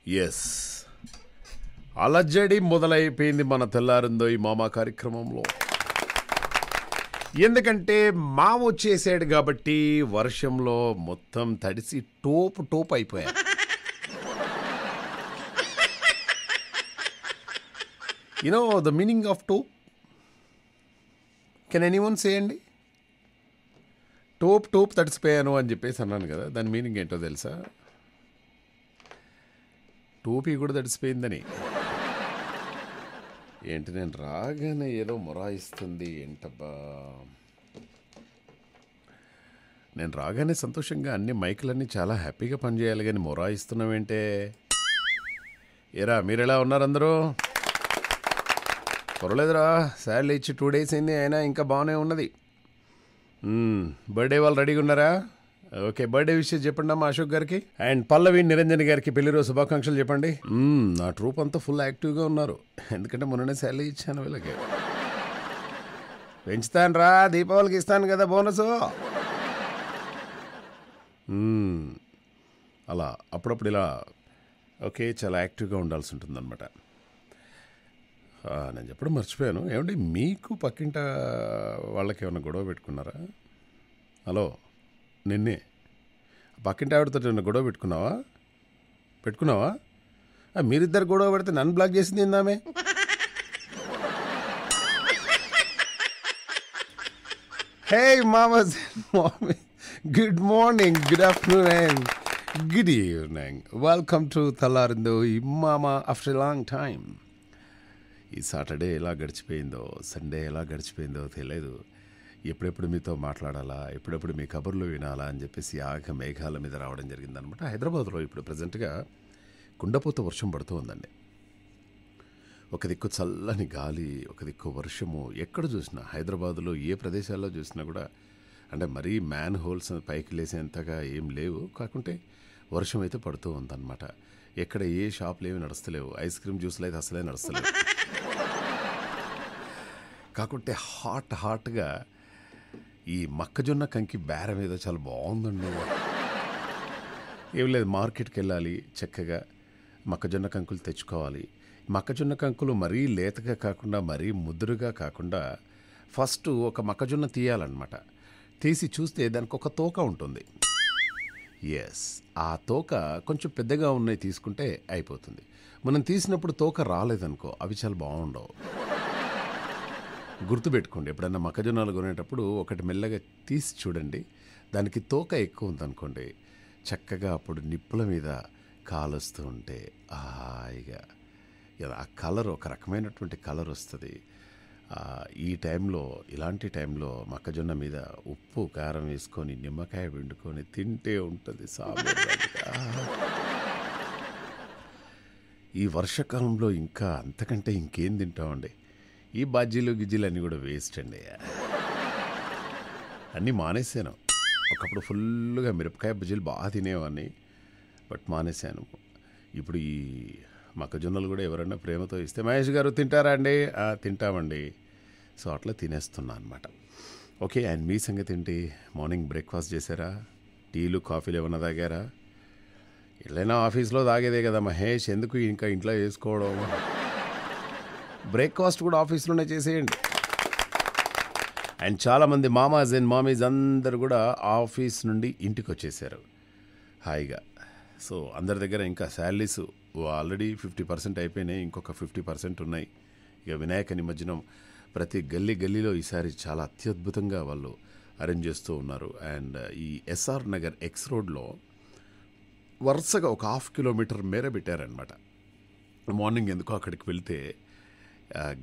Yes అలజడి మొదలైపోయింది మన తెల్లారిందో ఈ మామ కార్యక్రమంలో. ఎందుకంటే మామ వచ్చేసాడు కాబట్టి వర్షంలో మొత్తం తడిసి టోపు అయిపోయాయి. You know the meaning of టోప్? కెన్ ఎనీవన్ సే అండి? టోప్ తడిసిపోయాను అని చెప్పేసి అన్నాను కదా, దాని మీనింగ్ ఏంటో తెలుసా? టోపీ కూడా తడిసిపోయిందని. ఏంటి నేను రాగానే ఏదో మొరాయిస్తుంది ఏంటబ్బా? నేను రాగానే సంతోషంగా అన్ని మైకులన్నీ చాలా హ్యాపీగా పనిచేయాలి, కానీ మొరాయిస్తున్నావేంటే? ఏరా మీరు ఎలా ఉన్నారు అందరూ? పర్వాలేదురా, శాలరీ ఇచ్చి 2 days అయింది, అయినా ఇంకా బాగానే ఉన్నది. బర్త్డే వాళ్ళు రెడీగా ఉన్నారా? ఓకే, బర్త్డే విషయం చెప్పండి అమ్మా అశోక్ గారికి అండ్ పల్లవి నిరంజన్ గారికి పెళ్లిరోజు శుభాకాంక్షలు చెప్పండి. నా ట్రూప్ అంతా ఫుల్ యాక్టివ్గా ఉన్నారు, ఎందుకంటే మొన్ననే శాలరీ ఇచ్చాను వీళ్ళకి. పెంచుతాను రా, దీపావళికి ఇస్తాను కదా బోనస్. అలా అప్పుడప్పుడు ఇలా ఓకే చాలా యాక్టివ్గా ఉండాల్సి ఉంటుందన్నమాట. నేను చెప్పడం మర్చిపోయాను, ఏమండి మీకు పక్కింట వాళ్ళకి ఏమైనా గొడవ పెట్టుకున్నారా? హలో, నిన్నే పక్కింటి ఆవిడతో ఏమైనా గొడవ పెట్టుకున్నావా? మీరిద్దరు గొడవ పెడితే నన్ను బ్లాక్ చేసింది ఏందామే? Hey mamas and mommy, good morning, good afternoon and good evening. Welcome to తెల్లారిందో ఈ మామా ఆఫ్టర్ లాంగ్ టైమ్. ఈ సాటర్డే ఎలా గడిచిపోయిందో, సండే ఎలా గడిచిపోయిందో తెలియదు. ఎప్పుడెప్పుడు మీతో మాట్లాడాలా, ఎప్పుడెప్పుడు మీ కబుర్లు వినాలా అని చెప్పేసి ఆగ మేఘాల మీద రావడం జరిగిందనమాట. హైదరాబాద్లో ఇప్పుడు ప్రజెంట్గా కుండపోత వర్షం పడుతూ ఉందండి. ఒక దిక్కు చల్లని గాలి, ఒక దిక్కు వర్షము. ఎక్కడ చూసినా హైదరాబాద్లో ఏ ప్రదేశాల్లో చూసినా కూడా అంటే మరీ మ్యాన్ హోల్స్ పైకి లేసేంతగా ఏం లేవు, కాకుంటే వర్షం అయితే పడుతూ ఉందన్నమాట. ఎక్కడ ఏ షాపులు ఏమి నడుస్తలేవు, ఐస్ క్రీమ్ జ్యూస్లు అయితే అసలే నడుస్తలేవు. కాకుంటే హాట్గా ఈ మొక్కజొన్న కంకి బేరం ఏదో చాలా బాగుందండి. ఏం లేదు, మార్కెట్కి వెళ్ళాలి, చక్కగా మొక్కజొన్న కంకులు తెచ్చుకోవాలి. మొక్కజొన్న కంకులు మరీ లేతగా కాకుండా మరీ ముదురుగా కాకుండా ఫస్ట్ ఒక మొక్కజొన్న తీయాలన్నమాట. తీసి చూస్తే దానికి ఒక తోక ఉంటుంది. ఎస్, ఆ తోక కొంచెం పెద్దగా ఉన్నాయి తీసుకుంటే అయిపోతుంది. మనం తీసినప్పుడు తోక రాలేదనుకో అవి చాలా బాగుండవు. గుర్తుపెట్టుకోండి, ఎప్పుడన్నా మొక్కజొన్నలు కొనేటప్పుడు ఒకటి మెల్లగా తీసి చూడండి, దానికి తోక ఎక్కువ ఉందనుకోండి, చక్కగా అప్పుడు నిప్పుల మీద కాలుస్తూ ఉంటే హాయిగా ఆ కలర్, ఒక రకమైనటువంటి కలర్ వస్తుంది. ఈ టైంలో, ఇలాంటి టైంలో మొక్కజొన్న మీద ఉప్పు కారం వేసుకొని నిమ్మకాయ పిండుకొని తింటే ఉంటుంది సాంబార్. ఈ వర్షాకాలంలో ఇంకా అంతకంటే ఇంకేం తింటామండి? ఈ బజ్జీలు గిజ్జీలు అన్నీ కూడా వేస్ట్ అండి. అన్నీ మానేశాను. ఒకప్పుడు ఫుల్గా మిరపకాయ బజ్జీలు బాగా తినేవాడిని, బట్ మానేశాను. ఇప్పుడు ఈ మొక్కజొన్నలు కూడా ఎవరైనా ప్రేమతో ఇస్తే, మహేష్ గారు తింటారా అండి? తింటామండి. సో అట్లా తినేస్తున్నా అనమాట. ఓకే, అండ్ మీ సంగతి ఏంటి? మార్నింగ్ బ్రేక్ఫాస్ట్ చేశారా? టీలు కాఫీలు ఏమన్నా తాగారా? ఎట్లయినా ఆఫీస్లో తాగేదే కదా మహేష్, ఎందుకు ఇంకా ఇంట్లో చేసుకోవడం? బ్రేక్ఫాస్ట్ కూడా ఆఫీస్లోనే చేసేయండి. అండ్ చాలామంది మామాస్ అండ్ మామీస్ అందరు కూడా ఆఫీస్ నుండి ఇంటికి వచ్చేసారు హాయిగా. సో అందరి దగ్గర ఇంకా శాలరీస్ ఆల్రెడీ 50% అయిపోయినాయి, ఇంకొక 50% ఉన్నాయి. ఇక వినాయక నిమజ్జనం ప్రతి గల్లీలో ఈసారి చాలా అత్యద్భుతంగా వాళ్ళు అరేంజ్ చేస్తూ ఉన్నారు. అండ్ ఈ ఎస్ఆర్ నగర్ ఎక్స్ రోడ్లో వరుసగా ఒక 1/2 kilometer మేర పెట్టారనమాట. మార్నింగ్ ఎందుకో అక్కడికి వెళ్తే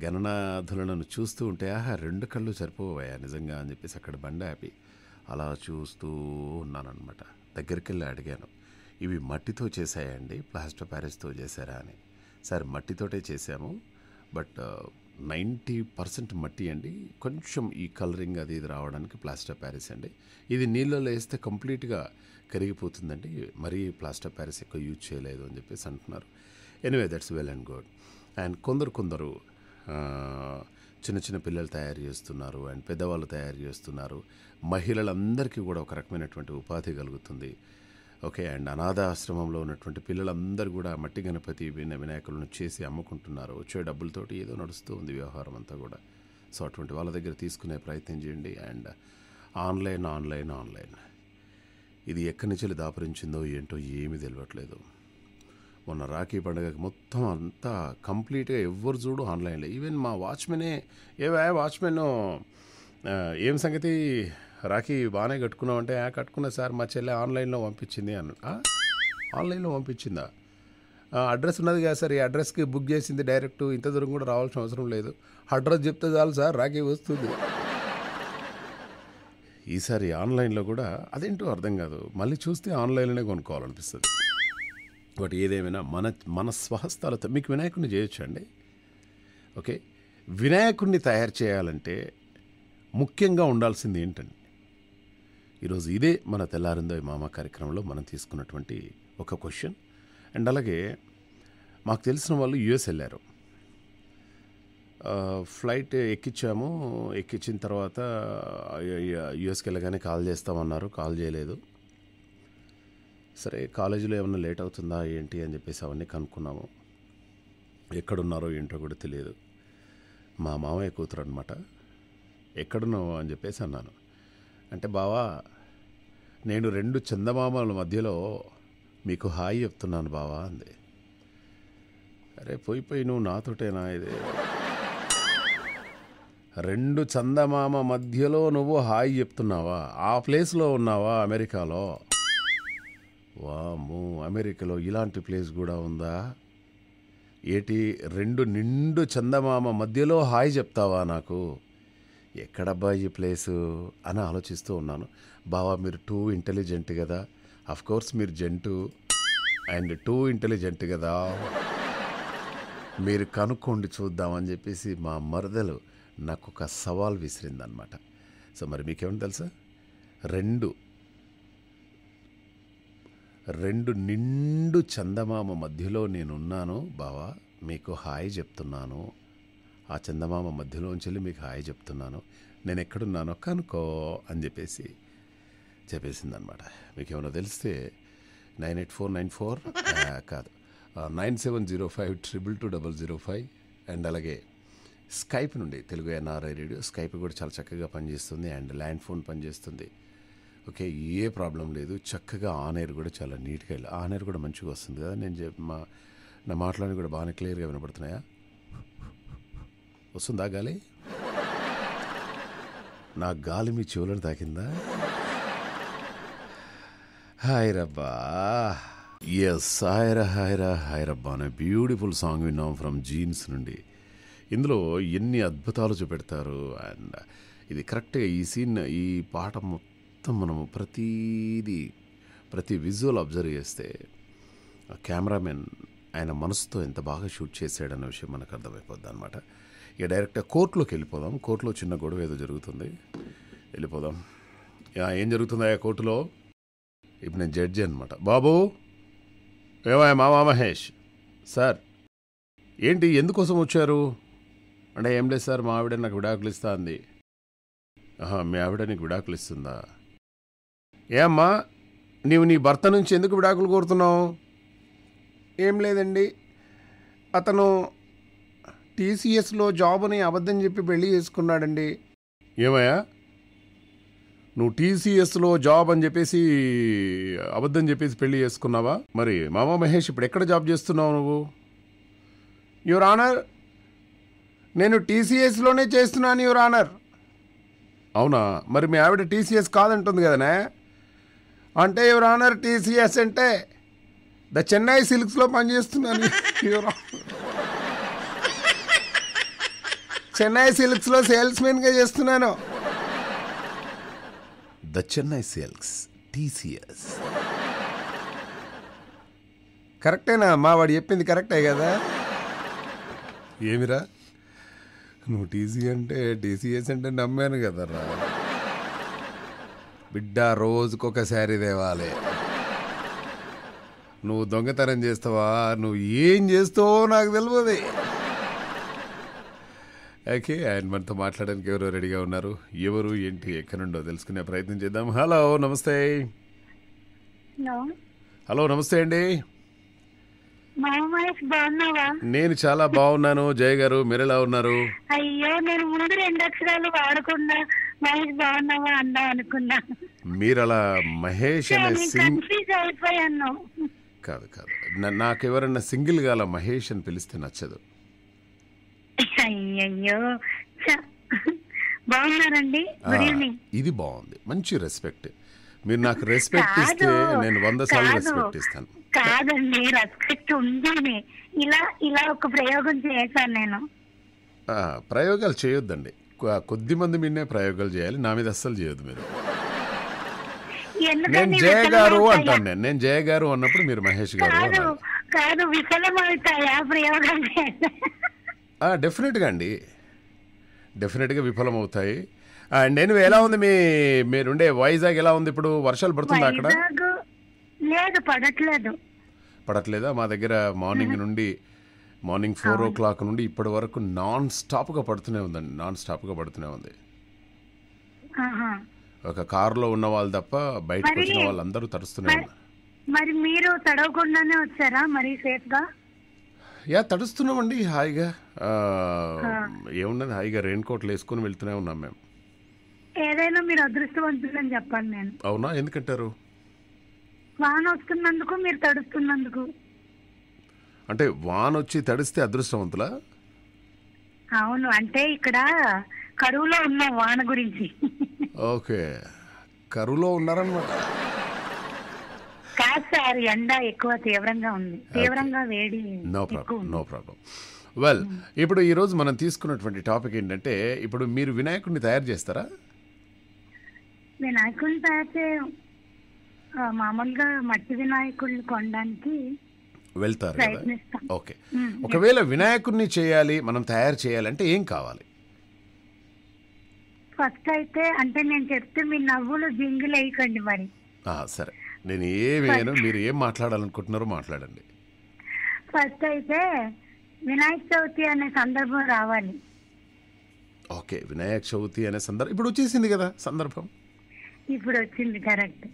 గణనాథులను చూస్తూ ఉంటే 2 కళ్ళు సరిపోయాయా నిజంగా అని చెప్పేసి అక్కడ బండి ఆపి అలా చూస్తూ ఉన్నానన్నమాట. దగ్గరికి వెళ్ళి అడిగాను, ఇవి మట్టితో చేశాయండి, ప్లాస్టర్ ప్యారిస్తో చేశారా అని. సార్ మట్టితోటే చేశాము, బట్ 90% మట్టి అండి, కొంచెం ఈ కలరింగ్ అది ఇది రావడానికి ప్లాస్టర్ ప్యారిస్ అండి. ఇది నీళ్ళలో వేస్తే కంప్లీట్గా కరిగిపోతుందండి, మరీ ప్లాస్టర్ ప్యారిస్ ఎక్కువ యూజ్ చేయలేదు అని చెప్పేసి అంటున్నారు. Anyway that's well and good. And కొందరు చిన్న పిల్లలు తయారు చేస్తున్నారు, అండ్ పెద్దవాళ్ళు తయారు చేస్తున్నారు. మహిళలందరికీ కూడా ఒక రకమైనటువంటి ఉపాధి కలుగుతుంది. ఓకే. అండ్ అనాథ ఆశ్రమంలో ఉన్నటువంటి పిల్లలందరూ కూడా మట్టి గణపతి వినాయకులను చేసి అమ్ముకుంటున్నారు. వచ్చే డబ్బులతోటి ఏదో నడుస్తూ ఉంది వ్యవహారం అంతా కూడా. సో అటువంటి వాళ్ళ దగ్గర తీసుకునే ప్రయత్నం చేయండి. అండ్ ఆన్లైన్ ఇది ఎక్కడి నుంచి దాపురించిందో ఏంటో ఏమీ తెలియట్లేదు. మొన్న రాఖీ పండుగకి మొత్తం అంతా కంప్లీట్గా ఎవ్వరు చూడు ఆన్లైన్లో. ఈవెన్ మా వాచ్మెనే వాచ్మెన్ ఏం సంగతి రాఖీ బాగానే కట్టుకున్నామంటే కట్టుకున్నా సార్ మా చెల్లె ఆన్లైన్లో పంపించింది ఆన్లైన్లో పంపించిందా? అడ్రస్ ఉన్నది కదా సార్, ఈ అడ్రస్కి బుక్ చేసింది డైరెక్ట్, ఇంత దూరం కూడా రావాల్సిన అవసరం లేదు, అడ్రస్ చెప్తే చాలు సార్ రాఖీ వస్తుంది. ఈసారి ఆన్లైన్లో కూడా అదేంటో అర్థం కాదు, మళ్ళీ చూస్తే ఆన్లైన్లోనే కొనుక్కోవాలనిపిస్తుంది. బట్ ఏదేమైనా మన స్వహస్తాలతో మీకు వినాయకుడిని చేయొచ్చండి. ఓకే, వినాయకుడిని తయారు చేయాలంటే ముఖ్యంగా ఉండాల్సింది ఏంటండి? ఈరోజు ఇదే మన తెల్లారిందో మామ కార్యక్రమంలో మనం తీసుకున్నటువంటి ఒక క్వశ్చన్. అండ్ అలాగే మాకు తెలిసిన వాళ్ళు యుఎస్ వెళ్ళారు. ఫ్లైట్ ఎక్కించాము. ఎక్కించిన తర్వాత యుఎస్కి వెళ్ళగానే కాల్ చేస్తామన్నారు, కాల్ చేయలేదు. సరే కాలేజీలో ఏమన్నా లేట్ అవుతుందా ఏంటి అని చెప్పేసి అవన్నీ కనుక్కున్నాము. ఎక్కడున్నారో ఏంటో కూడా తెలియదు. మా మామయ్య కూతురు అనమాట. ఎక్కడున్నావు అని చెప్పేసి అన్నాను. అంటే బావా నేను 2 చందమామల మధ్యలో మీకు హాయి చెప్తున్నాను బావా అంది. అరే పోయి నువ్వు నాతోటేనా ఇది? 2 చందమామ మధ్యలో నువ్వు హాయి చెప్తున్నావా? ఆ ప్లేస్లో ఉన్నావా అమెరికాలో? వామ్మో, అమెరికాలో ఇలాంటి ప్లేస్ కూడా ఉందా? ఏటి 2 నిండు చందమామ మధ్యలో హాయి చెప్తావా నాకు? ఎక్కడబ్బా ఈ ప్లేసు అని ఆలోచిస్తూ ఉన్నాను. బావా మీరు టూ ఇంటెలిజెంట్ కదా, కోర్స్ మీరు జంటు అండ్ టూ ఇంటెలిజెంట్ కదా, మీరు కనుక్కోండి చూద్దామని చెప్పేసి మా మరదలు నాకు ఒక సవాల్ విసిరిందనమాట. సో మరి మీకేమన్నా తెలుసా? 2 నిండు చందమామ మధ్యలో నేనున్నాను బావా, మీకు హాయ్ చెప్తున్నాను. ఆ చందమామ మధ్యలోంచి వెళ్ళి మీకు హాయ్ చెప్తున్నాను, నేను ఎక్కడున్నానో కనుక్కో అని చెప్పేసింది అనమాట. మీకు ఏమైనా తెలిస్తే 98494 కాదు 9705220005 అండ్ అలాగే స్కైప్ నుండి తెలుగు ఎన్ఆర్ఐ రేడియో స్కైప్ కూడా చాలా చక్కగా పనిచేస్తుంది. అండ్ ల్యాండ్ ఫోన్ పనిచేస్తుంది. ఓకే, ఏ ప్రాబ్లం లేదు. చక్కగా ఆన్ ఎయిర్ కూడా చాలా నీట్గా ఆన్ ఎయిర్ కూడా మంచిగా వస్తుంది కదా. నేను నా మాటలన్నీ కూడా బాగానే క్లియర్గా వినపడుతున్నాయా? వస్తుందా గాలి? నా గాలి మీ చెవులను తాకిందా? హాయ్ రబ్బా, ఎస్ హాయ్ రబ్బా అనే బ్యూటిఫుల్ సాంగ్ విన్నాం ఫ్రమ్ జీన్స్ నుండి. ఇందులో ఎన్ని అద్భుతాలు చూపెడతారు. అండ్ ఇది కరెక్ట్గా ఈ సీన్, ఈ పాట మొత్తం మనము ప్రతి విజువల్ అబ్జర్వ్ చేస్తే కెమెరామెన్ ఆయన మనసుతో ఎంత బాగా షూట్ చేశాడన్న విషయం మనకు అర్థమైపోద్ది అనమాట. ఇక డైరెక్ట్గా కోర్టులోకి వెళ్ళిపోదాం. కోర్టులో చిన్న గొడవ ఏదో జరుగుతుంది, వెళ్ళిపోదాం. ఏం జరుగుతుందా కోర్టులో? ఇప్పుడు నేను జడ్జి అనమాట. బాబు ఏమయ్య మామా మహేష్ సార్, ఏంటి ఎందుకోసం వచ్చారు అంటే? ఏం లేదు సార్, మా ఆవిడ నాకు విడాకులు ఇస్తా అంది. మీ ఆవిడ నీకు విడాకులు ఇస్తుందా? ఏమ్మా నీవు నీ భర్త నుంచి ఎందుకు విడాకులు కోరుతున్నావు? ఏం లేదండి, అతను టీసీఎస్లో జాబ్ అని అబద్ధం చెప్పి పెళ్లి చేసుకున్నాడండి. ఏమయ్యా నువ్వు టీసీఎస్లో జాబ్ అని చెప్పేసి అబద్ధం చెప్పేసి పెళ్లి చేసుకున్నావా? మరి మామా మహేష్ ఇప్పుడు ఎక్కడ జాబ్ చేస్తున్నావు నువ్వు? యువర్ ఆనర్, నేను టీసీఎస్లోనే చేస్తున్నాను యువర్ ఆనర్. అవునా? మరి మీ ఆవిడ టీసీఎస్ కాదంటుంది కదనే? అంటే యువర్ ఆనర్ టీసీఎస్ అంటే ద చెన్నై సిల్క్స్లో పనిచేస్తున్నాను యువర్ ఆనర్. చెన్నై సిల్క్స్లో సేల్స్మెన్గా చేస్తున్నాను. The Chennai silks TCS. కరెక్టేనా మా వాడు చెప్పింది? కరెక్టే కదా? ఏమిరా నువ్వు టీసీఎస్ అంటే నమ్మాను కదరా బిడ్డ. రోజుకొక శారీ తేవాలి. నువ్వు దొంగతనం చేస్తావా, నువ్వు ఏం చేస్తావో నాకు తెలియదు. ఓకే, ఆయన మనతో మాట్లాడడానికి ఎవరో రెడీగా ఉన్నారు. ఎవరు ఏంటి ఎక్కడి నుండో తెలుసుకునే ప్రయత్నం చేద్దాం. హలో, నమస్తే. హలో, నమస్తే అండి. మహేష్ బాగున్నావా? నేను చాలా బాగున్నాను. జయ గారు, మీరు ఎలా ఉన్నారు? అయ్యో, నేను ముందు 2 అక్షరాలు వాడకుండా మహేష్ బాగున్నావా అందా అనుకున్నా. మీరు అలా మహేష్ అనే కన్ఫ్యూజ్ అయిపోయాను. కాదు కాదు, నాకు ఎవరన్నా సింగిల్గా అలా మహేష్ అని పిలిస్తే నచ్చదు. అయ్యయ్యో, బాగున్నారండి? Good evening. ఇది బాగుంది, మంచి రెస్పెక్ట్. మీరు నాకు రెస్పెక్ట్ ఇస్తే నేను 100 సార్లు రెస్పెక్ట్ ఇస్తాను. కాదండి, రెస్పెక్ట్ ఉంది. ఇలా ఒక ప్రయోగం చేశాను నేను. ప్రయోగాలు చేయొద్దండి, కొద్ది మంది మీనే ప్రయోగాలు చేయాలి. నా మీద అస్సలు చేయొద్దు మీరు. నేను జయ గారు అంటాను. నేను జయ గారు అన్నప్పుడు మీరు మహేష్ గారు. కాదు, విఫలమవుతాయా ప్రయోగాలు? డెఫినెట్గా అండి, డెఫినెట్గా విఫలమవుతాయి. అండ్ నేను ఎలా ఉంది మీరుండే వైజాగ్ ఎలా ఉంది ఇప్పుడు? వర్షాలు పడుతుందా అక్కడ? లేదు, పడట్లేదా? మా దగ్గర మార్నింగ్ 4 o'clock నుండి ఇప్పటి వరకు నాన్ స్టాప్గా పడుతూనే ఉంది. ఒక కారులో ఉన్న వాళ్ళు తప్ప బయటకు వచ్చిన వాళ్ళందరూ తడుస్తూనే ఉన్నారు. మరి మీరు తడవకుండానే వచ్చారా మరి సేఫ్ గా? తడుస్తున్నామండి హాయిగా. ఏమున్నది, హాయిగా రెయిన్ కోట్లు వేసుకుని వెళ్తూనే ఉన్నాం మేము. ఏదైనా మీరు అదృష్టవంతులని చెప్పాలి నేను. అవునా, ఎందుకంటారు? వాన వస్తున్నందుకు, మీరు తడుస్తున్నందుకు. అంటే వాన వచ్చి తడిస్తే అదృష్టవంతులా? అవును, అంటే ఇక్కడ కరువులో ఉన్న వాన గురించి. ఓకే, కరువులో ఉన్నారన్నమాట. కాదు సార్, ఎండ ఎక్కువ తీవ్రంగా వేడి. No problem. వెల్, ఇప్పుడు ఈరోజు మనం తీసుకున్నటువంటి టాపిక్ ఏంటంటే, ఇప్పుడు మీరు వినాయకుడిని తయారు చేస్తారా? వినాయకుడిని తయారు మామూలుగా మట్టి వినాయకుడిని కొనడానికి వెళ్తారు కదా? ఓకే, ఒకవేళ వినాయకుడిని మనం తయారు చేయాలంటే ఏం కావాలి? ఫస్ట్ అయితే అంటే నేను చెప్తే మీ నవ్వులు జింగిల్ వేయకండి మరి. సరే, నేను ఏమేను, మీరు ఏం మాట్లాడాలనుకుంటున్నారో మాట్లాడండి. ఫస్ట్ అయితే వినాయక చవితి అనే సందర్భం రావాలి. ఓకే, వినాయక చవితి అనే సందర్భం ఇప్పుడు వచ్చేసింది కదా. సందర్భం ఇప్పుడు వచ్చింది, కరెక్ట్.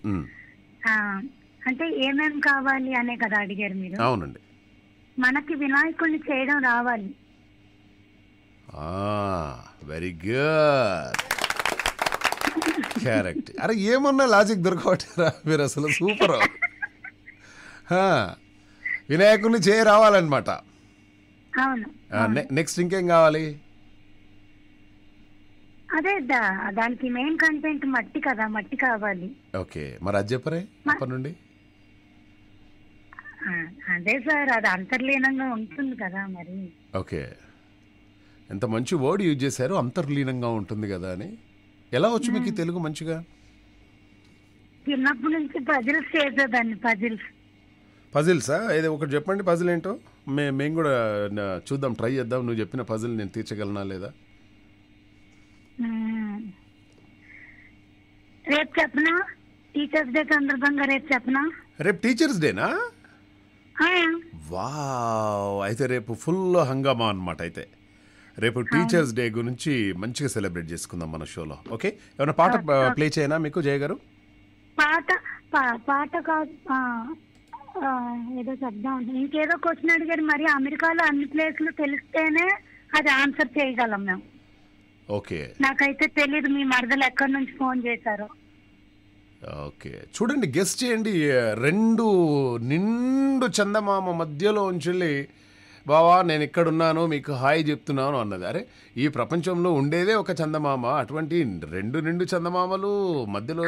అంటే ఏమేమి కావాలి అనే కదా అడిగారు మీరు? అవునండి. మనకి వినాయకుడిని చేయడం రావాలి. Very good, correct. అరే, ఏమన్నా లాజిక్ దొరకవట్లేరా మీరు? అసలు సూపర్. వినాయకుడిని చేయ రావాలన్నమాట. అవును. నెక్స్ట్ ఇంకేం కావాలి? అదే దానికి మెయిన్ కంటెంట్ మట్టి కదా, మట్టి కావాలి. ఓకే, మరి అది చెప్పరే అప్పటి నుండి. అదే సార్, అది అంతర్లీనంగా ఉంటుంది కదా మరి. ఓకే, ఎంత మంచి వర్డ్ యూజ్ చేశారు, అంతర్లీనంగా ఉంటుంది కదా అని. ఎలా వచ్చు మీకు తెలుగు మంచిగా? చిన్నప్పటి నుంచి పజిల్స్ చేసేదాన్ని. పజిల్సా? ఏదో ఒకటి చెప్పండి, పజిల్ ఏంటో మేము కూడా చూద్దాం, ట్రై చేద్దాం. నువ్వు చెప్పిన పజిల్ నేను తీర్చగలనా లేదా? రేపు చెప్పనా? టీచర్స్ డే సందర్భంగా రేపు చెప్పనా? రేపు టీచర్స్ డేనా? వావ్, అయితే రేపు ఫుల్ హంగామా అన్నమాట. అయితే రేపు టీచర్స్ డే గురించి మంచిగా సెలబ్రేట్ చేసుకుందాం మన షోలో. ఓకే, ఏమైనా పాట ప్లే చేయనా మీకు జయ గారు? పాట కాదు, ఏదో చెప్దాం. ఇంకేదో క్వశ్చన్ అడిగారు మరి. అమెరికాలో అన్ని ప్లేస్లు తెలిస్తేనే అది ఆన్సర్ చేయగలం మేము. ఓకే, నాకైతే తెలీదు మీ మరదలు ఎక్కడి నుంచి ఫోన్ చేశారో. ఓకే, చూడండి, గెస్ట్ చేయండి. 2 నిండు చందమామ మధ్యలో ఉంచెళ్ళి బావా నేను ఇక్కడున్నాను మీకు హాయ్ చెప్తున్నాను అన్నది. అరే, ఈ ప్రపంచంలో ఉండేదే ఒక చందమామ, అటువంటి 2 నిండు చందమామలు మధ్యలో.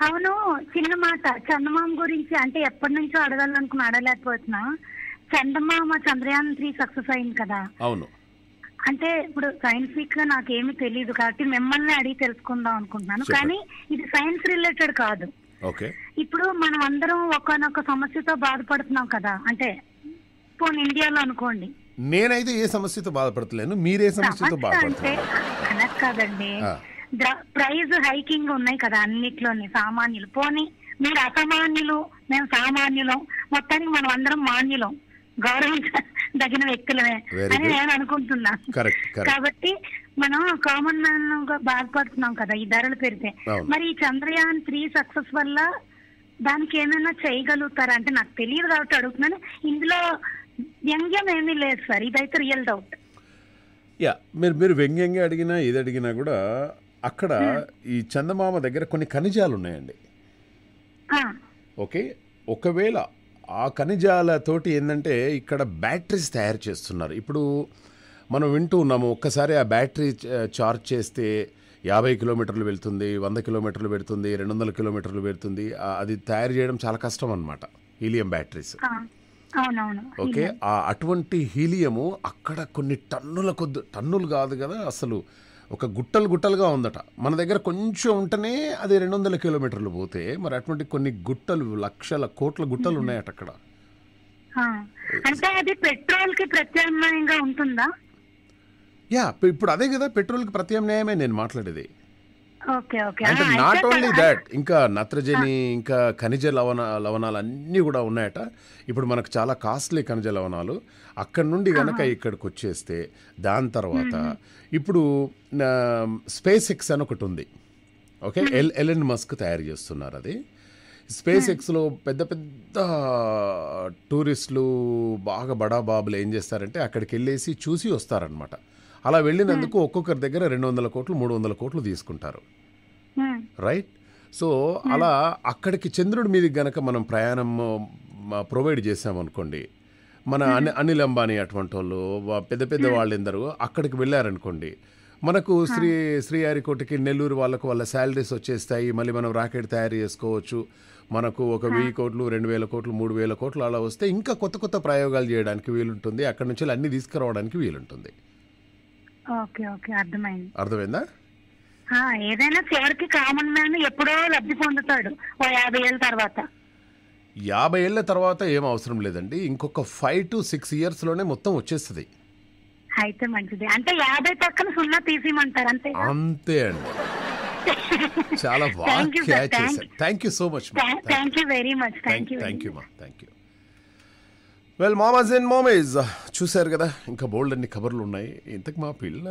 అవును, చిన్న మాట చందమామ గురించి. అంటే ఎప్పటి నుంచో అడగాలనుకున్నా, అడగలేకపోతున్నా. చందమామ చంద్రయాన్ 3 సక్సెస్ అయింది కదా. అవును. అంటే ఇప్పుడు సైంటిఫిక్ గా నాకేమీ తెలియదు కాబట్టి మిమ్మల్ని అడిగి తెలుసుకుందాం అనుకుంటున్నాను. కానీ ఇది సైన్స్ రిలేటెడ్ కాదు. ఇప్పుడు మనం అందరం ఒకనొక సమస్యతో బాధపడుతున్నాం కదా. అంటే పోనీ ఇండియాలో అనుకోండి. నేనైతే ఏ సమస్యతో బాధపడతలేను, మీరే సమస్యతో బాధపడుతున్నారు. అలా కాదండి, ప్రైజ్ హైకింగ్ ఉన్నాయి కదా అన్నిట్లోని. సామాన్యులు పోనీ మీరు అసామాన్యులు, మేము సామాన్యులం, మొత్తానికి మనం అందరం మాన్యులం, గౌరవించదగిన వ్యక్తులమే అని నేను అనుకుంటున్నా. కాబట్టి మనం కామన్ మ్యాన్ గా బాధపడుతున్నాం కదా ఈ ధరలు పెరిగితే. మరి ఈ చంద్రయాన్ 3 సక్సెస్ వల్ల దానికి ఏమైనా చేయగలుగుతారా? అంటే నాకు తెలియదు కాబట్టి అడుగుతున్నాను. ఇందులో వ్యంగ్యం ఏమీ లేదు సార్, ఇదైతే రియల్ డౌట్. యా, మీరు వ్యంగ్యంగా అడిగినా ఏది అడిగినా కూడా అక్కడ ఈ చందమామ దగ్గర కొన్ని ఖనిజాలు ఉన్నాయండి. ఓకే, ఒకవేళ ఆ ఖనిజాలతోటి ఏంటంటే ఇక్కడ బ్యాటరీస్ తయారు చేస్తున్నారు. ఇప్పుడు మనం వింటూ ఉన్నాము, ఒక్కసారి ఆ బ్యాటరీ చార్జ్ చేస్తే 50 కిలోమీటర్లు వెళ్తుంది, 100 కిలోమీటర్లు పెడుతుంది, 200 కిలోమీటర్లు పెడుతుంది. అది తయారు చేయడం చాలా కష్టం అనమాట, హీలియం బ్యాటరీస్. ఓకే, అటువంటి హీలియము అక్కడ కొన్ని టన్నులు కాదు కదా, అసలు ఒక గుట్టలుగా ఉందట. మన దగ్గర కొంచెం ఉంటేనే అది 200 కిలోమీటర్లు పోతే మరి అటువంటి కొన్ని గుట్టలు, లక్షల కోట్ల గుట్టలు ఉన్నాయట అక్కడ. అంటే అది పెట్రోల్ కి ప్రత్యామ్నాయంగా ఉంటుందా? యా, ఇప్పుడు అదే కదా పెట్రోల్కి ప్రత్యామ్నాయమే నేను మాట్లాడేది. అంటే నాట్ ఓన్లీ దాట్, ఇంకా నత్రజని, ఇంకా ఖనిజ లవణాలు అన్నీ కూడా ఉన్నాయట. ఇప్పుడు మనకు చాలా కాస్ట్లీ ఖనిజ లవణాలు అక్కడి నుండి కనుక ఇక్కడికి వచ్చేస్తే దాని తర్వాత ఇప్పుడు స్పేస్ ఎక్స్ అని ఒకటి ఉంది. ఓకే, ఎలన్ మస్క్ తయారు చేస్తున్నారు అది. స్పేస్ ఎక్స్లో పెద్ద పెద్ద టూరిస్టులు, బాగా బడా బాబులు ఏం చేస్తారంటే అక్కడికి వెళ్ళేసి చూసి వస్తారనమాట. అలా వెళ్ళినందుకు ఒక్కొక్కరి దగ్గర 200 కోట్లు 300 కోట్లు తీసుకుంటారు, రైట్? సో అలా అక్కడికి చంద్రుడి మీదకి గనక మనం ప్రయాణం ప్రొవైడ్ చేసామనుకోండి, మన అనిల్ అంబానీ అటువంటి వాళ్ళు, పెద్ద పెద్ద వాళ్ళు ఎందరూ అక్కడికి వెళ్ళారనుకోండి, మనకు శ్రీహరికోటకి, నెల్లూరు వాళ్ళ శాలరీస్ వచ్చేస్తాయి. మళ్ళీ మనం రాకెట్ తయారు చేసుకోవచ్చు. మనకు 1,000 కోట్లు 2,000 కోట్లు 3,000 కోట్లు అలా వస్తే ఇంకా కొత్త కొత్త ప్రయోగాలు చేయడానికి వీలుంటుంది. అక్కడి నుంచి అన్ని తీసుకురావడానికి వీలుంటుంది. అర్థమైందా? ఏదైనా చివరికి కామన్ మ్యాన్ ఎప్పుడో లబ్ధి పొందుతాడు 50 ఏళ్ళ తర్వాత. 50 ఏళ్ళ తర్వాత ఏం అవసరం లేదండి, ఇంకొక 5 to 6 years లోనే మొత్తం వచ్చేస్తుంది. అయితే మంచిది. అంటే 50 పక్కన 0 తీసేయమంటారు అంతే? అంతే అండి. చాలా బాగా క్యాచ్ చేశారు. Thank you so much. Thank you very much. Thank you మా, thank you. Well mamas and మామేజ్, చూశారు కదా, ఇంకా బోల్డ్ అన్ని ఖబర్లు ఉన్నాయి. ఇంతకు మా పిల్ల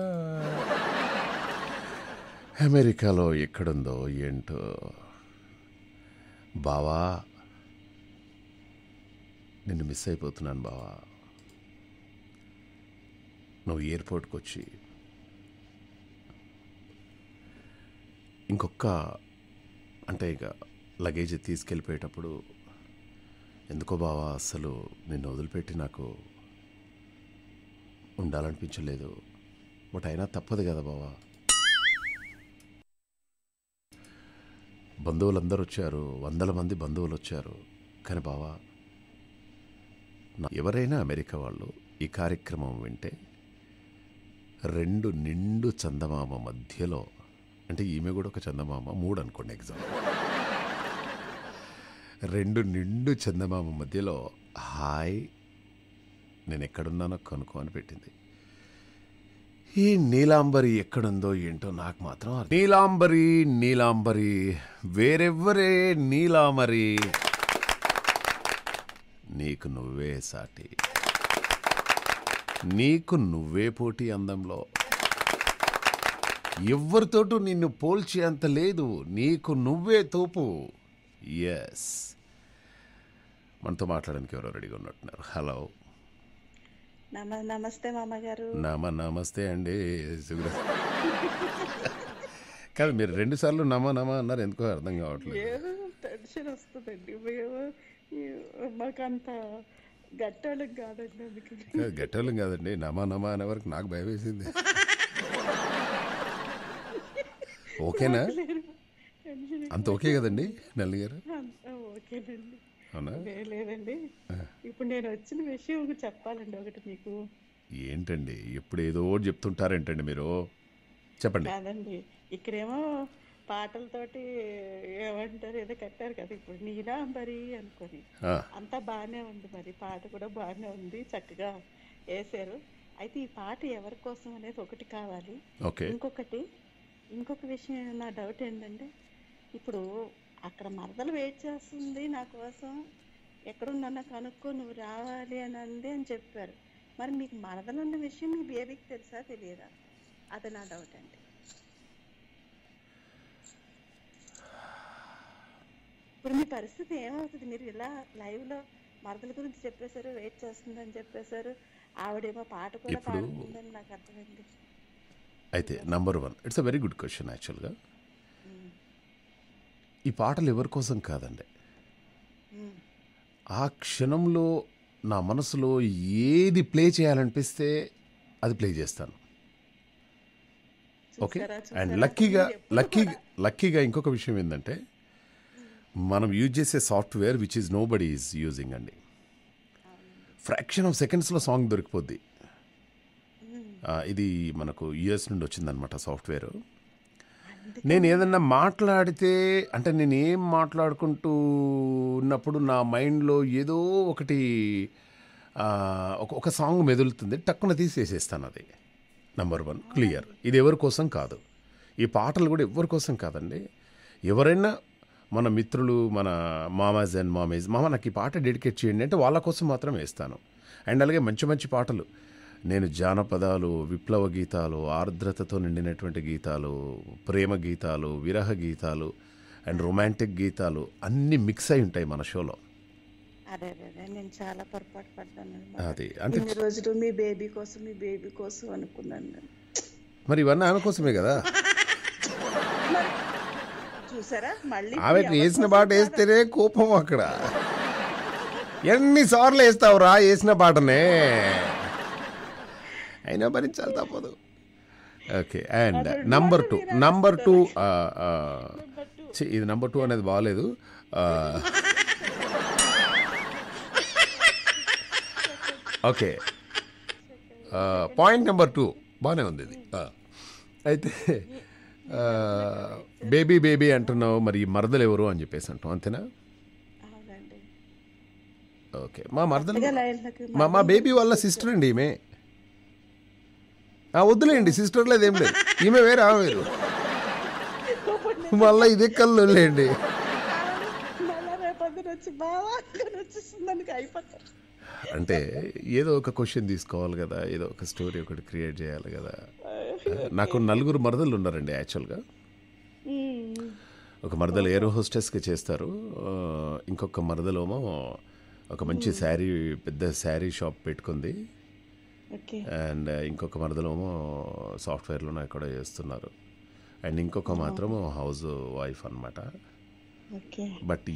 అమెరికాలో ఎక్కడుందో ఏంటో. బావా, నిన్ను మిస్ అయిపోతున్నాను బావా. నువ్వు ఎయిర్పోర్ట్కి వచ్చి ఇంకొక అంటే ఇక లగేజ్ తీసుకెళ్ళిపోయేటప్పుడు ఎందుకో బావా అసలు నిన్ను వదిలిపెట్టి నాకు ఉండాలనిపించలేదు. బట్ అయినా తప్పదు కదా బావా. బంధువులందరూ వచ్చారు, 100 మంది బంధువులు వచ్చారు. కానీ బావా, ఎవరైనా అమెరికా వాళ్ళు ఈ కార్యక్రమం వింటే 2 నిండు చందమామ మధ్యలో, అంటే ఈమె కూడా ఒక చందమామ, 3 అనుకోండి ఎగ్జాంపుల్, 2 నిండు చందమామ మధ్యలో హాయ్ నేను ఎక్కడున్నానో కనుక్కో అని పెట్టింది. ఈ నీలాంబరి ఎక్కడుందో ఏంటో నాకు మాత్రం నీలాంబరి వేరెవ్వరే నీలాంబరి, నీకు నువ్వే సాటి, నీకు నువ్వే పోటీ అందంలో, ఎవరితోటూ నిన్ను పోల్చి అంత లేదు, నీకు నువ్వే తోపు. ఎస్, మనతో మాట్లాడడానికి ఎవరో రెడీగా ఉన్నట్టున్నారు. హలో, నమస్తే మామగారు. నమస్తే అండి. కాదు, మీరు 2 సార్లు నమ అన్నారు, ఎందుకో అర్థం కావట్లేదు. టెన్షన్ వస్తుందండి, మాకంత గట్టోళ్ళం కాదండి. గట్టోళ్ళం కాదండి, నమ అనే వరకు నాకు భయం వేసింది. ఓకేనా? అంత ఓకే కదండి నల్లి గారు? ఓకేనండి. లేదండి, ఇప్పుడు నేను వచ్చిన విషయం చెప్పాలండి ఒకటి మీకు. ఏంటండి ఎప్పుడు ఏదో చెప్తుంటారేంటండి మీరు? చెప్పండి. కాదండి, ఇక్కడేమో పాటలతోటి ఏమంటారు, ఏదో కట్టారు కదా ఇప్పుడు నీలాంబరి అనుకొని, అంతా బాగానే ఉంది. మరి పాట కూడా బాగానే ఉంది, చక్కగా వేసారు. అయితే ఈ పాట ఎవరి కోసం అనేది ఒకటి కావాలి. ఇంకొక విషయం, నా డౌట్ ఏంటంటే, ఇప్పుడు అక్కడ మరదలు వెయిట్ చేస్తుంది నా కోసం, ఎక్కడున్నా కనుక్కో నువ్వు రావాలి అని అంది అని చెప్పారు. మరి మీకు మరదలు ఉన్న విషయం మీ బేబీకి తెలుసా తెలియదా? అది నా డౌట్ అండి. ఇప్పుడు మీ పరిస్థితి ఏమవుతుంది? మీరు ఇలా లైవ్ లో మరదల గురించి చెప్పేశారు, వెయిట్ చేస్తుందని చెప్పేశారు, ఆవిడేమో పాట కూడా ఇప్పుడు పాడుతుందని నాకు అర్థమైంది. అయితే number 1, it's a very good question. యాక్చువల్గా ఈ పాటలు ఎవరి కోసం కాదండి. ఆ క్షణంలో నా మనసులో ఏది ప్లే చేయాలనిపిస్తే అది ప్లే చేస్తాను. ఓకే. అండ్ లక్కీగా ఇంకొక విషయం ఏంటంటే, మనం యూజ్ చేసే software which is nobody is using అండి. ఫ్రాక్షన్ ఆఫ్ సెకండ్స్లో సాంగ్ దొరికిపోద్ది. ఇది మనకు యూఎస్ నుండి వచ్చిందనమాట సాఫ్ట్వేర్. నేను ఏదన్నా మాట్లాడితే, అంటే నేను ఏం మాట్లాడుకుంటూ ఉన్నప్పుడు నా మైండ్లో ఏదో ఒకటి ఒక సాంగ్ మెదులుతుంది, టక్కున తీసేసేస్తాను. అది నంబర్ 1 క్లియర్. ఇది ఎవరి కోసం కాదు. ఈ పాటలు కూడా ఎవరి కోసం కాదండి. ఎవరైనా మన మిత్రులు, మన మామాజ్ అండ్ మామేజ్, మామ నాకు ఈ పాట డెడికేట్ చేయండి అంటే వాళ్ళ కోసం మాత్రం వేస్తాను. అండ్ అలాగే మంచి మంచి పాటలు, నేను జానపదాలు, విప్లవ గీతాలు, ఆర్ద్రతతో నిండినటువంటి గీతాలు, ప్రేమ గీతాలు, విరహ గీతాలు అండ్ రొమాంటిక్ గీతాలు అన్నీ మిక్స్ అయి ఉంటాయి మన షోలో. అదే నేను చాలా పొరపాటు పడ్డాను. అది అంటే ఇన్ని రోజులు మీ బేబీ కోసం అనుకున్నాను నేను. మరి ఇవన్నీ ఆమె కోసమే కదా. చూసారా, మళ్ళీ ఆమెకు వేసిన పాట వేస్తేనే కోపం అక్కడ. ఎన్నిసార్లు వేస్తావురా వేసిన పాటనే, అయినా భరించాలి తప్పదు. ఓకే. అండ్ నంబర్ టూ ఇది నంబర్ 2 అనేది బాగాలేదు. ఓకే, పాయింట్ నెంబర్ 2 బాగానే ఉంది ఇది. అయితే బేబీ అంటున్నావు, మరి మరదలు ఎవరు అని చెప్పేసి అంటాం, అంతేనా? ఓకే. మా మరదలు మా బేబీ వాళ్ళ సిస్టర్ అండి ఈమె. వద్దులేండి, సిస్టర్ లేదు, ఏం లేదు. ఈమె వేరే, ఆమె వేరు. మళ్ళీ ఇదే కళ్ళు లేండి. అంటే ఏదో ఒక క్వశ్చన్ తీసుకోవాలి కదా, ఏదో ఒక స్టోరీ ఒకటి క్రియేట్ చేయాలి కదా. నాకు 4 మరదలు ఉన్నారండి యాక్చువల్గా. ఒక మరదలు ఏరో హోస్టెస్గా చేస్తారు, ఇంకొక మరదలేమో ఒక మంచి శారీ, పెద్ద శారీ షాప్ పెట్టుకుంది. అండ్ ఇంకొక మరదలేమో సాఫ్ట్వేర్లోనే ఎక్కడో చేస్తున్నారు. అండ్ ఇంకొక మాత్రము హౌస్ వైఫ్ అనమాట. బట్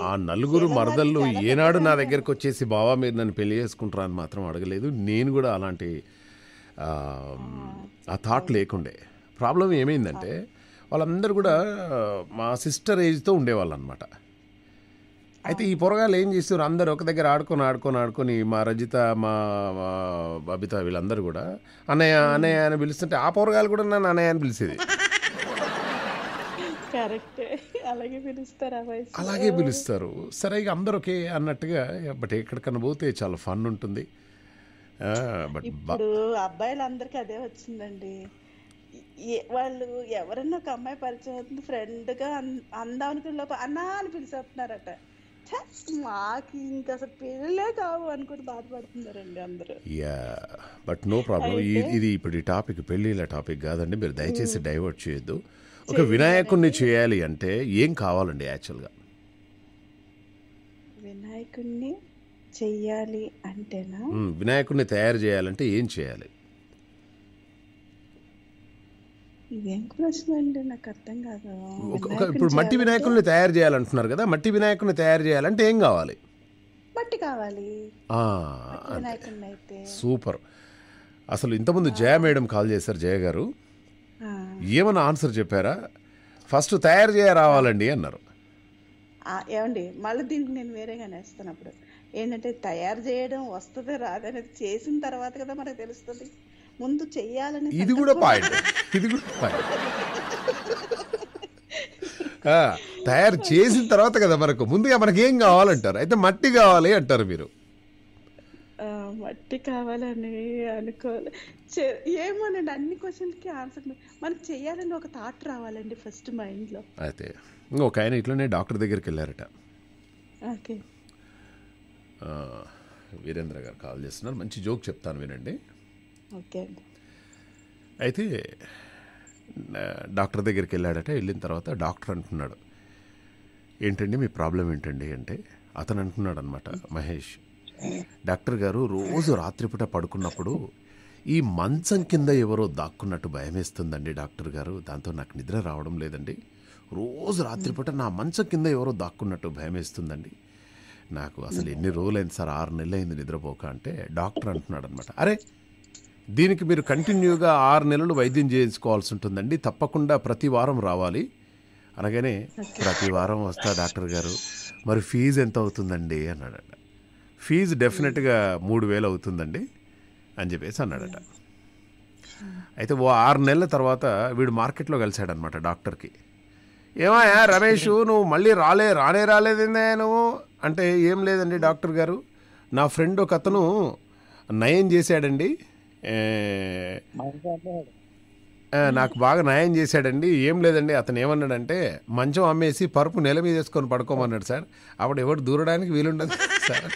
ఆ 4 మరదళ్ళు ఏనాడు నా దగ్గరకు వచ్చేసి బావా మీరు నన్ను పెళ్లి చేసుకుంటారా అని మాత్రం అడగలేదు. నేను కూడా అలాంటి ఆ థాట్ లేకుండే. ప్రాబ్లం ఏమైందంటే వాళ్ళందరూ కూడా మా సిస్టర్ ఏజ్తో ఉండేవాళ్ళు అనమాట. అయితే ఈ పొరగాలు ఏం చేస్తారు, అందరు ఒక దగ్గర ఆడుకొని మా రజిత, మా బబిత వీళ్ళందరూ కూడా అన్నయ్య అని పిలుస్తుంటే ఆ పొరగాలు కూడా నన్ను అన్నయ్య అని పిలిచేది. అలాగే పిలుస్తారు. సరే ఇక అందరూ ఒకే అన్నట్టుగా. బట్ ఎక్కడికన్నా పోతే చాలా ఫన్ ఉంటుంది. ఇప్పుడు అబ్బాయిలందరికీ అదే వచ్చిందండి. వాళ్ళు ఎవరన్నా ఒక అమ్మాయి పరిచయం అవుతుంది, ఫ్రెండ్ గా అందానికి అన్నా అని పిలిచేస్తున్నారట. మాకు ఇంకా అసలు పెళ్ళే కావు అనుకుని బాధపడుతున్నారండి అందరూ. But no problem. ఇది ఇప్పుడు ఈ టాపిక్ పెళ్ళిళ్ళ టాపిక్ కాదండి, మీరు దయచేసి డైవర్ట్ చేయొద్దు. ఒక వినాయకుడిని చేయాలి అంటే ఏం కావాలండి యాక్చువల్గా? వినాయకుడిని చెయ్యాలి అంటేనా, వినాయకుడిని తయారు చేయాలంటే ఏం చేయాలి? ఇదేం ప్రశ్న అండి, నాకు అర్థం కాదు. ఇప్పుడు మట్టి వినాయకుడిని తయారు చేయాలంటున్నారు కదా, మట్టి వినాయకుడిని తయారు చేయాలంటే ఏం కావాలి? మట్టి కావాలి. సూపర్. అసలు ఇంతకుముందు జయ మేడం కాల్ చేశారు, జయ గారు ఏమన్నా ఆన్సర్ చెప్పారా? ఫస్ట్ తయారు చేయ రావాలండి అన్నారు. ఏమండి మళ్ళీ దీనికి నేను వేరేగానే వేస్తాను. అప్పుడు ఏంటంటే తయారు చేయడం వస్తుంది రాదనేది చేసిన తర్వాత కదా మనకు తెలుస్తుంది. ముందు చెయ్యాలని, ఇది కూడా పాయింట్. తయారు చేసిన తర్వాత కదా మనకు ముందుగా మనకి ఏం కావాలంటారు. అయితే మట్టి కావాలి అంటారు మీరు. మట్టి కావాలని అనుకోవాలి. ఏమోనండి, అన్ని క్వశ్చన్కి ఆన్సర్ మనకు చెయ్యాలని ఒక థాట్ రావాలండి ఫస్ట్ మైండ్లో. అయితే ఇంకొక ఆయన ఇట్లనే డాక్టర్ దగ్గరికి వెళ్ళారట. ఓకే. వీరేంద్ర గారు కాల్ చేస్తున్నారు, మంచి జోక్ చెప్తాను వినండి. ఓకే. అయితే డాక్టర్ దగ్గరికి వెళ్ళాడట. వెళ్ళిన తర్వాత డాక్టర్ అంటున్నాడు, ఏంటండి మీ ప్రాబ్లం ఏంటండి అంటే అతను అంటున్నాడు అనమాట, మహేష్, డాక్టర్ గారు రోజు రాత్రిపూట పడుకున్నప్పుడు ఈ మంచం కింద ఎవరో దాక్కున్నట్టు భయమేస్తుందండి డాక్టర్ గారు, దాంతో నాకు నిద్ర రావడం లేదండి. రోజు రాత్రిపూట నా మంచం కింద ఎవరో దాక్కున్నట్టు భయమేస్తుందండి. నాకు అసలు ఎన్ని రోజులైంది సార్, 6 నెలలు అయింది నిద్రపోక అంటే డాక్టర్ అంటున్నాడు అనమాట, అరే దీనికి మీరు కంటిన్యూగా 6 నెలలు వైద్యం చేయించుకోవాల్సి ఉంటుందండి, తప్పకుండా ప్రతి వారం రావాలి. అనగానే ప్రతి వారం వస్తా డాక్టర్ గారు, మరి ఫీజు ఎంత అవుతుందండి అన్నాడట. ఫీజు డెఫినెట్గా 3,000 అవుతుందండి అని చెప్పేసి అన్నాడట. అయితే ఓ 6 నెలల తర్వాత వీడు మార్కెట్లో కలిశాడనమాట డాక్టర్కి. ఏమయ్యా రమేష్, నువ్వు మళ్ళీ రాలేదేందే నువ్వు అంటే, ఏం లేదండి డాక్టర్ గారు, నా ఫ్రెండ్ ఒక అతను నయం చేశాడండి, నాకు బాగా నయం చేశాడండి. ఏం లేదండి, అతను ఏమన్నాడంటే మంచం అమ్మేసి పరుపు నెల మీద వేసుకొని పడుకోమన్నాడు సార్, అప్పుడు ఎవరు దూరడానికి వీలుండదు సార్.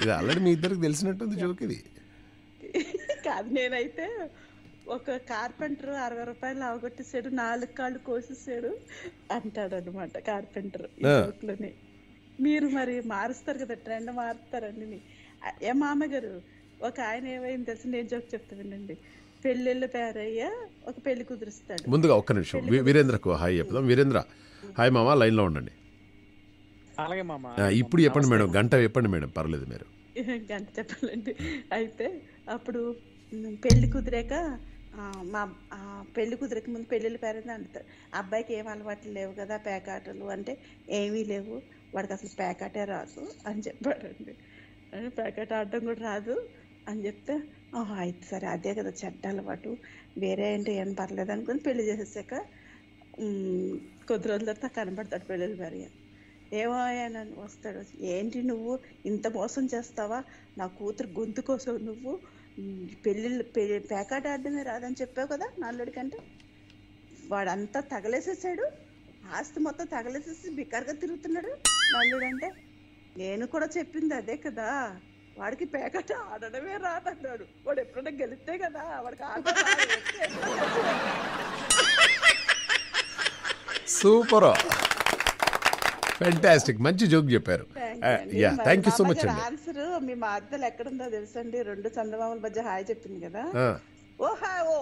ఇది ఆల్రెడీ మీ ఇద్దరికి తెలిసినట్టుంది జోక్ ఇది. కాదు, నేనైతే ఒక కార్పెంటర్ 60 రూపాయలు అవగొట్టేసాడు, 4 కాళ్ళు కోసేసాడు అంటాడు అనమాట కార్పెంటర్. ఈ మీరు మరి మారుస్తారు కదా, ట్రెండ్ మారుతారండి. ఏ మామగారు, ఒక ఆయన ఏమైంది తెలుసు, నేను జోక్ చెప్తా వినండి. పెళ్ళిళ్ళు పేరయ్యా ఒక పెళ్లి కుదురుస్తాడు. ముందుగా ఒక్క నిమిషం వీరేంద్రకు హాయ్ చెప్దాం. వీరేంద్ర హాయ్ మామ, లైన్లో ఉండండి. అలాగే మామ. ఇప్పుడు చెప్పండి మేడం, గంట చెప్పండి మేడం, పర్లేదు మీరు గంట చెప్పాలండి. అయితే అప్పుడు పెళ్లి కుదిరాక మా పెళ్లి కుదిరక ముందు పెళ్ళిళ్ళు పేరైంది అంటారు. అబ్బాయికి ఏం అలవాట్లు లేవు కదా పేకాటలు అంటే, ఏమీ లేవు, వాడికి అసలు పేకాటే రాదు అని చెప్పాడండి. పేకాట ఆడడం కూడా రాదు అని చెప్తే, అయితే సరే అదే కదా చెడ్డ అలవాటు, వేరే ఏంటో ఏం పర్లేదు అనుకుని పెళ్లి చేసేసాక కొద్ది రోజుల తర్వాత కనబడతాడు పెళ్ళిళ్ళు భార్య. ఏమోయానని వస్తాడు, ఏంటి నువ్వు ఇంత మోసం చేస్తావా, నా కూతురు గొంతు కోసం నువ్వు పేకాట ఆడడమే రాదని చెప్పావు కదా నల్లుడికంటే. వాడంతా తగలేసేసాడు, ఆస్తి మొత్తం తగలేసేసి బికారుగా తిరుగుతున్నాడు నల్లుడంటే. నేను కూడా చెప్పింది అదే కదా, వాడికి పేకాట ఆడడమే రాదన్నాడు. వాడు ఎప్పుడైనా గెలిస్తే కదా వాడికి సూపర్, ఫెంటాస్టిక్, మంచి జోక్ చెప్పారు. Yeah, thank you so much అండి. ఆన్సర్ మీ మా అద్దలు ఎక్కడుందో తెలుసండి, 2 చందమామల మధ్య హాయ్ చెప్పింది కదా. ఓ హాయ్ ఓ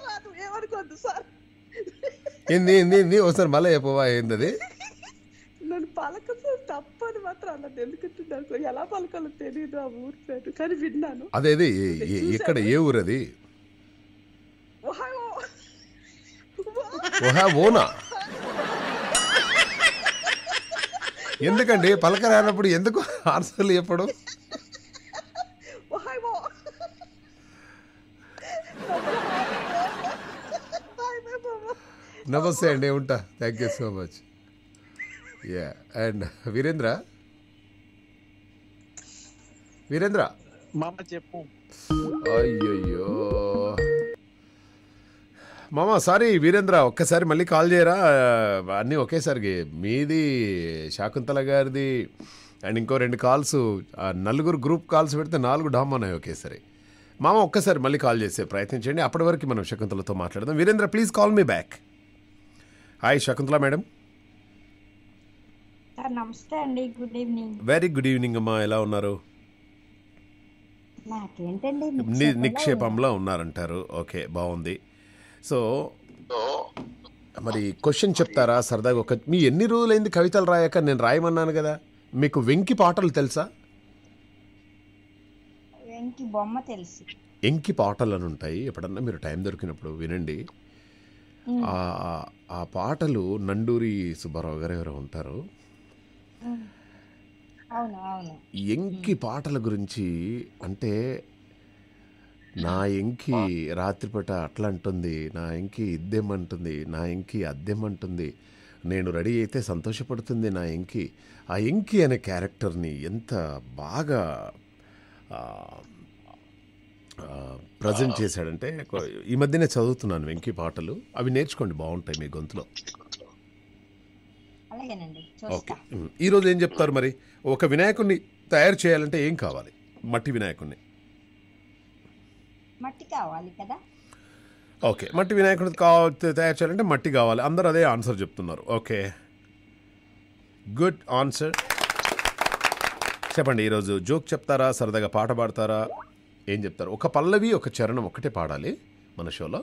రాదు, ఏమనుకోద్దు సార్. ఏంది ఒకసారి మళ్ళీ చెప్పవా, ఏంది నన్ను పలకదు తప్పని మాత్రం అలా ఎందుకుంటున్నాను, ఎలా పలకాలో తెలియదు ఆ ఊరు పేరు, కానీ విన్నాను. అదేది ఇక్కడ ఏ ఊరు అది? ఓనా? ఎందుకండి పలక రానప్పుడు ఎందుకు ఆన్సర్లు చెప్పడం? నమస్తే అండి, ఉంటా. Thank you so much. Yeah, and Virendra మామ చెప్పు. అయ్యయ్యో మామ, సారీ వీరేంద్ర, ఒక్కసారి మళ్ళీ కాల్ చేయరా? అన్నీ ఒకేసారికి, మీది, శాకుంతల గారిది, అండ్ ఇంకో 2 కాల్స్, 4 గ్రూప్ కాల్స్ పెడితే 4 డామ్ అన్నాయి ఒకేసారి. మామ ఒక్కసారి మళ్ళీ కాల్ చేసే ప్రయత్నం చేయండి, అప్పటి వరకు మనం శకుంతలతో మాట్లాడదాం. Virendra please call me back. Hi Shakuntala madam. నమస్తే అండి, good evening. Very good evening అమ్మా, ఎలా ఉన్నారు? నాకేంటండి నిక్షేపంలో ఉన్నారంటారు. ఓకే, బాగుంది. సో మరి క్వశ్చన్ చెప్తారా సరదాగా? మీ ఎన్ని రోజులైంది కవితలు రాయక? నేను రాయమన్నాను కదా. మీకు వెంకి పాటలు తెలుసా? వెంకి బొమ్మ తెలుసు. ఎంకి పాటలు అని ఉంటాయి, ఎప్పుడన్నా మీరు టైం దొరికినప్పుడు వినండి. ఆ పాటలు నండూరి సుబ్బారావు గారు ఎవరో ఉంటారు, ఎంకి పాటల గురించి. అంటే నా ఎంకి రాత్రిపూట అట్లా అంటుంది, నా ఎంకి ఇద్దేమంటుంది, నా ఎంకి అద్దెమంటుంది, నేను రెడీ అయితే సంతోషపడుతుంది నా ఎంకి. ఆ ఎంకి అనే క్యారెక్టర్ని ఎంత బాగా ప్రజెంట్ చేశాడంటే, ఈ మధ్యనే చదువుతున్నాను వెంకీ పాటలు, అవి నేర్చుకోండి, బాగుంటాయి మీ గొంతులో. ఓకే, ఈరోజు ఏం చెప్తారు మరి? ఒక వినాయకుడిని తయారు చేయాలంటే ఏం కావాలి? మట్టి వినాయకుడిని. మట్టి కావాలి కదా. ఓకే, మట్టి వినాయకుడు తయారు చేయాలంటే మట్టి కావాలి. అందరూ అదే ఆన్సర్ చెప్తున్నారు. Okay, good answer. చెప్పండి, ఈరోజు జోక్ చెప్తారా, సరదాగా పాట పాడతారా, ఏం చెప్తారు? ఒక పల్లవి ఒక చరణం ఒకటే పాడాలి మన షోలో.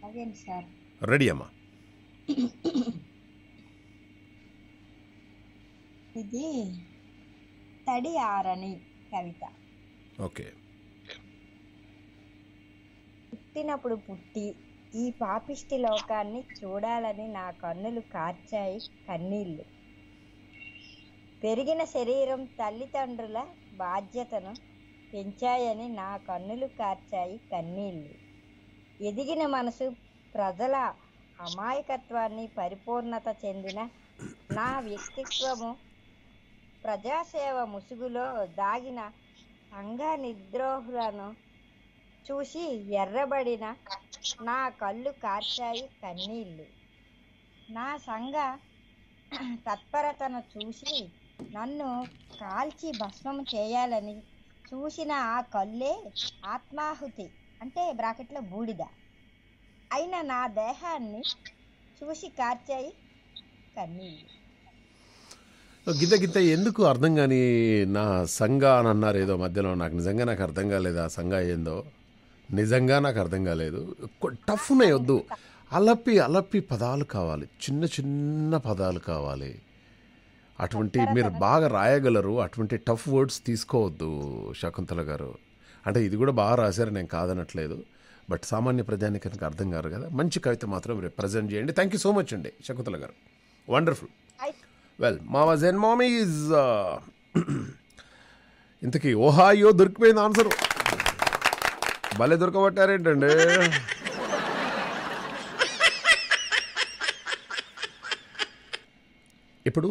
అదేంటి సార్? రెడీ అమ్మా. ఇది తడి ఆరని కవిత. ఓకే. పుట్టినప్పుడు పుట్టి ఈ పాపిష్టి లోకాన్ని చూడాలని నా కన్నులు కార్చాయి కన్నీళ్లు. పెరిగిన శరీరం తల్లిదండ్రుల బాధ్యతను పెంచాయని నా కన్నులు కార్చాయి కన్నీళ్లు. ఎదిగిన మనసు ప్రజల అమాయకత్వాన్ని పరిపూర్ణత చెందిన నా వ్యక్తిత్వము ప్రజాసేవ ముసుగులో దాగిన సంఘ నిద్రోహులను చూసి ఎర్రబడిన నా కళ్ళు కార్చాయి కన్నీళ్లు. నా సంఘ తత్పరతను చూసి నన్ను కాల్చి భస్మం చేయాలని చూసిన ఆ కళ్ళే ఆత్మాహుతి అంటే బ్రాకెట్లో బూడిద అయిన నా దేహాన్ని చూసి కార్చాయి కన్నీళ్లు. గిద్ద గిద్ద ఎందుకు అర్థం కాని నా సంఘ అని అన్నారు ఏదో మధ్యలో. నాకు అర్థం కాలేదు ఆ సంఘ ఏందో. నిజంగా నాకు అర్థం కాలేదు. టఫ్ ఉన్నాయి, వద్దు. అలపి అలపి పదాలు కావాలి, చిన్న చిన్న పదాలు కావాలి. అటువంటి మీరు బాగా రాయగలరు. అటువంటి టఫ్ వర్డ్స్ తీసుకోవద్దు శకుంతల గారు. అంటే ఇది కూడా బాగా రాశారు, నేను కాదనట్లేదు. బట్ సామాన్య ప్రజానికానికి అర్థం కాదు కదా. మంచి కవిత మాత్రం రిప్రజెంట్ చేయండి. థ్యాంక్ యూ సో మచ్ అండి శకుంతల గారు. వండర్ఫుల్. వెల్, మామాజ్ అండ్ మామీస్, ఇంతకీ ఓహాయో దొరికిపోయింది ఆన్సర్. భలే దొరకబట్టారేంటండి. ఇప్పుడు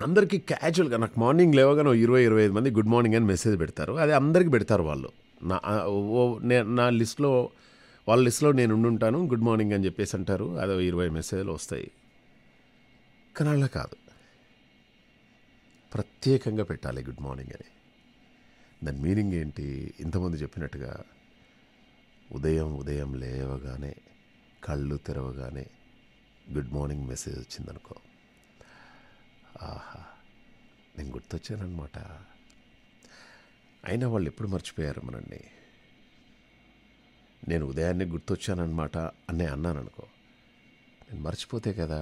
అందరికీ క్యాజువల్గా నాకు మార్నింగ్ లేవగానే 20-25 మంది గుడ్ మార్నింగ్ అని మెసేజ్ పెడతారు. అది అందరికీ పెడతారు వాళ్ళు. నా లిస్ట్లో, వాళ్ళ లిస్ట్లో నేను ఉండుంటాను. గుడ్ మార్నింగ్ అని చెప్పేసి అంటారు. అదో 20 మెసేజ్లు వస్తాయి. కానీ అలా కాదు, ప్రత్యేకంగా పెట్టాలి గుడ్ మార్నింగ్ అని. దాని మీనింగ్ ఏంటి? ఇంతమంది చెప్పినట్టుగా ఉదయం లేవగానే కళ్ళు తెరవగానే గుడ్ మార్నింగ్ మెసేజ్ వచ్చిందనుకో, ఆహా నేను గుర్తొచ్చానమాట. అయినా వాళ్ళు ఎప్పుడు మర్చిపోయారు మనల్ని. నేను ఉదయాన్నే గుర్తొచ్చానమాట అని అన్నాను అనుకో, నేను మర్చిపోతే కదా,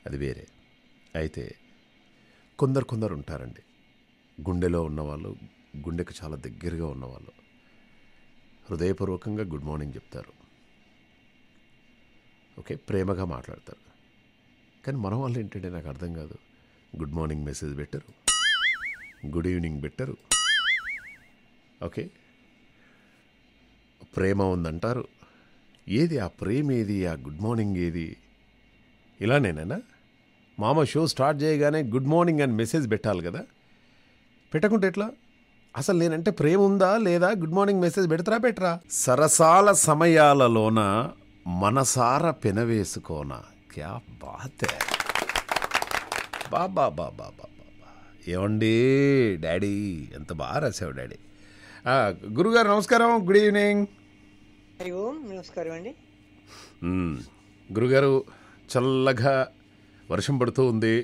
అది వేరే. అయితే కొందరు ఉంటారండి, గుండెలో ఉన్నవాళ్ళు, గుండెకు చాలా దగ్గరగా ఉన్నవాళ్ళు హృదయపూర్వకంగా గుడ్ మార్నింగ్ చెప్తారు. ఓకే, ప్రేమగా మాట్లాడతారు. కానీ మన వాళ్ళు ఏంటంటే నాకు అర్థం కాదు, గుడ్ మార్నింగ్ మెసేజ్ పెట్టరు, గుడ్ ఈవినింగ్ పెట్టరు. ఓకే, ప్రేమ ఉందంటారు. ఏది ఆ ప్రేమ, ఏది ఆ గుడ్ మార్నింగ్, ఏది? ఇలానేనా మామ షో స్టార్ట్ చేయగానే గుడ్ మార్నింగ్ అని మెసేజ్ పెట్టాలి కదా? పెట్టకుంటే ఎట్లా? అసలు నేనంటే ప్రేమ ఉందా లేదా? గుడ్ మార్నింగ్ మెసేజ్ పెడతారా పెట్టరా? సరసాల సమయాలలోన మనసార పెనవేసుకోనా. క్యా బాత్ హై. బాబా బాబా బాబా. ఏమండి డాడీ, ఎంత బాగా రాసావు డాడీ. గురుగారు నమస్కారం, గుడ్ ఈవినింగ్. నమస్కారం అండి గురుగారు. చల్లగా వర్షం పడుతూ ఉంది.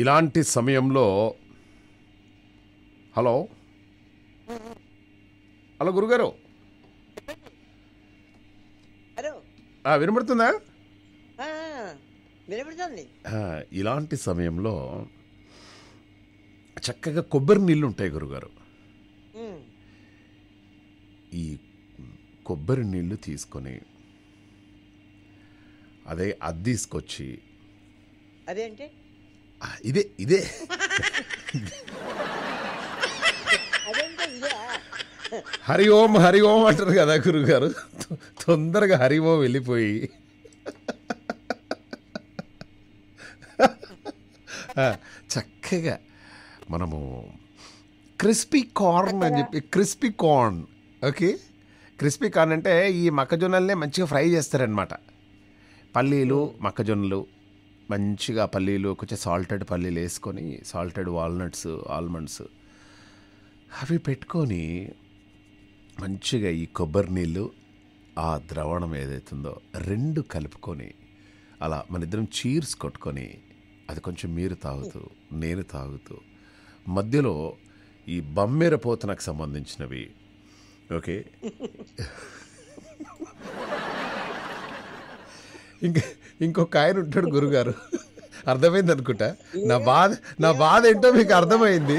ఇలాంటి సమయంలో హలో గురుగారు, వినబడుతుందా? వినబడుతుంది. ఇలాంటి సమయంలో చక్కగా కొబ్బరి నీళ్ళు ఉంటాయి గురుగారు. ఈ కొబ్బరి నీళ్ళు తీసుకొని అదే అది తీసుకొచ్చి, అదేంటి ఇదే హరి ఓం అంటారు కదా గురుగారు. తొందరగా హరి ఓం వెళ్ళిపోయి చక్కగా మనము క్రిస్పీ కార్న్ అని చెప్పి, crispy corn. Okay, crispy corn అంటే ఈ మొక్కజొన్నలనే మంచిగా ఫ్రై చేస్తారనమాట. పల్లీలు, మొక్కజొన్నలు మంచిగా, పల్లీలు కొంచెం సాల్టెడ్ పల్లీలు వేసుకొని, సాల్టెడ్ వాల్నట్స్, ఆల్మండ్స్ అవి పెట్టుకొని మంచిగా ఈ కొబ్బరి నీళ్ళు ఆ ద్రవణం ఏదైతుందో రెండు కలుపుకొని అలా మన ఇద్దరం చీర్స్ కొట్టుకొని అది కొంచెం మీరు తాగుతూ నేను తాగుతూ మధ్యలో ఈ బమ్మెర పోతనకు సంబంధించినవి ఓకే ఇంకొక ఆయన ఉంటాడు గురుగారు అర్థమైంది అనుకుంటా నా బాధ ఏంటో మీకు అర్థమైంది.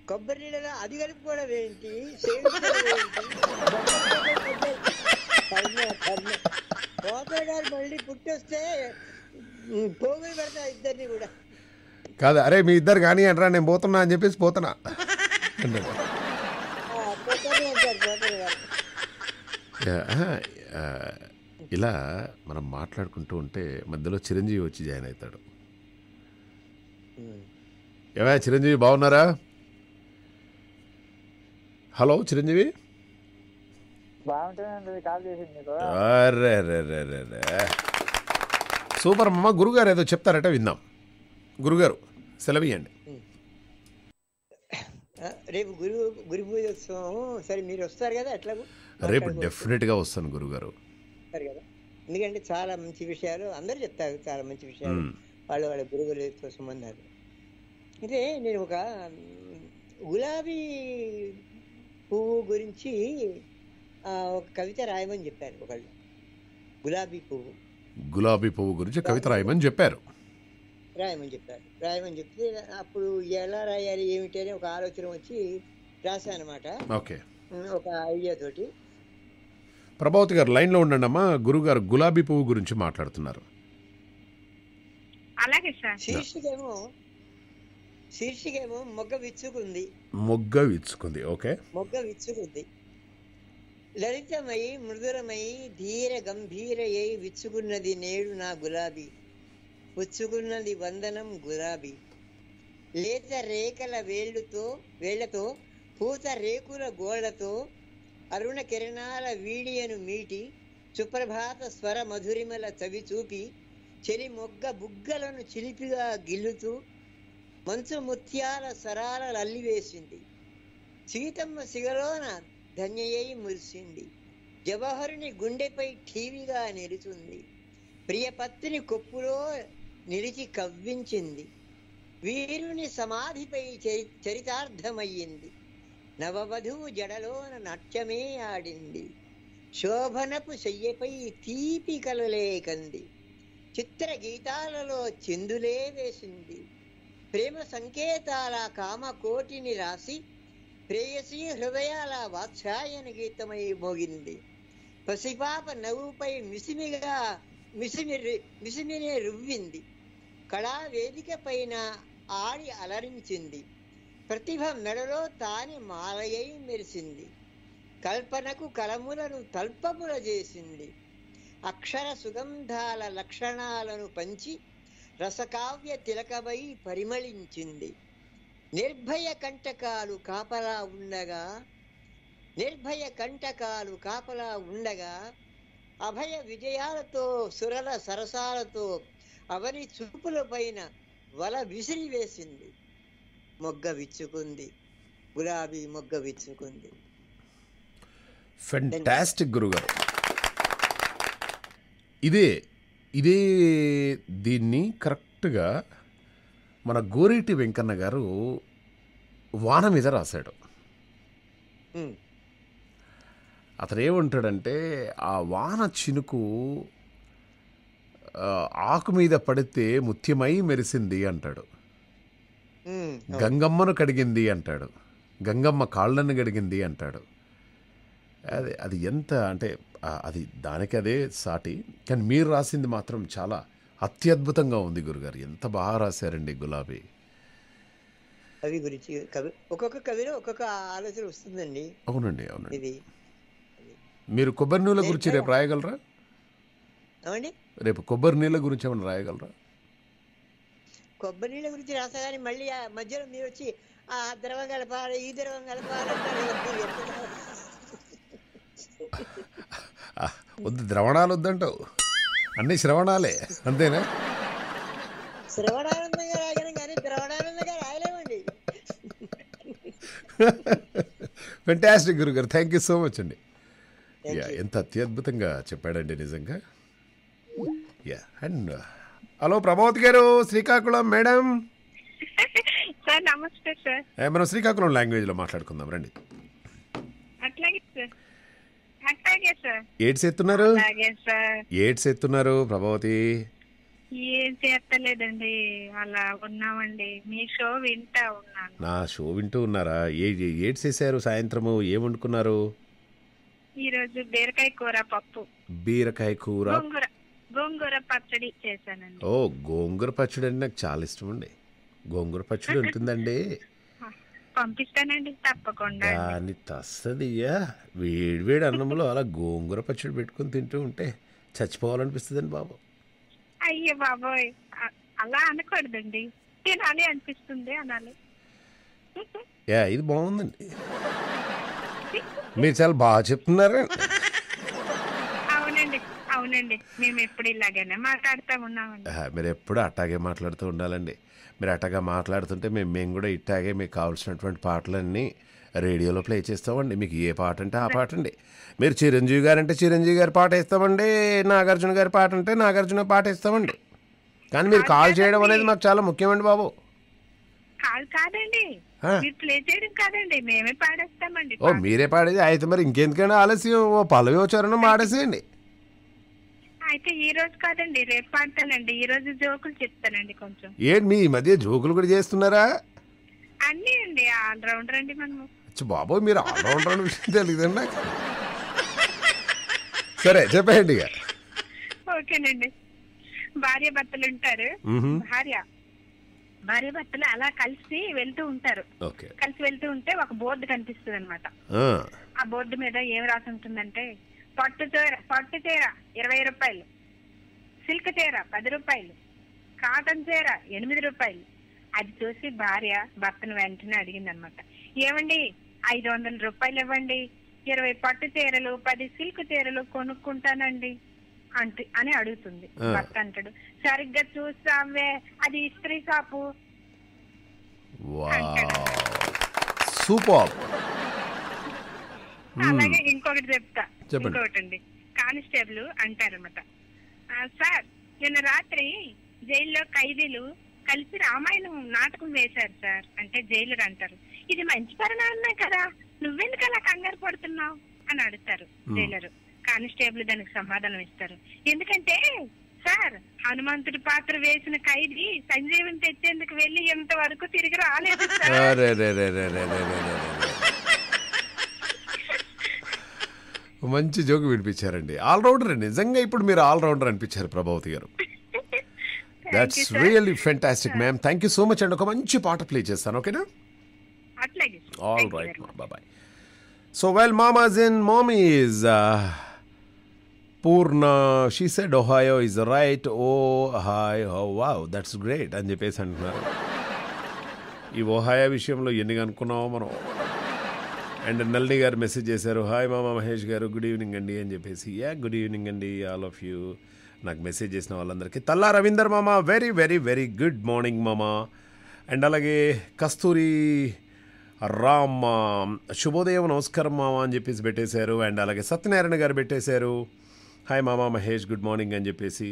కొబ్బరి నీళ్ళలో అది కలుపుకోవడం ఏంటి? మళ్ళీ పుట్టొస్తే పోగులు పెడతా ఇద్దరిని కూడా కాదు. అరే మీ ఇద్దరు కానీ అంటారా నేను పోతున్నా అని చెప్పేసి పోతున్నా ఇలా మనం మాట్లాడుకుంటూ ఉంటే మధ్యలో చిరంజీవి వచ్చి జాయిన్ అవుతాడు. ఏమయ్య చిరంజీవి బాగున్నారా? హలో చిరంజీవి. అరే సూపర్ అమ్మ. గురుగారు ఏదో చెప్తారట విందాం. గురుగారు సెలవియండి. రేపు గురు పూజోత్సవం. సరే మీరు వస్తారు కదా? ఎట్లా రేపు డెఫినెట్గా వస్తాను గురుగారు. సరే కదా, ఎందుకంటే చాలా మంచి విషయాలు అందరూ చెప్తారు, చాలా మంచి విషయాలు వాళ్ళ గురువులతో సంబంధాలు. అయితే నేను ఒక గులాబీ పువ్వు గురించి ఒక కవిత రాయమని చెప్పారు ఒకళ్ళు. గులాబీ పువ్వు గురించి కవిత రాయమని చెప్పారు. రాయమని చెప్తే అప్పుడు ఎలా రాయాలి ఏమిటి అని ఒక ఆలోచన వచ్చి రాశానమాట. ఓకే, ఒక ఐడియా తోటి. ప్రభావతి గారు లైన్లో ఉండండి అమ్మా. గురుగారు గులాబీ పువ్వు గురించి మాట్లాడుతున్నారు. అలాగే సార్. శీర్షికేమో మొగ్గ విచ్చుకుంది. ఓకే. మొగ్గ విచ్చుకుంది, లలితమై మృదురమై ధీర గంభీరయ్యై విచ్చుకున్నది నేడు నా గులాబీ. పుచ్చుకున్నది వందనం గులాబీ. లేత రేఖల వేళ్లతో పూత రేకుల గోళ్లతో అరుణ కిరణాల వీడియను మీటి సుప్రభాత స్వర మధురిమల చవి చూపి చెలి మొగ్గ బుగ్గలను చిలిపిగా గిల్లుతూ మంచు ముత్యాల సరాల అల్లివేసింది. సీతమ్మ సిగలోన ధన్యయ్యి మురిసింది. జవహరుని గుండెపై ఠీవిగా నిలుచుంది. ప్రియపత్తిని కొప్పులో నిలిచి కవ్వించింది. వీరుని సమాధిపై చరితార్థమయ్యింది. నవవధువు జడలోన నాట్యమే ఆడింది. శోభనపు శయ్యపై తీపి కలలేకంది. చిత్ర గీతాలలో చిందులే వేసింది. ప్రేమ సంకేతాల కామకోటిని రాసి ప్రేయసీ హృదయాల వాత్సాయన గీతమై మోగింది. పసిపాప నవ్వుపై మిసిమినే రువ్వింది. కళా వేదిక పైన ఆడి అలరించింది. ప్రతిభ మెడలో తాని మాలయై మెరిసింది. కల్పనకు కలములను తల్పముల చేసింది. అక్షర సుగంధాల లక్షణాలను పంచి రసకావ్య తిలకమై పరిమళించింది. నిర్భయ కంటకాలు కాపలా ఉండగా అభయ విజయాలతో సురల సరసాలతో అవని చూపుల పైన వల విసిరి వేసింది. మొగ్గ విచ్చుకుంది, గులాబీ మొగ్గ విచ్చుకుంది. ఫెంటాస్టిక్ గురుగారు. ఇదే దీన్ని కరెక్ట్గా మన గోరేటి వెంకన్న గారు వాన మీద రాశాడు. అతను ఏమంటాడంటే ఆ వాన చినుకు ఆకు మీద పడితే ముత్యమై మెరిసింది అంటాడు. గంగమ్మను కడిగింది అంటాడు. గంగమ్మ కాళ్ళను కడిగింది అంటాడు. అది ఎంత అంటే అది దానికి అదే సాటి. కానీ మీరు రాసింది మాత్రం చాలా అత్యద్భుతంగా ఉంది గురుగారు. ఎంత బాగా రాశారండి గులాబీ. కవి గురించి ఒక్కొక్క కవిలో ఒక్కొక్క ఆలోచన వస్తుందండి. అవునండి. ఇది మీరు కొబ్బరి నీళ్ళ గురించి రేపు రాయగలరా? రేపు కొబ్బరి నీళ్ళ గురించి ఏమైనా రాయగలరా? కొబ్బరి నీళ్ళ గురించి రాసా కానీ మళ్ళీ ఆ మధ్యలో మీరు వచ్చి ఆ ద్రవం కలపాలి, ఈ ద్రవం కలపాలి. వద్దు, ద్రవణాలు వద్దంటావు, అన్ని శ్రవణాలే అంతేనా? శ్రవణానందంగా రాయగలం కానీ ద్రవణానందంగా రాయలేమండి. ఫెంటాస్టిక్ గురుగారు, థ్యాంక్ యూ సో మచ్ అండి. యా, ఎంత అత్యద్భుతంగా చెప్పాడండి నిజంగా. యా, అండ్ హలో ప్రభావతి గారు, శ్రీకాకుళం మేడం. సార్ నమస్తే సార్. మనం శ్రీకాకుళం లాంగ్వేజ్లో మాట్లాడుకుందాం రండి. అట్లాగే సార్, అట్లాగే సార్. ఏడ్స్ ఎత్తున్నారు, అలాగే సార్. ఏడ్స్ ఎత్తున్నారు ప్రభావతి. ఏం చేస్తలేదండి, అలా ఉన్నామండి. మీ షో వింటా ఉన్నాను. నా షో వింటూ ఉన్నారా? ఏడ్స్ వేసారు సాయంత్రము, ఏం వండుకున్నారు? ఈరోజు బీరకాయ కూర పప్పు, బీరకాయ కూర, గోంగూర పచ్చడి చేశానండి. ఓ గోంగూర పచ్చడి అంటే నాకు చాలా ఇష్టం అండి. గోంగూర పచ్చడి ఉంటుందండి, పంపిస్తానండి తప్పకుండా. దాన్ని తస్తదియ్యా వేడి వేడి అన్నంలో అలా గోంగూర పచ్చడి పెట్టుకుని తింటూ ఉంటే చచ్చిపోవాలనిపిస్తుందండి బాబు. అయ్యో బాబోయ్, అలా అనకూడదండి, తినాలి అనిపిస్తుంది అనాలి. యా, ఇది బాగుందండి, మీరు చాలా బాగా చెప్తున్నారు. అవునండి, అవునండి, మేము ఎప్పుడు ఇలాగైనా మాట్లాడుతూ ఉన్నామండి. మీరు ఎప్పుడు అట్టాగే మాట్లాడుతూ ఉండాలండి. మీరు అట్టగా మాట్లాడుతుంటే మేము కూడా ఇట్టాగే మీకు కావాల్సినటువంటి పాటలన్నీ రేడియోలో ప్లే చేస్తామండి. మీకు ఏ పాట అంటే ఆ పాట అండి. మీరు చిరంజీవి గారు అంటే చిరంజీవి గారి పాట వేస్తామండి, నాగార్జున గారి పాట అంటే నాగార్జున పాట వేస్తామండి. కానీ మీరు కాల్ చేయడం అనేది మాకు చాలా ముఖ్యమండి బాబు. కాదు కాదండి, మీరు ప్లే చేయడం కాదండి, మేమే పాడేస్తామండి. ఓ మీరే పాడేది అయితే మరి ఇంకెందుకైనా ఆలస్యం, ఓ పల్లవి ఉచ్చారణ పాడేసేయండి. అయితే ఈ రోజు కాదండి, రేపు పాడతానండి. ఈ రోజు జోకులు చెప్తానండి కొంచెం. ఏంటి మీ ఈ మధ్య జోకులు కూడా చేస్తున్నారా? అన్నీ అండి, ఆల్రౌండర్ అండి మనము. బాబోయ్, మీరు ఆల్రౌండర్ అనే విషయం తెలియదండి నాకు. సరే చెప్పండి ఇక. ఓకేనండి. భార్య భర్తలు ఉంటారు. భార్య భర్తలు అలా కలిసి వెళ్తూ ఉంటారు. కలిసి వెళ్తూ ఉంటే ఒక బోర్డు కనిపిస్తుంది అనమాట. ఆ బోర్డు మీద ఏం రాసి ఉంటుందంటే, పట్టు చీర 20 రూపాయలు, సిల్క్ చీర 10 రూపాయలు, కాటన్ చీర 8 రూపాయలు. అది చూసి భార్య భర్తను వెంటనే అడిగింది అనమాట, ఏమండి 500 రూపాయలు ఇవ్వండి, 20 పట్టు చీరలు 10 సిల్క్ చీరలు కొనుక్కుంటానండి అని అడుగుతుంది. భర్త అంటాడు, సరిగ్గా చూస్తావే అది ఇస్త్రీ షాపు సూపర్. అలాగే ఇంకొకటి చెప్తా, ఇంకొకటి అండి. కానిస్టేబుల్ అంటారన్నమాట, సార్ నిన్న రాత్రి జైల్లో ఖైదీలు కలిసి రామాయణం నాటకం వేశారు సార్ అంటే జైలర్ అంటారు, ఇది మంచి పరిణామమే కదా, నువ్వెందుకు అలా కంగారు పడుతున్నావు అని అడుగుతారు జైలరు. కానిస్టేబుల్ దానికి సమాధానం ఇస్తారు, ఎందుకంటే సార్ హనుమంతుడి పాత్ర వేసిన ఖైదీ సంజీవిని తెచ్చేందుకు వెళ్ళి ఎంతవరకు తిరిగి రాలేదు సార్. మంచి జోకు వినిపించారండి. ఆల్రౌండర్ నిజంగా ఇప్పుడు మీరు ఆల్రౌండర్ అనిపించారు Prabhavathi garu. That's really fantastic ma'am, thank you so much అండి. ఒక మంచి పాట ప్లే చేస్తాను, ఓకేనా? All right, bye. So well, మామా's in, mommy is Purna, she said Ohio is right. Ohio, wow, that's great అని చెప్పేసి అంటున్నారు. ఈ ఓహాయో విషయంలో ఎన్ని అనుకున్నామో మనం. అండ్ నల్ని గారు మెసేజ్ చేశారు, హాయ్ మామ మహేష్ గారు, గుడ్ ఈవినింగ్ అండి అని చెప్పేసి. గుడ్ ఈవినింగ్ అండి ఆల్ ఆఫ్ యూ. నాకు మెసేజ్ చేసిన వాళ్ళందరికీ తల్లా రవీందర్ మామ, very very very good morning మామ. అండ్ అలాగే కస్తూరి రామ్, శుభోదయం నమస్కారం మామ అని చెప్పేసి పెట్టేశారు. అండ్ అలాగే సత్యనారాయణ గారు పెట్టేశారు, హాయ్ మామ మహేష్ గుడ్ మార్నింగ్ అని చెప్పేసి.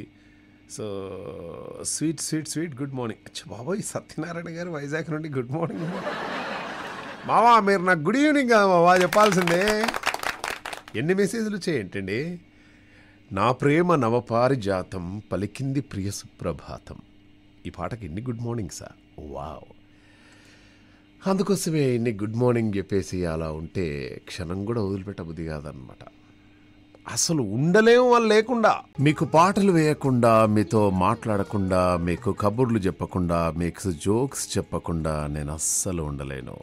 So sweet sweet sweet good morning. అచ్చా బాబోయ్, సత్యనారాయణ గారు వైజాగ్ నుండి గుడ్ మార్నింగ్ మావా. మీరు నాకు గుడ్ ఈవినింగ్ మావా చెప్పాల్సిందే. ఎన్ని మెసేజ్లు చేయంటండి. నా ప్రేమ నవపారిజాతం పలికింది ప్రియ సుప్రభాతం. ఈ పాటకి ఎన్ని గుడ్ మార్నింగ్సా, వావ్. అందుకోసమే ఇన్ని గుడ్ మార్నింగ్ చెప్పేసి అలా ఉంటే క్షణం కూడా వదిలిపెట్టబుద్ధి కాదనమాట. అసలు ఉండలేము వాళ్ళు లేకుండా. మీకు పాటలు వేయకుండా, మీతో మాట్లాడకుండా, మీకు కబుర్లు చెప్పకుండా, మీకు జోక్స్ చెప్పకుండా నేను అస్సలు ఉండలేను.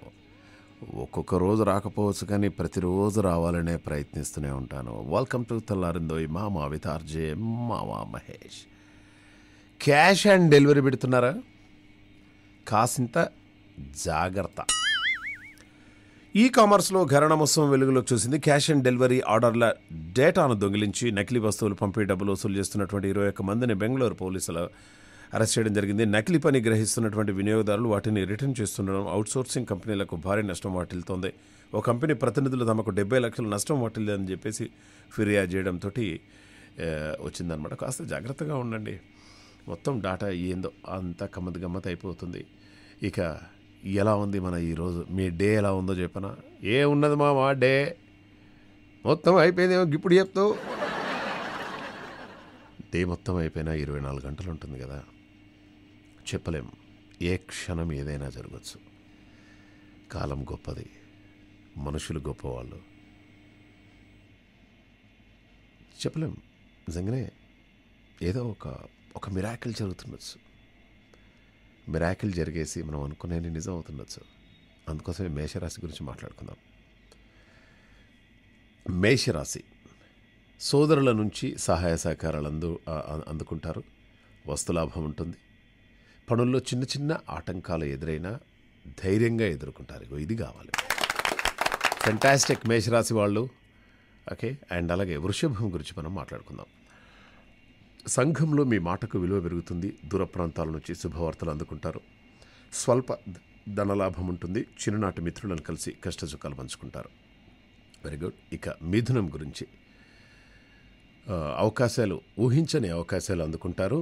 ఒక్కొక్క రోజు రాకపోవచ్చు కానీ ప్రతిరోజు రావాలనే ప్రయత్నిస్తూనే ఉంటాను. వెల్కమ్ టు తెల్లారిందోయ్ మామ విత్ ఆర్జే మామ మహేష్. క్యాష్ అండ్ డెలివరీ పెడుతున్నారా? కాసింత జాగ్రత్త. ఈ కామర్స్లో ఘరణమోత్సవం వెలుగులోకి చూసింది. క్యాష్ అండ్ డెలివరీ ఆర్డర్ల డేటాను దొంగిలించి నకిలీ వస్తువులు పంపి డబ్బులు వసూలు చేస్తున్నటువంటి 21 మందిని బెంగళూరు పోలీసులు అరెస్ట్ చేయడం జరిగింది. నకిలీ పని గ్రహిస్తున్నటువంటి వినియోగదారులు వాటిని రిటర్న్ చేస్తుండడం అవుట్సోర్సింగ్ కంపెనీలకు భారీ నష్టం వాటిల్తోంది. ఓ కంపెనీ ప్రతినిధులు తమకు 70 లక్షల నష్టం వాటిల్లేదని చెప్పేసి ఫిర్యాదు చేయడంతో వచ్చిందనమాట. కాస్త జాగ్రత్తగా ఉండండి. మొత్తం డాటా ఏందో అంతా గమ్మత్ అయిపోతుంది. ఇక ఎలా ఉంది మన ఈరోజు మీ డే ఎలా ఉందో చెప్పనా? ఏ ఉన్నది మా డే మొత్తం అయిపోయిందేమో ఇప్పుడు చెప్తావు. డే మొత్తం అయిపోయినా 24 గంటలు ఉంటుంది కదా, చెప్పలేం. ఏ క్షణం ఏదైనా జరగచ్చు. కాలం గొప్పది, మనుషులు గొప్పవాళ్ళు. చెప్పలేం. నిజంగానే ఏదో ఒక మిరాకిల్ జరుగుతుండొచ్చు. మిరాకిల్ జరిగేసి మనం అనుకునేది నిజం అవుతుండొచ్చు. అందుకోసమే మేషరాశి గురించి మాట్లాడుకుందాం. మేషరాశి సోదరుల నుంచి సహాయ సహకారాలు అందుకుంటారు. వస్తులాభం ఉంటుంది. పనుల్లో చిన్న చిన్న ఆటంకాలు ఎదురైనా ధైర్యంగా ఎదుర్కొంటారు. ఇది కావాలి. ఫెంటాస్టిక్ మేషరాశి వాళ్ళు. ఓకే. అండ్ అలాగే వృషభం గురించి మనం మాట్లాడుకుందాం. సంఘంలో మీ మాటకు విలువ పెరుగుతుంది. దూర ప్రాంతాల నుంచి శుభవార్తలు అందుకుంటారు. స్వల్ప ధనలాభం ఉంటుంది. చిన్ననాటి మిత్రులను కలిసి కష్టసుఖాలు పంచుకుంటారు. Very good. ఇక మిథునం గురించి ఊహించని అవకాశాలు అందుకుంటారు.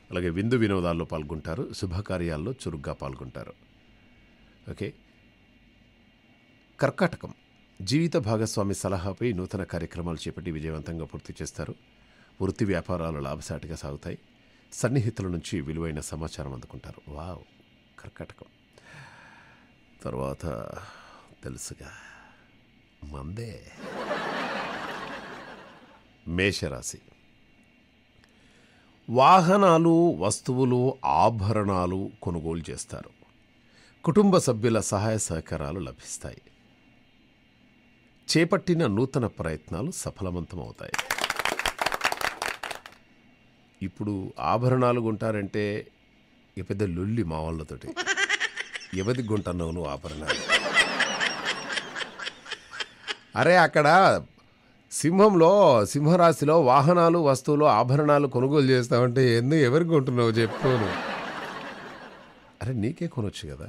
అలాగే విందు వినోదాల్లో పాల్గొంటారు. శుభకార్యాల్లో చురుగ్గా పాల్గొంటారు. ఓకే. కర్కాటకం జీవిత భాగస్వామి సలహాపై నూతన కార్యక్రమాలు చేపట్టి విజయవంతంగా పూర్తి చేస్తారు. వృత్తి వ్యాపారాలు లాభసాటిగా సాగుతాయి. సన్నిహితుల నుంచి విలువైన సమాచారం అందుకుంటారు. వావ్. కర్కాటకం. తర్వాత తెలుసుగా మందే. మేషరాశి వాహనాలు, వస్తువులు, ఆభరణాలు కొనుగోలు చేస్తారు. కుటుంబ సభ్యుల సహాయ సహకారాలు లభిస్తాయి. చేపట్టిన నూతన ప్రయత్నాలు సఫలవంతమవుతాయి. ఇప్పుడు ఆభరణాలు కొంటారంటే ఇక పెద్ద లొల్లి మా వాళ్ళతోటి. ఎవరికి కొంటున్నావు నువ్వు ఆభరణాలు? అరే అక్కడ సింహరాశిలో వాహనాలు, వస్తువులు, ఆభరణాలు కొనుగోలు చేస్తావంటే ఎవరికి కొంటున్నావు చెప్పుకోను. అరే నీకే కొనొచ్చు కదా.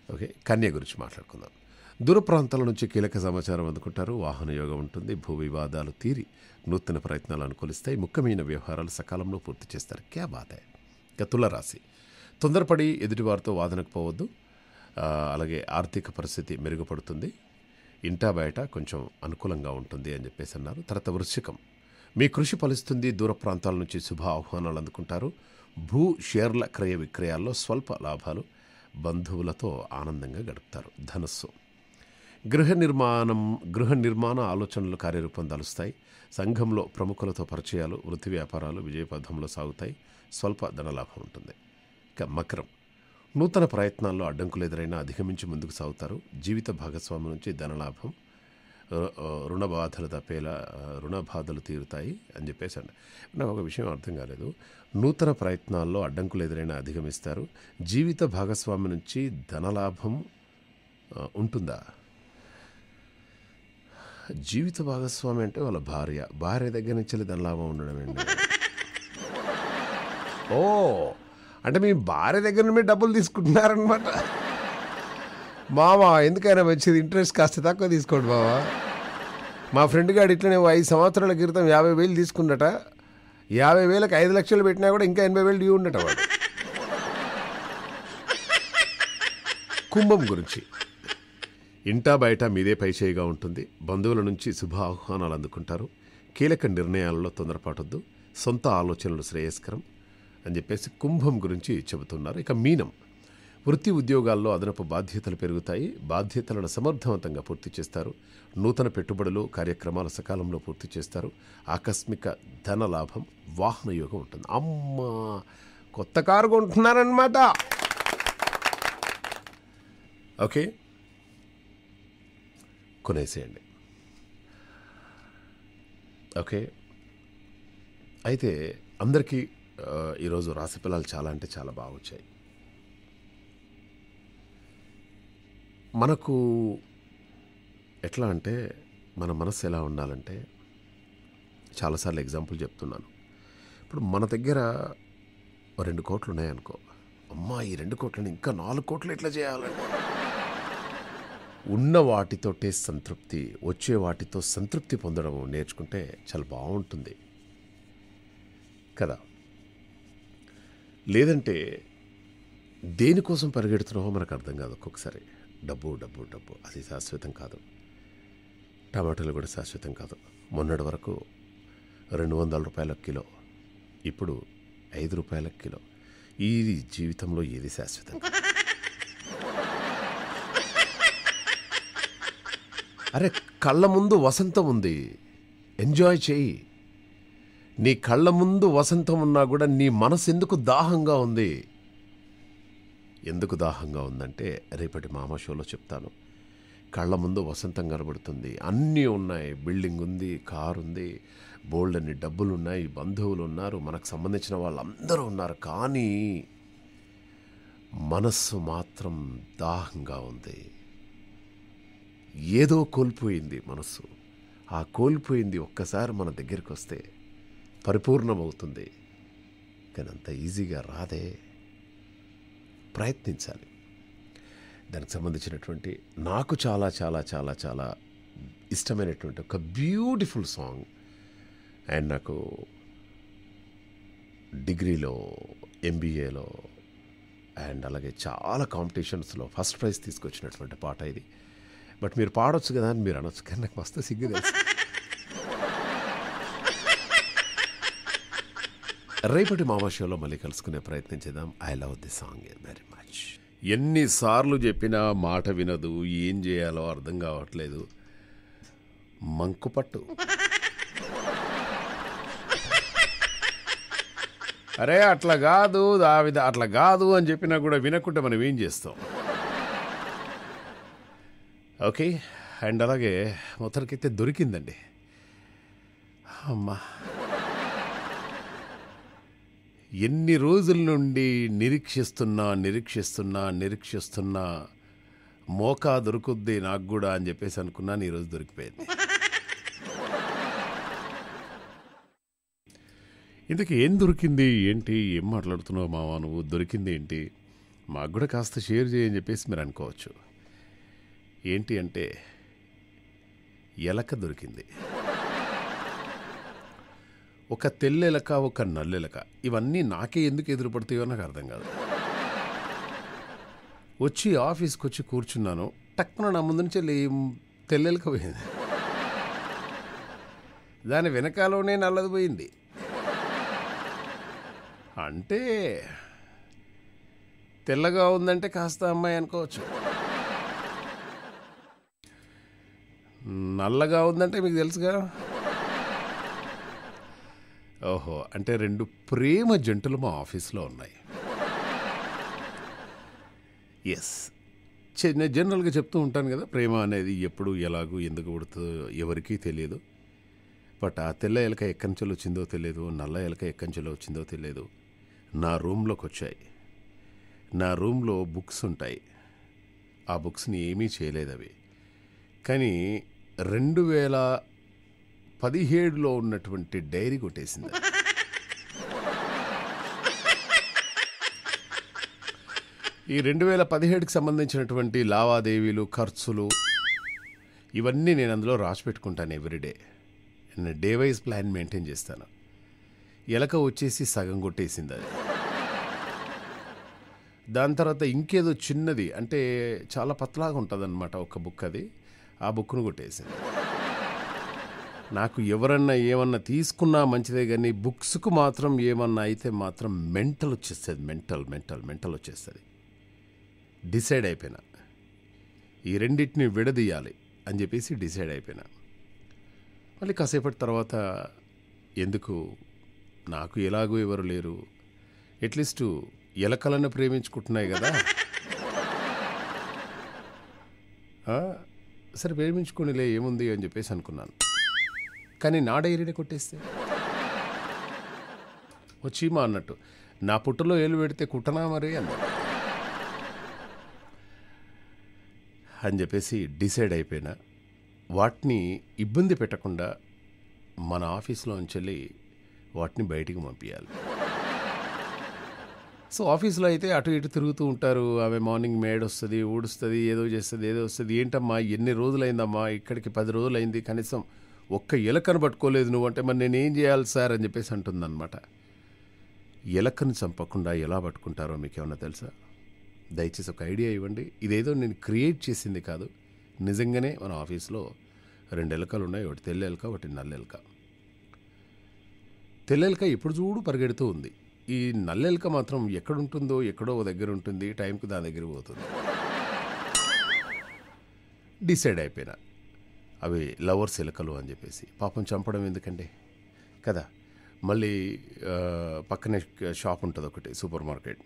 ఓకే. కన్య గురించి మాట్లాడుకుందాం. దూర ప్రాంతాల నుంచి కీలక సమాచారం అందుకుంటారు. వాహన యోగం ఉంటుంది. భూ వివాదాలు తీరి నూతన ప్రయత్నాలు అనుకూలిస్తాయి. ముఖ్యమైన వ్యవహారాలు సకాలంలో పూర్తి చేస్తారు. క్యా బాత్ హై. ఇక తులారాశి తొందరపడి ఎదుటివారితో వాదనకు పోవద్దు. అలాగే ఆర్థిక పరిస్థితి మెరుగుపడుతుంది. ఇంటా బయట కొంచెం అనుకూలంగా ఉంటుంది అని చెప్పేసి అన్నారు. తర్వాత వృశ్చికం మీ కృషి ఫలిస్తుంది. దూర ప్రాంతాల నుంచి శుభ ఆహ్వానాలు అందుకుంటారు. భూ షేర్ల క్రయ విక్రయాల్లో స్వల్ప లాభాలు. బంధువులతో ఆనందంగా గడుపుతారు. ధనస్సు గృహ నిర్మాణ ఆలోచనలు కార్యరూపం దాలుస్తాయి. సంఘంలో ప్రముఖులతో పరిచయాలు, వృత్తి వ్యాపారాలు విజయపథంలో సాగుతాయి. స్వల్ప ధనలాభం ఉంటుంది. ఇక మకరం నూతన ప్రయత్నాల్లో అడ్డంకులు ఎదురైనా అధిగమించి ముందుకు సాగుతారు. జీవిత భాగస్వామి నుంచి ధనలాభం. రుణ బాధలు తీరుతాయి అని చెప్పేసి నాకు ఒక విషయం అర్థం కాలేదు. నూతన ప్రయత్నాల్లో అడ్డంకులు ఎదురైనా అధిగమిస్తారు. జీవిత భాగస్వామి నుంచి ధనలాభం ఉంటుందా? జీవిత భాగస్వామి అంటే వాళ్ళ భార్య దగ్గర నుంచి ధనలాభం ఉండడం ఏంటి? ఓ అంటే మీ భార్య దగ్గర నుండి డబ్బులు తీసుకుంటున్నారనమాట. మావా ఎందుకైనా వచ్చేది ఇంట్రెస్ట్ కాస్త తక్కువ తీసుకోండి బావా. మా ఫ్రెండ్ గారు ఇట్లనే 5 సంవత్సరాల క్రితం 50,000 తీసుకుండట. 50,000కి 5 లక్షలు పెట్టినా కూడా ఇంకా 80,000 డ్యూ ఉండట వాడు. కుంభం గురించి ఇంటా బయట మీదే పైచేయిగా ఉంటుంది. బంధువుల నుంచి శుభ ఆహ్వానాలు అందుకుంటారు. కీలక నిర్ణయాలలో తొందరపాటొద్దు. సొంత ఆలోచనలు శ్రేయస్కరం అని చెప్పేసి కుంభం గురించి చెబుతున్నారు. ఇక మీనం వృత్తి ఉద్యోగాల్లో అదనపు బాధ్యతలు పెరుగుతాయి. బాధ్యతలను సమర్థవంతంగా పూర్తి చేస్తారు. నూతన పెట్టుబడులు, కార్యక్రమాలు సకాలంలో పూర్తి చేస్తారు. ఆకస్మిక ధన లాభం, వాహన యోగం ఉంటుంది. అమ్మా కొత్త కారు కొంటున్నారనమాట. ఓకే కొనేసేయండి. ఓకే అయితే అందరికీ ఈరోజు రాశి ఫలాలు చాలా అంటే చాలా బాగా వచ్చాయి. మనకు ఎట్లా అంటే మన మనసు ఎలా ఉండాలంటే చాలాసార్లు ఎగ్జాంపుల్ చెప్తున్నాను. ఇప్పుడు మన దగ్గర 2 కోట్లు ఉన్నాయనుకో, అమ్మా ఈ 2 కోట్లని ఇంకా 4 కోట్లు ఎట్లా చేయాలండి? ఉన్న వాటితోటే సంతృప్తి, వచ్చే వాటితో సంతృప్తి పొందడం నేర్చుకుంటే చాలా బాగుంటుంది కదా. లేదంటే దేనికోసం పరిగెడుతున్నామో మనకు అర్థం కాదు ఒక్కొక్కసారి. డబ్బు డబ్బు డబ్బు అది శాశ్వతం కాదు. టమాటాలు కూడా శాశ్వతం కాదు. మొన్నటి వరకు 200 రూపాయల కిలో, ఇప్పుడు 5 రూపాయల కిలో. ఈ జీవితంలో ఏది శాశ్వతం కాదు. అరే కళ్ళ ముందు వసంతం ఉంది, ఎంజాయ్ చేయి. నీ కళ్ళ ముందు వసంతం ఉన్నా కూడా నీ మనసు ఎందుకు దాహంగా ఉంది? ఎందుకు దాహంగా ఉందంటే రేపటి మామ షోలో చెప్తాను. కళ్ళ ముందు వసంతం కనబడుతుంది, అన్నీ ఉన్నాయి, బిల్డింగ్ ఉంది, కారు ఉంది, బోల్డ్ అన్ని డబ్బులు ఉన్నాయి, బంధువులు ఉన్నారు, మనకు సంబంధించిన వాళ్ళందరూ ఉన్నారు. కానీ మనస్సు మాత్రం దాహంగా ఉంది. ఏదో కోల్పోయింది మనస్సు. ఆ కోల్పోయింది ఒక్కసారి మన దగ్గరికి వస్తే పరిపూర్ణమవుతుంది. కానీ అంత ఈజీగా రాదే. ప్రయత్నించాలి. దానికి సంబంధించినటువంటి నాకు చాలా చాలా చాలా చాలా ఇష్టమైనటువంటి ఒక బ్యూటిఫుల్ సాంగ్, అండ్ నాకు డిగ్రీలో, ఎంబీఏలో అండ్ అలాగే చాలా కాంపిటీషన్స్లో ఫస్ట్ ప్రైజ్ తీసుకొచ్చినటువంటి పాట ఇది. బట్ మీరు పాడొచ్చు కదా అని మీరు అనొచ్చు, కానీ నాకు మస్తు సిగ్గు తెలుసు. రేపటి మామ షోలో మళ్ళీ కలుసుకునే ప్రయత్నం చేద్దాం. I love the song very much. ఎన్నిసార్లు చెప్పినా మాట వినదు, ఏం చేయాలో అర్థం కావట్లేదు. మంకుపట్టు. అరే అట్లా కాదు దావిద, అట్లా కాదు అని చెప్పినా కూడా వినకుంటే మనం ఏం చేస్తాం? ఓకే, అండ్ అలాగే మొత్తానికైతే దొరికిందండి. అమ్మా, ఎన్ని రోజుల నుండి నిరీక్షిస్తున్నా మోకా దొరుకుద్ది నాకు కూడా అని చెప్పేసి అనుకున్నాను. ఈరోజు దొరికిపోయింది. ఇందుకు ఏం దొరికింది ఏంటి, ఏం మాట్లాడుతున్నావు మావా నువ్వు, దొరికింది ఏంటి, మాకు కూడా కాస్త షేర్ చేయని చెప్పేసి మీరు అనుకోవచ్చు. ఏంటి అంటే ఎలక దొరికింది. ఒక తెల్లెలక, ఒక నల్లెలక. ఇవన్నీ నాకే ఎందుకు ఎదురుపడతాయో నాకు అర్థం కాదు. వచ్చి ఆఫీస్కి వచ్చి కూర్చున్నాను, టక్కున నా ముందు నుంచి తెల్లెలక పోయింది. దాని వెనకాలనే నల్లది పోయింది. అంటే తెల్లగా ఉందంటే కాస్త అమ్మాయి అనుకోవచ్చు, నల్లగా ఉందంటే మీకు తెలుసుగా. ఓహో, అంటే 2 ప్రేమ జంటలు మా ఆఫీస్లో ఉన్నాయి. ఎస్, నేను జనరల్గా చెప్తూ ఉంటాను కదా, ప్రేమ అనేది ఎప్పుడు ఎలాగూ ఎందుకు పుడుతుందో ఎవరికీ తెలియదు. బట్ ఆ తెల్ల ఎలక ఎక్కడి నుంచి వచ్చిందో తెలియదు, నల్ల ఎలక ఎక్కడి నుంచి వచ్చిందో తెలియదు. నా రూమ్లోకి వచ్చాయి. నా రూమ్లో బుక్స్ ఉంటాయి. ఆ బుక్స్ని ఏమీ చేయలేదు అవి. కానీ 2017లో ఉన్నటువంటి డైరీ కొట్టేసింది. ఈ 2017కి సంబంధించినటువంటి లావాదేవీలు, ఖర్చులు ఇవన్నీ నేను అందులో రాసి పెట్టుకుంటాను ఎవ్రీడే. నేను డే వైజ్ ప్లాన్ మెయింటైన్ చేస్తాను. ఎలక వచ్చేసి సగం కొట్టేసింది అది. దాని తర్వాత ఇంకేదో చిన్నది, అంటే చాలా పతలాగా ఉంటుంది అన్నమాట ఒక బుక్, అది ఆ బుక్ను కొట్టేసింది. నాకు ఎవరన్నా ఏమన్నా తీసుకున్నా మంచిదే, కానీ బుక్స్కు మాత్రం ఏమన్నా అయితే మాత్రం మెంటల్ వచ్చేస్తుంది. మెంటల్ వచ్చేస్తుంది. డిసైడ్ అయిపోయినా ఈ రెండింటిని విడదీయాలి అని చెప్పేసి డిసైడ్ అయిపోయినా. మళ్ళీ కాసేపటి తర్వాత ఎందుకు, నాకు ఎలాగో ఎవరు లేరు, అట్లీస్ట్ ఎలకలను ప్రేమించుకుంటున్నాయి కదా, సరే ప్రేమించుకునిలే ఏముంది అని చెప్పేసి అనుకున్నాను. కానీ నా డైరీనే కొట్టేస్తే వచ్చి అన్నట్టు నా పుట్టలో ఏలు పెడితే కుట్టనా మరి అని చెప్పేసి డిసైడ్ అయిపోయినా. వాటిని ఇబ్బంది పెట్టకుండా మన ఆఫీస్లో ఉంచెళ్ళి వాటిని బయటికి పంపించాలి. సో ఆఫీస్లో అయితే అటు ఇటు తిరుగుతూ ఉంటారు. ఆమె మార్నింగ్ మేడ్ వస్తుంది, ఊడుస్తుంది, ఏదో చేస్తుంది, ఏదో వస్తుంది. ఏంటమ్మా ఎన్ని రోజులైందమ్మా, ఇక్కడికి 10 రోజులైంది, కనీసం ఒక్క ఎలకను పట్టుకోలేదు నువ్వు అంటే, మరి నేనేం చేయాలి సార్ అని చెప్పేసి అంటుందన్నమాట. ఎలకను చంపకుండా ఎలా పట్టుకుంటారో మీకు ఏమన్నా తెలుసా? దయచేసి ఒక ఐడియా ఇవ్వండి. ఇదేదో నేను క్రియేట్ చేసింది కాదు, నిజంగానే మన ఆఫీస్లో 2 ఎలకలు ఉన్నాయి. ఒకటి తెల్ల ఎలక, ఒకటి నల్ల ఎలక. తెల్ల ఎలక ఎప్పుడు చూడు పరిగెడుతూ ఉంది. ఈ నల్ల ఎలక మాత్రం ఎక్కడుంటుందో ఎక్కడో దగ్గర ఉంటుంది, టైంకి దాని దగ్గర పోతుంది. డిసైడ్ అయిపోయినా అవి లవర్స్ ఎలకలు అని చెప్పేసి. పాపం చంపడం ఎందుకండి కదా. మళ్ళీ పక్కనే షాప్ ఉంటుంది ఒకటి, సూపర్ మార్కెట్.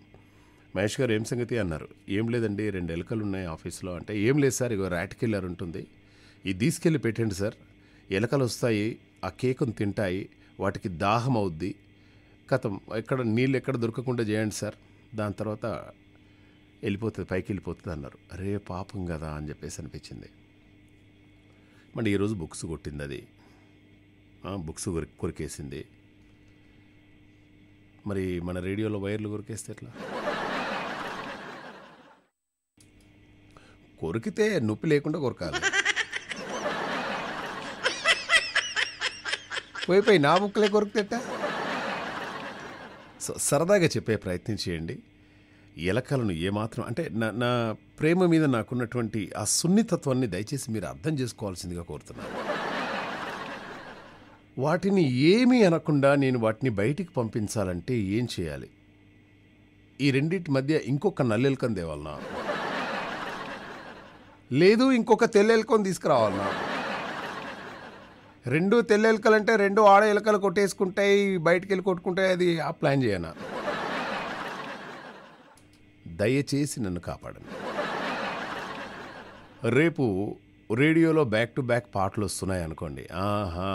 మహేష్ గారు ఏం సంగతి అన్నారు. ఏం లేదండి 2 ఎలకలు ఉన్నాయి ఆఫీస్లో అంటే, ఏం లేదు సార్, ఇగో ర్యాట్ కిల్లర్ ఉంటుంది, ఇది తీసుకెళ్ళి పెట్టండి సార్, ఎలకలు వస్తాయి, ఆ కేకును తింటాయి, వాటికి దాహం అవుద్ది, కథం ఎక్కడ నీళ్ళు ఎక్కడ దొరకకుండా చేయండి సార్, దాని తర్వాత వెళ్ళిపోతుంది, పైకి వెళ్ళిపోతుంది అన్నారు. అరే పాపం కదా అని చెప్పేసి అనిపించింది. మరి ఈరోజు బుక్స్ కొట్టింది, అది బుక్స్ కొరికేసింది. మరి మన రేడియోలో వైర్లు కొరికేస్తే ఎట్లా? కొరికితే నొప్పి లేకుండా కొరకాలి. పోయిపోయి నా బుక్లే కొరికితేట. సో సరదాగా చెప్పే ప్రయత్నం చేయండి. ఎలకలను ఏమాత్రం అంటే నా ప్రేమ మీద నాకున్నటువంటి ఆ సున్నితత్వాన్ని దయచేసి మీరు అర్థం చేసుకోవాల్సిందిగా కోరుతున్నాను. వాటిని ఏమీ అనకుండా నేను వాటిని బయటికి పంపించాలంటే ఏం చేయాలి? ఈ రెండింటి మధ్య ఇంకొక నల్లెలకని తేవాలనా, లేదు ఇంకొక తెల్లెలకని తీసుకురావాలనా? 2 తెల్లెలకలంటే 2 ఆడ ఎలకలు కొట్టేసుకుంటాయి, బయటికి వెళ్ళి కొట్టుకుంటాయి. అది ఆ ప్లాన్ చేయనా? దయచేసి నన్ను కాపాడండి. రేపు రేడియోలో బ్యాక్ టు బ్యాక్ పాటలు వస్తున్నాయి అనుకోండి, ఆహా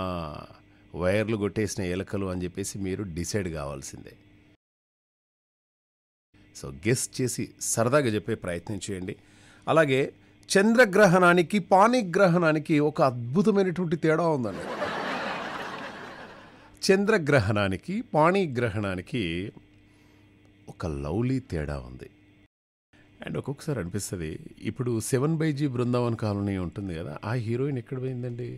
వైర్లు కొట్టేసిన ఎలకలు అని చెప్పేసి మీరు డిసైడ్ కావాల్సిందే. సో గెస్ చేసి సరదాగా చెప్పే ప్రయత్నం చేయండి. అలాగే చంద్రగ్రహణానికి పాణిగ్రహణానికి ఒక అద్భుతమైనటువంటి తేడా ఉందండి. చంద్రగ్రహణానికి పాణిగ్రహణానికి ఒక లవ్లీ తేడా ఉంది. అండ్ ఒక్కొక్కసారి అనిపిస్తుంది, ఇప్పుడు 7/G బృందావన్ కాలనీ ఉంటుంది కదా, ఆ హీరోయిన్ ఎక్కడ పోయిందండి?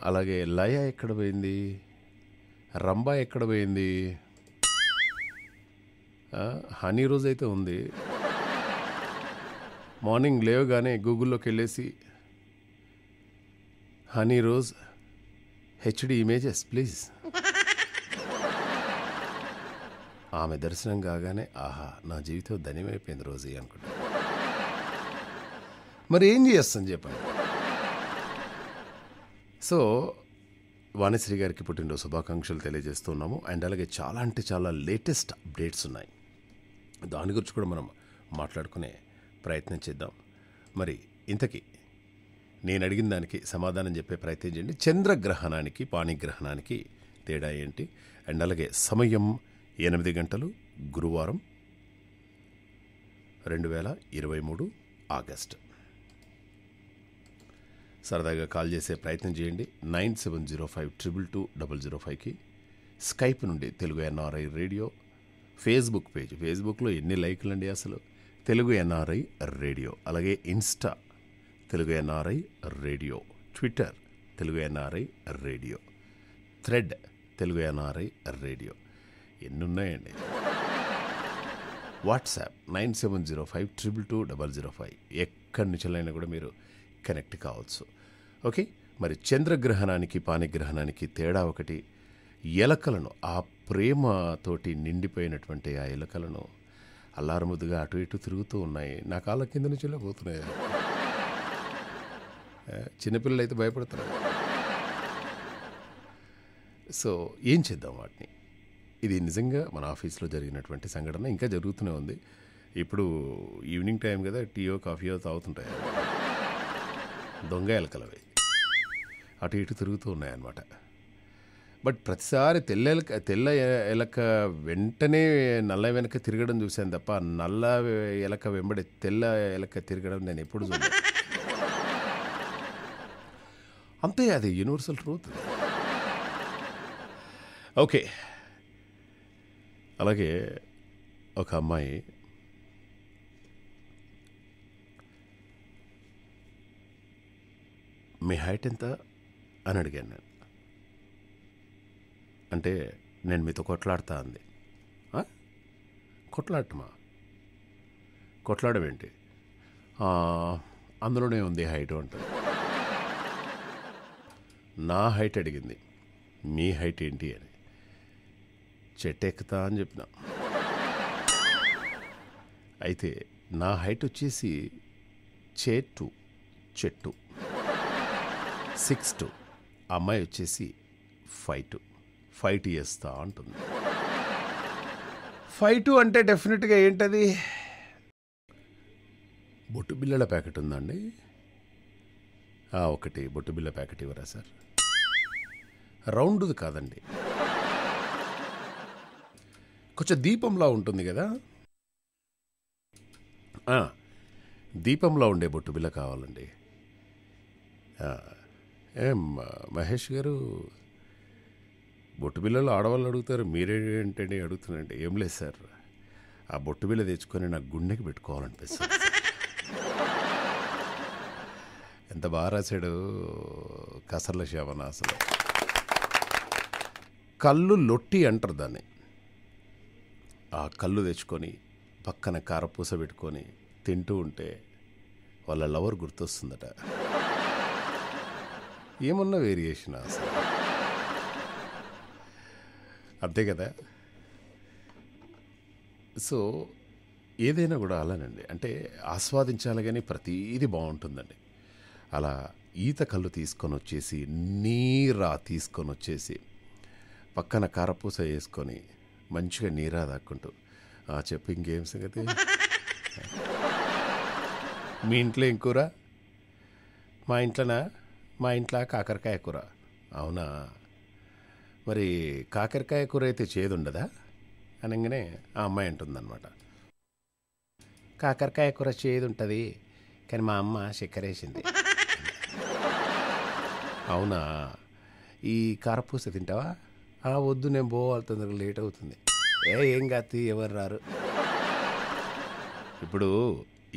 అలాగే లయ ఎక్కడ పోయింది? రంభా ఎక్కడ పోయింది? హనీ రోజ్ అయితే ఉంది. మార్నింగ్ లేవగానే గూగుల్లోకి వెళ్ళేసి honey rose HD images please, ఆమె దర్శనం కాగానే ఆహా నా జీవితం ధన్యమైపోయింది రోజు అనుకుంటా. మరి ఏం చేస్తాను చెప్పండి. సో వాణిశ్రీ గారికి పుట్టినరోజు శుభాకాంక్షలు తెలియజేస్తున్నాము. అండ్ అలాగే చాలా అంటే చాలా లేటెస్ట్ అప్డేట్స్ ఉన్నాయి, దాని గురించి కూడా మనం మాట్లాడుకునే ప్రయత్నం చేద్దాం. మరి ఇంతకీ నేను అడిగిన దానికి సమాధానం చెప్పే ప్రయత్నం చేయండి. చంద్రగ్రహణానికి పాణిగ్రహణానికి తేడా ఏంటి? అండ్ అలాగే సమయం 8 గంటలు, గురువారం 2023 ఆగస్టు. సరదాగా కాల్ చేసే ప్రయత్నం చేయండి. 9705222005కి. స్కైప్ నుండి Telugu NRI radio. Facebook page, ఫేస్బుక్లో ఎన్ని లైకులు అండి అసలు, తెలుగు NRI రేడియో. అలాగే Insta Telugu NRI radio, Twitter Telugu NRI radio, thread Telugu NRI radio, ఎన్నున్నాయండి. వాట్సాప్ 9705222005. ఎక్కడి నుంచైనా కూడా మీరు కనెక్ట్ కావచ్చు. ఓకే, మరి చంద్రగ్రహణానికి పాణిగ్రహణానికి తేడా ఒకటి. ఎలకలను, ఆ ప్రేమతోటి నిండిపోయినటువంటి ఆ ఎలకలను అల్లారముద్దుగా అటు ఇటు తిరుగుతూ ఉన్నాయి. నా కాళ్ళ కింద నుంచి పోతున్నాయి. చిన్నపిల్లలు అయితే భయపడతారు. సో ఏం చేద్దాం వాటిని? ఇది నిజంగా మన ఆఫీస్లో జరిగినటువంటి సంఘటన, ఇంకా జరుగుతూనే ఉంది. ఇప్పుడు ఈవినింగ్ టైం కదా, టీయో కాఫీయో తాగుతుంటాయి. దొంగ ఎలకలవి అటు ఇటు తిరుగుతూ ఉన్నాయన్నమాట. బట్ ప్రతిసారి తెల్ల ఎలక వెంటనే నల్ల వెనక తిరగడం చూశాను తప్ప, నల్ల ఎలక వెంబడి తెల్ల ఎలక తిరగడం నేను ఎప్పుడు చూడలేదు. అంతే, అది యూనివర్సల్ ట్రూత్. ఓకే, అలాగే ఒక అమ్మాయి మీ హైట్ ఎంత అని అడిగాను నేను. అంటే నేను మీతో కొట్లాడుతా అంది. కొట్లాడటమా? కొట్లాడడం ఏంటి? అందులోనే ఉంది హైట్ అంటుంది. నా హైట్ అడిగింది, మీ హైట్ ఏంటి అని. చెట్టు ఎక్కుతా అని చెప్పిన. అయితే నా హైట్ వచ్చేసి చెట్టు 6'2", అమ్మాయి వచ్చేసి 5'2", ఫైట్ చేస్తా అంటుంది. 5'2" అంటే డెఫినెట్గా ఏంటది? బొట్టు బిళ్ళల ప్యాకెట్ ఉందండి. ఒకటి బొట్టు బిళ్ళ ప్యాకెట్ ఇవ్వరా సార్? రౌండ్ది కాదండి, కొంచెం దీపంలా ఉంటుంది కదా, దీపంలో ఉండే బొట్టు బిళ్ళ కావాలండి. ఏం మహేష్ గారు, బొట్టు బిళ్ళలు ఆడవాళ్ళు అడుగుతారు, మీరేంటండి అడుగుతున్నారండి? ఏం లేదు సార్, ఆ బొట్టు బిళ్ళ తెచ్చుకొని నా గుండెకి పెట్టుకోవాలనిపిస్తుంది. ఎంత బాగా రాశాడు కసర్ల శ్యామన అసలు. కళ్ళు లొట్టి అంటారు దాన్ని. ఆ కళ్ళు తెచ్చుకొని పక్కన కారపూస పెట్టుకొని తింటూ ఉంటే వాళ్ళ లవర్ గుర్తొస్తుందట. ఏమన్నా వేరియేషన్ అసలు, అంతే కదా. సో ఏదైనా కూడా అలానండి, అంటే ఆస్వాదించాలి కానీ ప్రతీది బాగుంటుందండి. అలా ఈత కళ్ళు తీసుకొని వచ్చేసి, నీరా తీసుకొని వచ్చేసి పక్కన కారపూస వేసుకొని మంచిగా నీరా దాక్కుంటూ, చెప్పు ఇంకేం సంగతి? మీ ఇంట్లో ఏం కూర? మా ఇంట్లోనా? మా ఇంట్లో కాకరకాయ కూర. అవునా, మరి కాకరకాయ కూర అయితే చేదు ఉండదా అనగానే ఆ అమ్మాయి అంటుందన్నమాట, కాకరకాయ కూర చేదు ఉంటుంది కానీ మా అమ్మ చక్కెర వేసింది. అవునా, ఈ కారపూస తింటావా? వద్దు, నేను పోవాలి, తొందరగా లేట్ అవుతుంది. ఏం కాదు, ఎవరు రారు.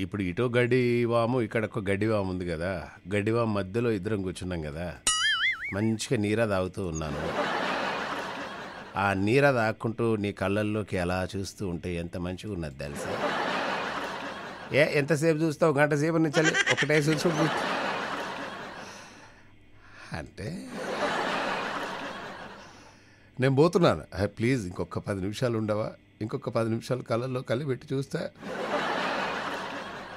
ఇప్పుడు ఇటో గడ్డివాము, ఇక్కడ ఒక గడ్డివాము ఉంది కదా, గడ్డివాము మధ్యలో ఇద్దరం కూర్చున్నాం కదా, మంచిగా నీరా తాగుతూ ఉన్నాను. ఆ నీరా తాక్కుంటూ నీ కళ్ళల్లోకి ఎలా చూస్తూ ఉంటే ఎంత మంచిగా ఉన్నది తెలుసా? ఎంతసేపు చూస్తావు? గంట సేపు నుంచి ఒకటే చూస్తూ అంటే నేను పోతున్నాను. ప్లీజ్ ఇంకొక 10 నిమిషాలు ఉండవా? ఇంకొక 10 నిమిషాలు కళ్ళల్లో కలిపెట్టి చూస్తా.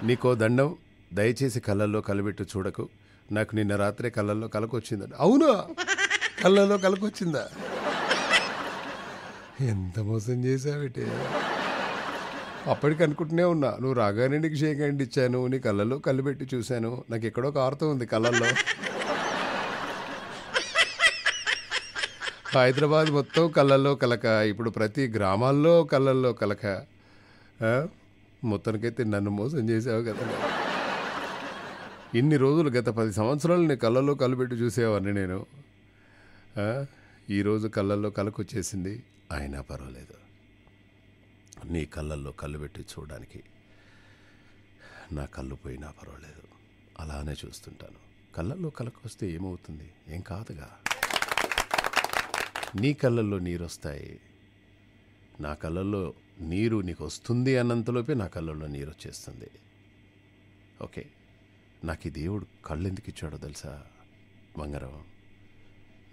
నీకో దండం, దయచేసి కళ్ళల్లో కలిపెట్టి చూడకు. నాకు నిన్న రాత్రే కళ్ళల్లో కలకొచ్చిందంట. అవునా, కళ్ళల్లో కలకొచ్చిందా? ఎంత మోసం చేసావేటే. అప్పటికి అనుకుంటూనే ఉన్నా, నువ్వు రాగానే నీకు షేక్ హ్యాండ్ ఇచ్చాను, నీ కళ్ళల్లో కలిపెట్టి చూశాను, నాకు ఎక్కడో కారుతూ ఉంది కళ్ళల్లో. హైదరాబాద్ మొత్తం కళ్ళల్లో కలక, ఇప్పుడు ప్రతి గ్రామాల్లో కళ్ళల్లో కలక. మొత్తానికైతే నన్ను మోసం చేసావు కదా. ఇన్ని రోజులు, గత 10 సంవత్సరాలు నీ కళ్ళల్లో కలుపెట్టి చూసేవాడిని నేను. ఈరోజు కళ్ళల్లో కలకొచ్చేసింది. అయినా పర్వాలేదు, నీ కళ్ళల్లో కళ్ళు పెట్టి చూడడానికి నా కళ్ళు పోయినా పర్వాలేదు, అలానే చూస్తుంటాను. కళ్ళల్లో కలకొస్తే ఏమవుతుంది? ఏం కాదుగా. నీ కళ్ళల్లో నీరు వస్తాయి, నా కళ్ళల్లో నీరు నీకు వస్తుంది అన్నంతలోపే నా కళ్ళల్లో నీరు వచ్చేస్తుంది. ఓకే, నాకు ఈ దేవుడు కళ్ళు ఎందుకు ఇచ్చాడో తెలుసా బంగారం?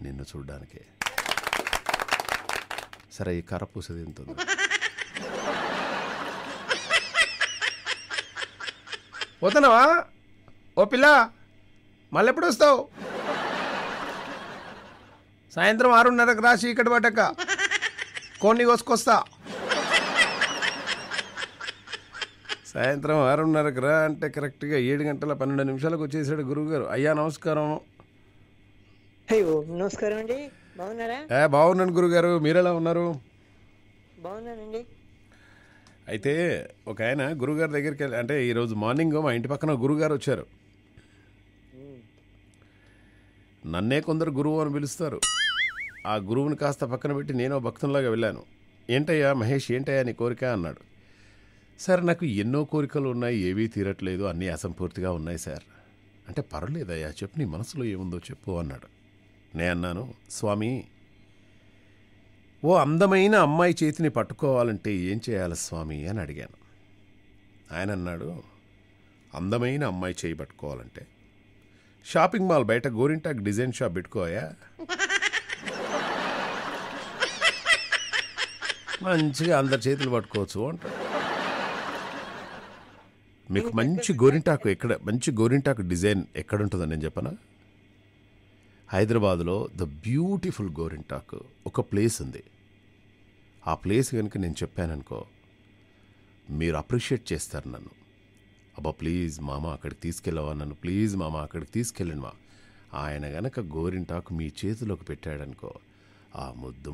నిన్ను చూడ్డానికే. సరే, ఈ కరపూస తింటుంది. పోతున్నావా ఓ పిల్ల? మళ్ళీ ఎప్పుడు వస్తావు? సాయంత్రం 6:30కి రాసి ఇక్కడ పడ్డాక కోన్ని కోసుకొస్తా. సాయంత్రం 6:30కి రా అంటే కరెక్ట్గా 7:12 వచ్చేసాడు గురువుగారు. అయ్యా నమస్కారం. నమస్కారం అండి, బాగున్నారా? బాగున్నాను గురుగారు, మీరెలా ఉన్నారు? బాగున్నానండి. అయితే ఒక ఆయన గురుగారి దగ్గరికి వెళ్ళి, అంటే ఈరోజు మార్నింగ్ మా ఇంటి పక్కన గురుగారు వచ్చారు. నన్నే కొందరు గురువు అని పిలుస్తారు. ఆ గురువుని కాస్త పక్కన పెట్టి నేను భక్తునిలాగా వెళ్ళాను. ఏంటయ్యా మహేష్, ఏంటయ్యా నీ కోరిక అన్నాడు. సార్ నాకు ఎన్నో కోరికలు ఉన్నాయి, ఏవీ తీరట్లేదు, అన్నీ అసంపూర్తిగా ఉన్నాయి సార్. అంటే పర్వాలేదయ్యా, చెప్పు నీ మనసులో ఏముందో చెప్పు అన్నాడు. నేను అన్నాను, స్వామి ఓ అందమైన అమ్మాయి చేతిని పట్టుకోవాలంటే ఏం చేయాలి స్వామి అని అడిగాను. ఆయన అన్నాడు, అందమైన అమ్మాయి చేయి పట్టుకోవాలంటే షాపింగ్ మాల్ బయట గోరింటాక్ డిజైన్ షాప్ పెట్టుకోయా, మంచిగా అందరి చేతులు పట్టుకోవచ్చు అంటాడు. మీకు మంచి గోరింటాకు డిజైన్ ఎక్కడుంటుందని నేను చెప్పనా? హైదరాబాద్లో ద బ్యూటిఫుల్ గోరింటాకు ఒక ప్లేస్ ఉంది. ఆ ప్లేస్ కనుక నేను చెప్పాననుకో మీరు అప్రిషియేట్ చేస్తారు నన్ను. అబ్బా ప్లీజ్ మామ అక్కడికి తీసుకెళ్ళవా నన్ను, ప్లీజ్ మామ అక్కడికి తీసుకెళ్ళండి మా. ఆయన గనక గోరింటాకు మీ చేతిలోకి పెట్టాడనుకో, ఆ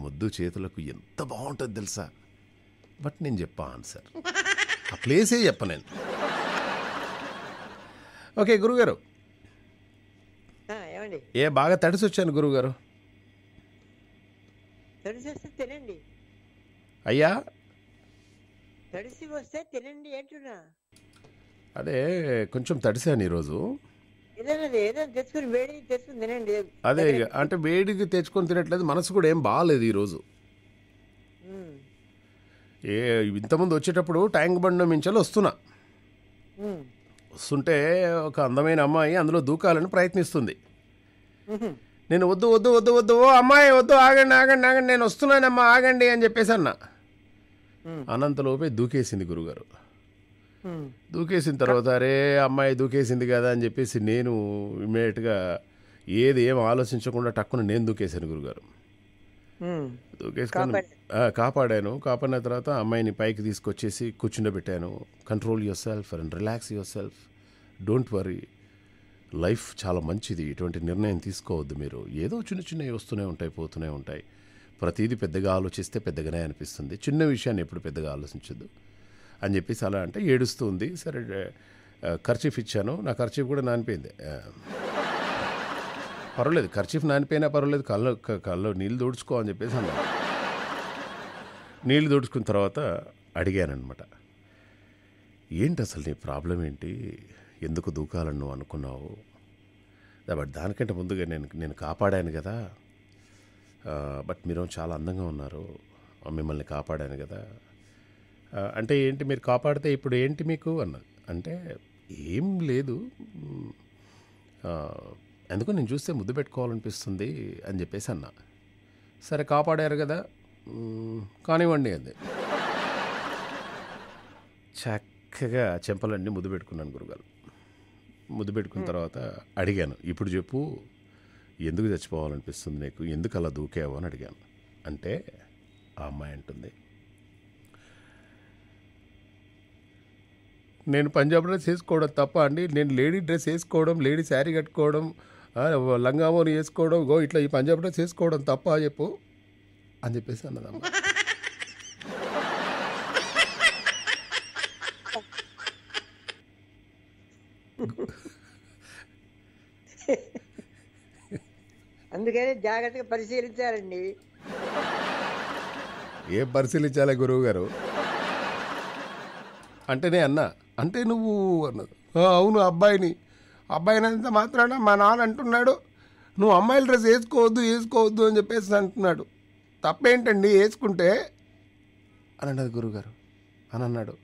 ముద్దు చేతులకు ఎంత బాగుంటుంది తెలుసా. బట్ నేను చెప్పా ఆన్సర్, ఆ ప్లేసే చెప్ప నేను. ఓకే గురుగారు, ఏ బాగా తడిసి వచ్చాను గురువుగారు. తడిసి వస్తే తినండి అయ్యా, తడిసి వస్తే తినండి అంటున్నా. అదే కొంచెం తడిసాను ఈరోజు. ఏదైనా తెచ్చుకుని వేడి తెచ్చుకుని తినండి. అదే అంటే వేడికి తెచ్చుకొని తినట్లేదు, మనసు కూడా ఏం బాగాలేదు ఈరోజు. ఇంతకుముందు వచ్చేటప్పుడు ట్యాంక్ బండ్ మించాలి వస్తుంటే ఒక అందమైన అమ్మాయి అందులో దూకాలని ప్రయత్నిస్తుంది. నేను వద్దు వద్దు వద్దు వద్దు, ఓ అమ్మాయి వద్దు, ఆగండి ఆగండి ఆగండి, నేను వస్తున్నానమ్మా ఆగండి అని చెప్పేసి అన్న. అనంతలోపే దూకేసింది గురుగారు. దూకేసిన తర్వాత అరే అమ్మాయి దూకేసింది కదా అని చెప్పేసి నేను ఇమ్మీడియట్గా ఏం ఆలోచించకుండా టక్కున నేను దూకేశాను గురుగారు. దూకేసుకొని కాపాడిన తర్వాత అమ్మాయిని పైకి తీసుకొచ్చేసి కూర్చుండబెట్టాను. Control yourself and relax yourself, don't worry, life చాలా మంచిది, ఇటువంటి నిర్ణయం తీసుకోవద్దు మీరు. ఏదో చిన్నవి వస్తూనే ఉంటాయి, పోతూనే ఉంటాయి. ప్రతిదీ పెద్దగా ఆలోచిస్తే పెద్దగానే అనిపిస్తుంది, చిన్న విషయాన్ని ఎప్పుడు పెద్దగా ఆలోచించద్దు అని చెప్పేసి అలా అంటే ఏడుస్తూ ఉంది. సరే ఖర్చీఫ్ ఇచ్చాను, నా ఖర్చీఫ్ కూడా నానిపోయింది. పర్వాలేదు, ఖర్చీఫ్ నానిపోయినా పర్వాలేదు, కళ్ళు నీళ్ళు దూడ్చుకో అని చెప్పేసి అన్నాను. నీళ్ళు దూడ్చుకున్న తర్వాత అడిగానమాట, ఏంటి అసలు నీ ప్రాబ్లం ఏంటి, ఎందుకు దూకాలని నువ్వు అనుకున్నావు? బట్ దానికంటే ముందుగా నేను కాపాడాను కదా, బట్ మీరు చాలా అందంగా ఉన్నారు, మిమ్మల్ని కాపాడాను కదా. అంటే ఏంటి మీరు కాపాడితే ఇప్పుడు ఏంటి మీకు అన్నది. అంటే ఏం లేదు, ఎందుకు నేను చూస్తే ముద్దు పెట్టుకోవాలనిపిస్తుంది అని చెప్పేసి అన్నా. సరే కాపాడారు కదా కానివ్వండి అంది. చక్కగా చెంపలన్నీ ముద్దు పెట్టుకున్నాను గురుగారు. ముద్దు పెట్టుకున్న తర్వాత అడిగాను, ఇప్పుడు చెప్పు ఎందుకు చచ్చిపోవాలనిపిస్తుంది నీకు, ఎందుకు అలా దూకావు అని అడిగాను. అంటే ఆ అమ్మాయి అంటుంది, నేను పంజాబ్ డ్రెస్ వేసుకోవడం తప్ప అండి, నేను లేడీ డ్రెస్ వేసుకోవడం, లేడీ శారీ కట్టుకోవడం, లంగామోని వేసుకోవడం, ఇట్లా ఈ పంజాబ్ డ్రెస్ వేసుకోవడం తప్ప చెప్పు అని చెప్పేసి అన్నదమ్మ. అందుకని జాగ్రత్తగా పరిశీలించాలండి. ఏం పరిశీలించాలి గురువు గారు అంటేనే అన్నా. అంటే నువ్వు అన్నది, అవును అబ్బాయిని అంత మాత్రాన మా నాన్న అంటున్నాడు నువ్వు అమ్మాయిల డ్రెస్ వేసుకోవద్దు అని చెప్పేసి అంటున్నాడు, తప్పేంటండి వేసుకుంటే అని అన్నది గురువుగారు అని అన్నాడు.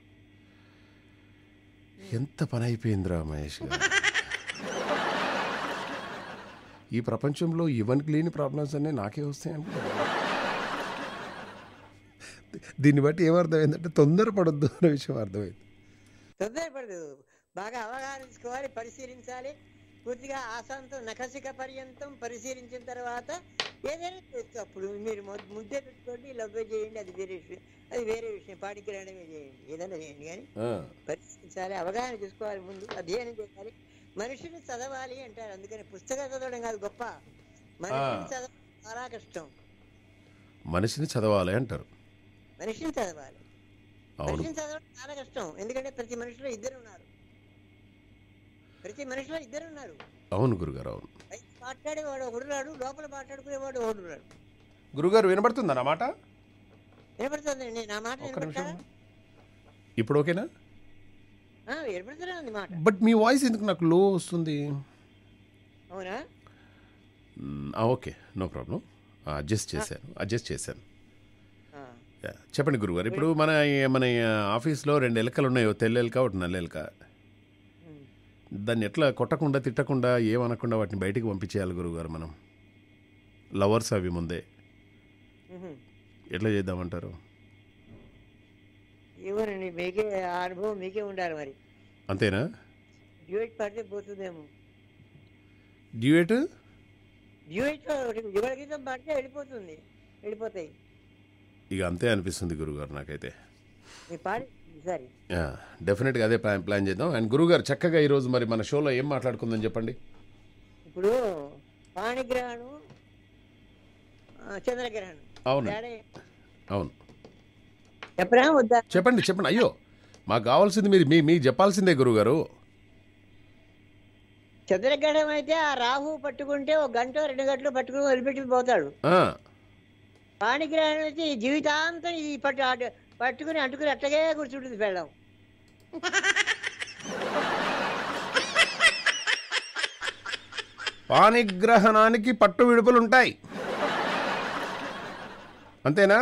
ఎంత పని అయిపోయిందిరా మహేష్ గారు, ఈ ప్రపంచంలో ఇవన్నీ లేని ప్రాబ్లమ్స్ అన్నీ నాకే వస్తాయండి. దీన్ని బట్టి ఏమర్థమైందంటే తొందరపడొద్దు అనే విషయం అర్థమైంది. తొందరపడదు, బాగా అవగాహించుకోవాలి, పరిశీలించాలి. పూర్తిగా ఆశాంతం నఖసిక పర్యంతం పరిశీలించిన తర్వాత ఏదైనా చేస్తూ అప్పుడు మీరు ముద్దే పెట్టుకోండి, లవ్వే చేయండి, అది వేరే విషయం, పాటికి రావడమే చేయండి, ఏదైనా చేయండి. కానీ పరిశీలించాలి, అవగాహన చేసుకోవాలి, ముందు అధ్యయనం చేయాలి. మనిషిని చదవాలి అంటారు, అందుకని పుస్తకం చదవడం కాదు గొప్ప, మనిషిని చదవడం చాలా కష్టం. మనిషిని చదవాలి అంటారు, మనిషిని చదవాలి, మనిషిని చదవడం చాలా కష్టం. ఎందుకంటే ప్రతి మనిషిలో ఇద్దరు ఉన్నారు. అవును గురుగారు, అవును. మాట్లాడేవాడు ఒకడున్నాడు, లోపల మాట్లాడుకునేవాడు ఒకడున్నాడు. గురుగారు వినబడుతుందా నా మాట? వినపడుతుందండి నా మాట. ఇప్పుడు ఓకేనా? వినపడుతూనే ఉంది మాట. బట్ మీ వాయిస్ ఎందుకు నాకు లో వస్తుంది? అవునా? Okay, no problem. అడ్జస్ట్ చేశాను. చెప్పండి గురుగారు. ఇప్పుడు మన ఆఫీస్లో 2 ఎలకలు ఉన్నాయి, తెల్ల ఎలక ఒకటి నల్ల ఎలక. దాన్ని ఎట్లా కొట్టకుండా తిట్టకుండా ఏమనకుండా వాటిని బయటికి పంపించేయాలి గురుగారు మనం? లవర్స్ అవి ముందే ఎట్లా చేద్దామంటారు? ఏమోనండి, మీకే అనుభవం మీకే ఉండాలి మరి. అంతేనా? డ్యూయట్ పడితే పోతుందేమో. డ్యూయట్ యుగగీతం పాడితే వెళ్ళిపోతాయి. ఇక అంతే అనిపిస్తుంది గురుగారు నాకైతే. పాడి సరే, డెఫినెట్గా అదే ప్లాన్ చేద్దాం. అండ్ గురుగారు చక్కగా ఈరోజు మరి మన షోలో ఏం మాట్లాడుకుందాం చెప్పండి. ఇప్పుడు పాణిగ్రహణం, చంద్రగ్రహణం. అవును చెప్పరా వద్దా? చెప్పండి. అయ్యో, మాకు కావాల్సింది మీకు చెప్పాల్సిందే గురుగారు. చంద్రగ్రహణం అయితే ఆ రాహు పట్టుకుంటే 1 గంట 2 గంటలు పట్టుకుని వదిలిపెట్టి పోతాడు. పాణిగ్రహణం అయితే ఈ జీవితాంతం ఈ పట్టుకుని అంటుకుని అట్టగే కూర్చుంటుంది పెళ్ళం. పాణిగ్రహణానికి పట్టు విడుపులు ఉంటాయి, అంతేనా?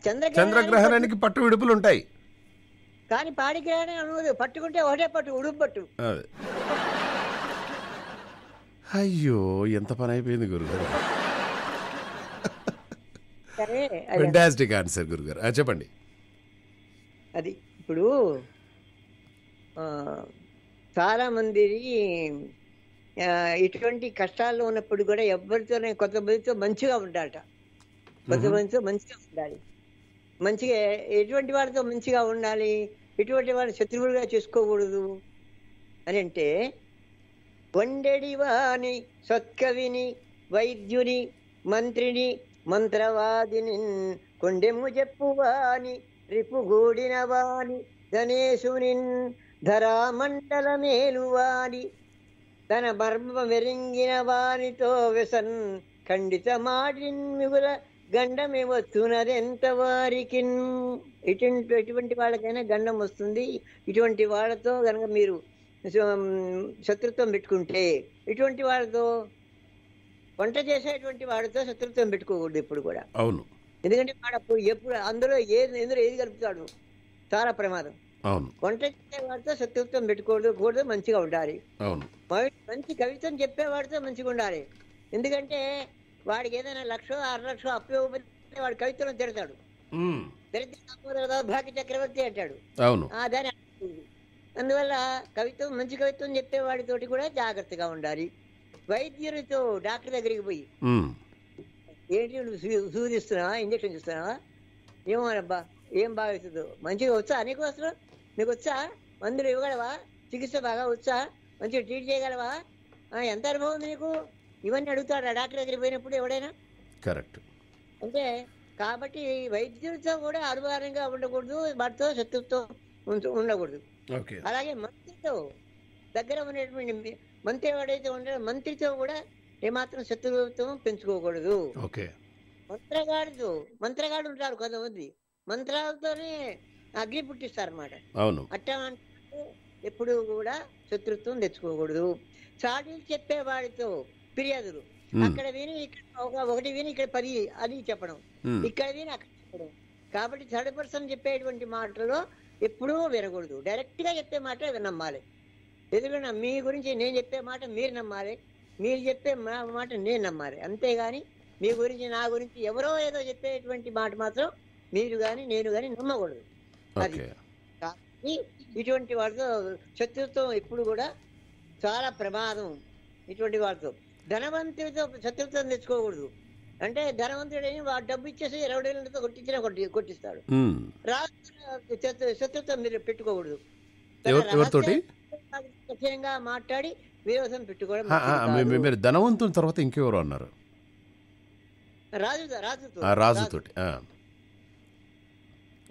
చంద్రగ్రహణానికి పట్టు విడుపులు ఉంటాయి, కానీ పాణిగ్రహణం అనుకోదు. పట్టుకుంటే ఒకటే పట్టు, ఉడుపు పట్టు. అయ్యో, ఎంత పని అయిపోయింది గురుగారు. ఫెంటాస్టిక్ ఆన్సర్ గురుగారు. చెప్పండి. అది ఇప్పుడు చాలా మంది ఇటువంటి కష్టాల్లో ఉన్నప్పుడు కూడా ఎవరితోనే కొంతమందితో మంచిగా ఉండాలట. కొంతమందితో మంచిగా ఉండాలి. మంచిగా ఎటువంటి వాడితో మంచిగా ఉండాలి, ఎటువంటి వాడిని శత్రువులుగా చేసుకోకూడదు అని అంటే, వండెడి వాణి సత్కవిని వైద్యుని మంత్రిని మంత్రవాదిని కొండెమ్ము చెప్పువాని రిపుగూడిన వాణి గణేశుని ధరామండల మేలువాని తన మర్మ మెరింగిన వానితో వ్యసన్ ఖండిత మాడిన్ మిగుల గండమే వస్తున్నదెంత వారికి. ఎటువంటి వాళ్ళకైనా గండం వస్తుంది. ఇటువంటి వాళ్ళతో కనుక మీరు శత్రుత్వం పెట్టుకుంటే, ఇటువంటి వాళ్ళతో వంట చేసేటువంటి వాడితో శత్రుత్వం పెట్టుకోకూడదు ఎప్పుడు కూడా. అవును. ఎందుకంటే వాడు ఎప్పుడు అందులో ఏది కలుపుతాడు, చాలా ప్రమాదం. అవును. వంట చేసేవాడితో శత్రుత్వం పెట్టుకోకూడదు, మంచిగా ఉండాలి. అవును. మంచి కవిత్వం చెప్పేవాడితో మంచిగా ఉండాలి. ఎందుకంటే వాడికి ఏదైనా 1,00,000 6,00,000 అప్పు ఇవ్వకపోతే వాడు కవిత్వం తిడతాడు. భాగ్య చక్రవర్తి అంటాడు. అవును. దాని అందువల్ల మంచి కవిత్వం చెప్పేవాడితోటి కూడా జాగ్రత్తగా ఉండాలి. వైద్యునితో డాక్టర్ దగ్గరికి పోయి, ఏంటి నువ్వు సూదిస్తున్నావా, ఇంజక్షన్ ఇస్తున్నావా, ఏమోనబ్బా ఏం బాగుతుందో, మంచిగా వచ్చా నీకు, అసలు నీకు వచ్చా, మందులు ఇవ్వగలవా, చికిత్స బాగా వచ్చా, మంచిగా ట్రీట్ చేయగలవా, ఎంత అనుభవం ఉంది నీకు, ఇవన్నీ అడుగుతాడు ఆ డాక్టర్ దగ్గరికి పోయినప్పుడు ఎవడైనా. కరెక్ట్. అంటే కాబట్టి వైద్యులతో కూడా అనుమానంగా ఉండకూడదు, వాటితో శత్రుత్వం ఉండకూడదు. అలాగే మంత్రితో దగ్గర ఉండేటువంటి మంత్రి ఎవడైతే ఉంటాడో మంత్రితో కూడా ఏమాత్రం శత్రుత్వం పెంచుకోకూడదు. మంత్రగాడు ఉంటారు కొంతమంది, మంత్రాలతోనే అగ్ని పుట్టిస్తారు అన్నమాట. అవును. అట్టా ఎప్పుడు కూడా శత్రుత్వం తెచ్చుకోకూడదు. చాడీలు చెప్పేవాడితో ఫిర్యాదులు, అక్కడ విని ఒకటి విని ఇక్కడ 10 అని చెప్పడం, ఇక్కడ విని అక్కడ చెప్పడం. కాబట్టి థర్డ్ పర్సన్ చెప్పేటువంటి మాటలో ఎప్పుడూ వినకూడదు. డైరెక్ట్ గా చెప్పే మాట నమ్మాలి. ఎందుకంటే మీ గురించి నేను చెప్పే మాట మీరు నమ్మాలి, మీరు చెప్పే మాట నేను నమ్మాలి. అంతేగాని మీ గురించి నా గురించి ఎవరో ఏదో చెప్పేటువంటి మాట మాత్రం మీరు గాని నేను గాని నమ్మకూడదు. అది కాబట్టి ఇటువంటి వాటితో శత్రుత్వం ఎప్పుడు కూడా చాలా ప్రమాదం. ఇటువంటి వాటితో ధనవంతుడితో శత్రుత్వం తెచ్చుకోకూడదు. అంటే ధనవంతుడని వాడు డబ్బు ఇచ్చేసి 20 ఏళ్ళతో కొట్టిస్తాడు. శత్రుత్వం మీరు పెట్టుకోకూడదు. కఠినంగా మాట్లాడి విరోధం పెట్టుకోవడం. మీరు ధనవంతుని తర్వాత ఇంకెవరు అన్నారు?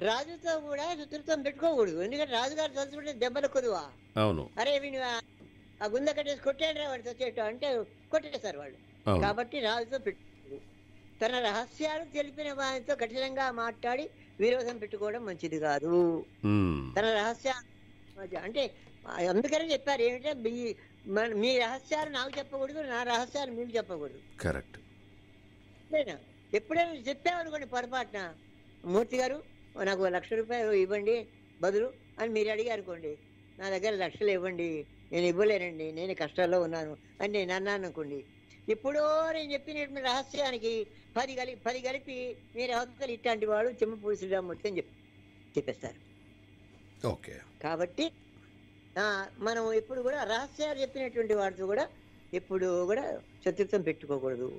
రాజుతో కూడా శత్రుత్వం పెట్టుకోకూడదు. ఎందుకంటే రాజుగారు తలుచుకుంటే దెబ్బలు కొదువా. అవును. అరే ఆ గుంద కట్టేసి కొట్టేయండి వాడు చచ్చేట అంటే కొట్టేస్తారు వాళ్ళు. కాబట్టి రాజుతో పెట్టు, తన రహస్యాలు తెలిపిన వారితో కఠినంగా మాట్లాడి విరోధం పెట్టుకోవడం మంచిది కాదు. తన రహస్యాలు అంటే అందుకనే చెప్పారు ఏమిటంటే మీ రహస్యాలు నాకు చెప్పకూడదు, నా రహస్యాలు మీకు చెప్పకూడదు. కరెక్ట్. ఎప్పుడైనా చెప్పామనుకోండి పొరపాటున, మూర్తి గారు నాకు 1,00,000 రూపాయలు ఇవ్వండి బదులు అని మీరు అడిగారు అనుకోండి, నా దగ్గర 1,00,000 ఇవ్వండి, నేను ఇవ్వలేనండి, నేను కష్టాల్లో ఉన్నాను అని నేను అన్నాను అనుకోండి, ఇప్పుడో నేను చెప్పినటువంటి రహస్యానికి 10 కలిపి మీరు అవతల ఇట్లాంటి వాడు చెమ్మపూడి శ్రీరామూర్తి అని చెప్పేస్తారు. ఓకే. కాబట్టి మనం ఎప్పుడు కూడా రహస్యాలు చెప్పినటువంటి వాడితో కూడా ఎప్పుడు కూడా శత్రుత్వం పెట్టుకోకూడదు.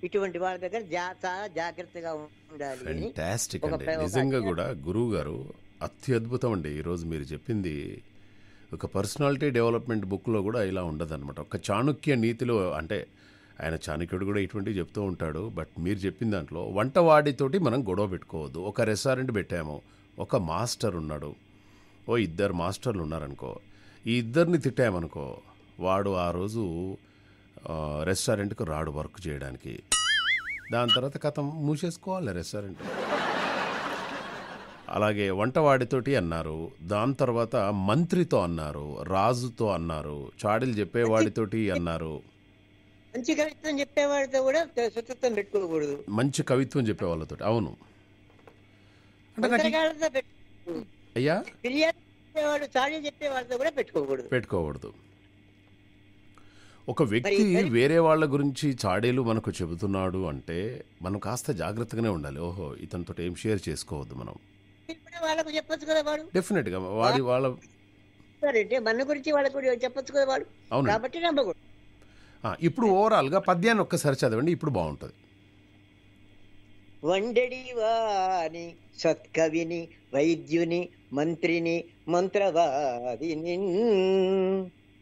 ఇటువంటి వాళ్ళ దగ్గర చాలా జాగ్రత్తగా ఉండాలి. ఫ్యాంటాస్టిక్ అండి, నిజంగా కూడా గురువు గారు అత్యద్భుతం అండి. ఈరోజు మీరు చెప్పింది ఒక పర్సనాలిటీ డెవలప్మెంట్ బుక్లో కూడా ఇలా ఉండదన్నమాట. ఒక చాణుక్య నీతిలో, అంటే ఆయన చాణక్యుడు కూడా ఇటువంటివి చెప్తూ ఉంటాడు. బట్ మీరు చెప్పిన దాంట్లో వంటవాడితోటి మనం గొడవ పెట్టుకోవద్దు. ఒక రెస్టారెంట్ పెట్టాము, ఒక మాస్టర్ ఉన్నాడు, 2 మాస్టర్లు ఉన్నారనుకో, ఈ 2 తిట్టామనుకో, వాడు ఆ రోజు రెస్టారెంట్కి రాడు వర్క్ చేయడానికి. దాని తర్వాత కథం మూసేసుకోవాలి రెస్టారెంట్. అలాగే వంటవాడితోటి అన్నారు, దాని తర్వాత మంత్రితో అన్నారు, రాజుతో అన్నారు, చాడీలు చెప్పేవాడితోటి అన్నారు, మంచి కవిత్వం చెప్పేవాడితో కూడా శత్రుత్వం పెట్టుకోకూడదు. మంచి కవిత్వం చెప్పేవాళ్ళతో. అవును అయ్యా, చాడీలు చెప్పేవాడితో కూడా పెట్టుకోకూడదు. ఒక వ్యక్తి వేరే వాళ్ళ గురించి చాడీలు మనకు చెబుతున్నాడు అంటే మనం కాస్త జాగ్రత్తగానే ఉండాలి. ఓహో, ఇతనితో ఏం షేర్ చేసుకోవద్దు మనం. వాళ్ళకు చెప్పొచ్చు కదా వాడు, డెఫినెట్ గా వాళ్ళ మన గురించి వాళ్ళకు చెప్పొచ్చు కదా వాడు. అవును, కాబట్టి నమ్మకూడదు. ఇప్పుడు ఓవరాల్ గా పద్యాన్ని ఒక్కసారి చదవండి, ఇప్పుడు బాగుంటది. వండెడి వాని సత్కవిని వైద్యుని మంత్రిని మంత్రవాదిని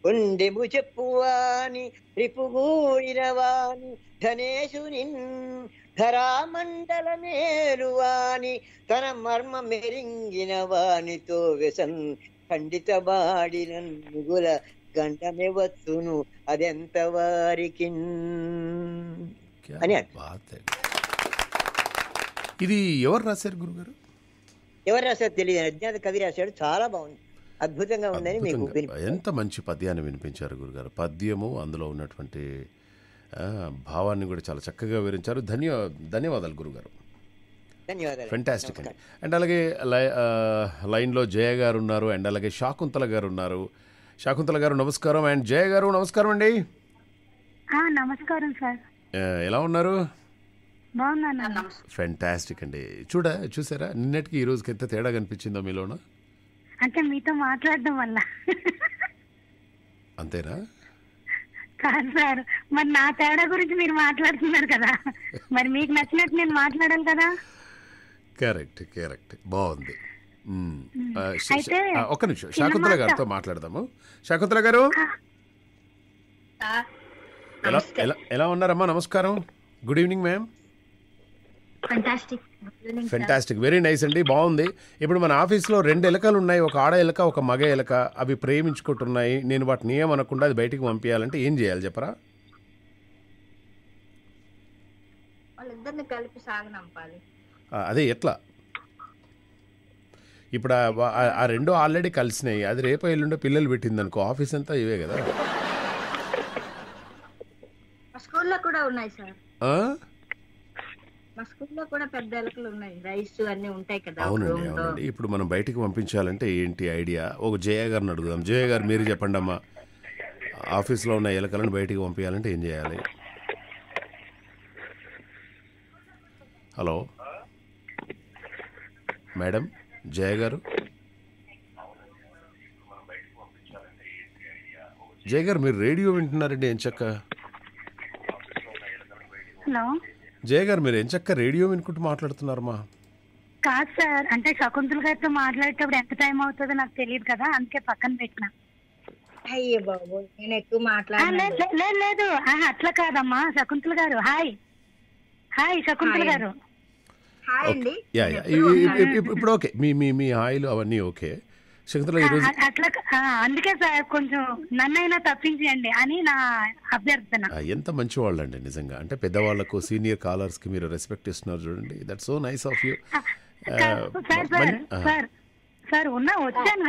ఒండెము చెప్పువాని రిపుగూడిన వాని ధనేశుని ధరామండల మేలువాని తన మర్మ మెరింగిన వానితో వ్యసన్ ఖండిత బాడిన నుగుల గంటమే వచ్చును అదెంత వారికి అని. ఇది ఎవరు రాశారు గురుగారు? ఎవరు రాశారు తెలియదు, అజ్ఞాత కవి రాశాడు. చాలా బాగుంది, అద్భుతంగా ఉందని మీకు. ఎంత మంచి పద్యాన్ని వినిపించారు గురుగారు. పద్యము, అందులో ఉన్నటువంటి భావాన్ని కూడా చాలా చక్కగా వివరించారు. ధన్యవాదాలు గురుగారు. ధన్యవాదాలు. ఫెంటాస్టిక్ అండి. అండ్ అలాగే లైన్లో జయ గారు ఉన్నారు, అండ్ అలాగే శాకుంతల గారు ఉన్నారు. శాకుంతల గారు నమస్కారం, అండ్ జయ గారు నమస్కారం అండి. నమస్కారం సార్, ఎలా ఉన్నారు? బాగున్నాను. ఫెంటాస్టిక్ అండి. చూసారా నిన్నటికి ఈ రోజుకి ఎంత తేడా కనిపించిందో మీలోన? అంటే మీతో మాట్లాడడం వల్ల. అంతేనా? కాదు సార్, మరి నా తేడా గురించి మీరు మాట్లాడుతున్నారు కదా, మరి మీకు నచ్చినట్టు నేను మాట్లాడాలి కదా. కరెక్ట్ బాగుంది. ఒక్క నిమిషం, శాకుంతల గారితో మాట్లాడదాము. శాకుంతల గారు ఎలా ఉన్నారమ్మా? నమస్కారం, good evening ma'am. Fantastic, very nice అండి, బాగుంది. ఇప్పుడు మన ఆఫీస్లో 2 ఎలకలు ఉన్నాయి, ఒక ఆడ ఎలక, ఒక మగ ఎలక. అవి ప్రేమించుకుంటున్నాయి. నేను వాటిని ఏమనకుండా అది బయటికి పంపించాలంటే ఏం చేయాలి చెప్పరా? వాళ్ళిద్దరిని కలిపి సాగనంపాలి. అదే ఎట్లా? ఇప్పుడు ఆ 2 ఆల్రెడీ కలిసినాయి, అది రేపు ఎల్లుండో పిల్లలు పెట్టింది అనుకో, ఆఫీస్ అంతా ఇవే కదా. స్కూల్లో కూడా ఉన్నాయి సార్, మా స్కూల్లో కూడా పెద్ద ఎలకలు ఉన్నాయి, రైస్ అన్ని ఉంటాయి కదా. అవునండి. ఇప్పుడు మనం బయటికి పంపించాలంటే ఏంటి ఐడియా? ఒక జయ గారిని అడుగుదాం. జయ గారు మీరు చెప్పండి అమ్మా, ఆఫీస్లో ఉన్న ఎలకలను బయటికి పంపించాలంటే ఏం చేయాలి? హలో మేడం, జయ గారు. జయ గారు మీరు రేడియో వింటున్నారండి ఏం చక్క? హలో జయ గారు మీరు ఏం చక్క రేడియో వినుకుంటూ మాట్లాడుతున్నారమ్మా? కాదు సార్, అంటే శకుంతల గారితో మాట్లాడేటప్పుడు ఎంత టైం అవుతుందో నాకు తెలియదు కదా, అందుకే పక్కన పెట్టినా. అయ్యో బాబు, నేను ఎక్కువ లేదు అట్లా కాదమ్మా. శకుంతల గారు హాయ్. శకుంతల గారు హాయ్ అండి. ఇప్పుడు ఓకే, మీ హాయిలు అవన్నీ ఓకే. శకుంతల ఈరోజు అట్లా అందుకే సార్ కొంచెం నన్నైనా తప్పించండి అని నా అభ్యర్థన. ఎంత మంచి వాళ్ళండి నిజంగా. అంటే పెద్దవాళ్ళకు సీనియర్ కాలర్స్ కి మీరు రెస్పెక్ట్ ఇస్తున్నారు చూడండి. That's so nice of you. Sir వచ్చాను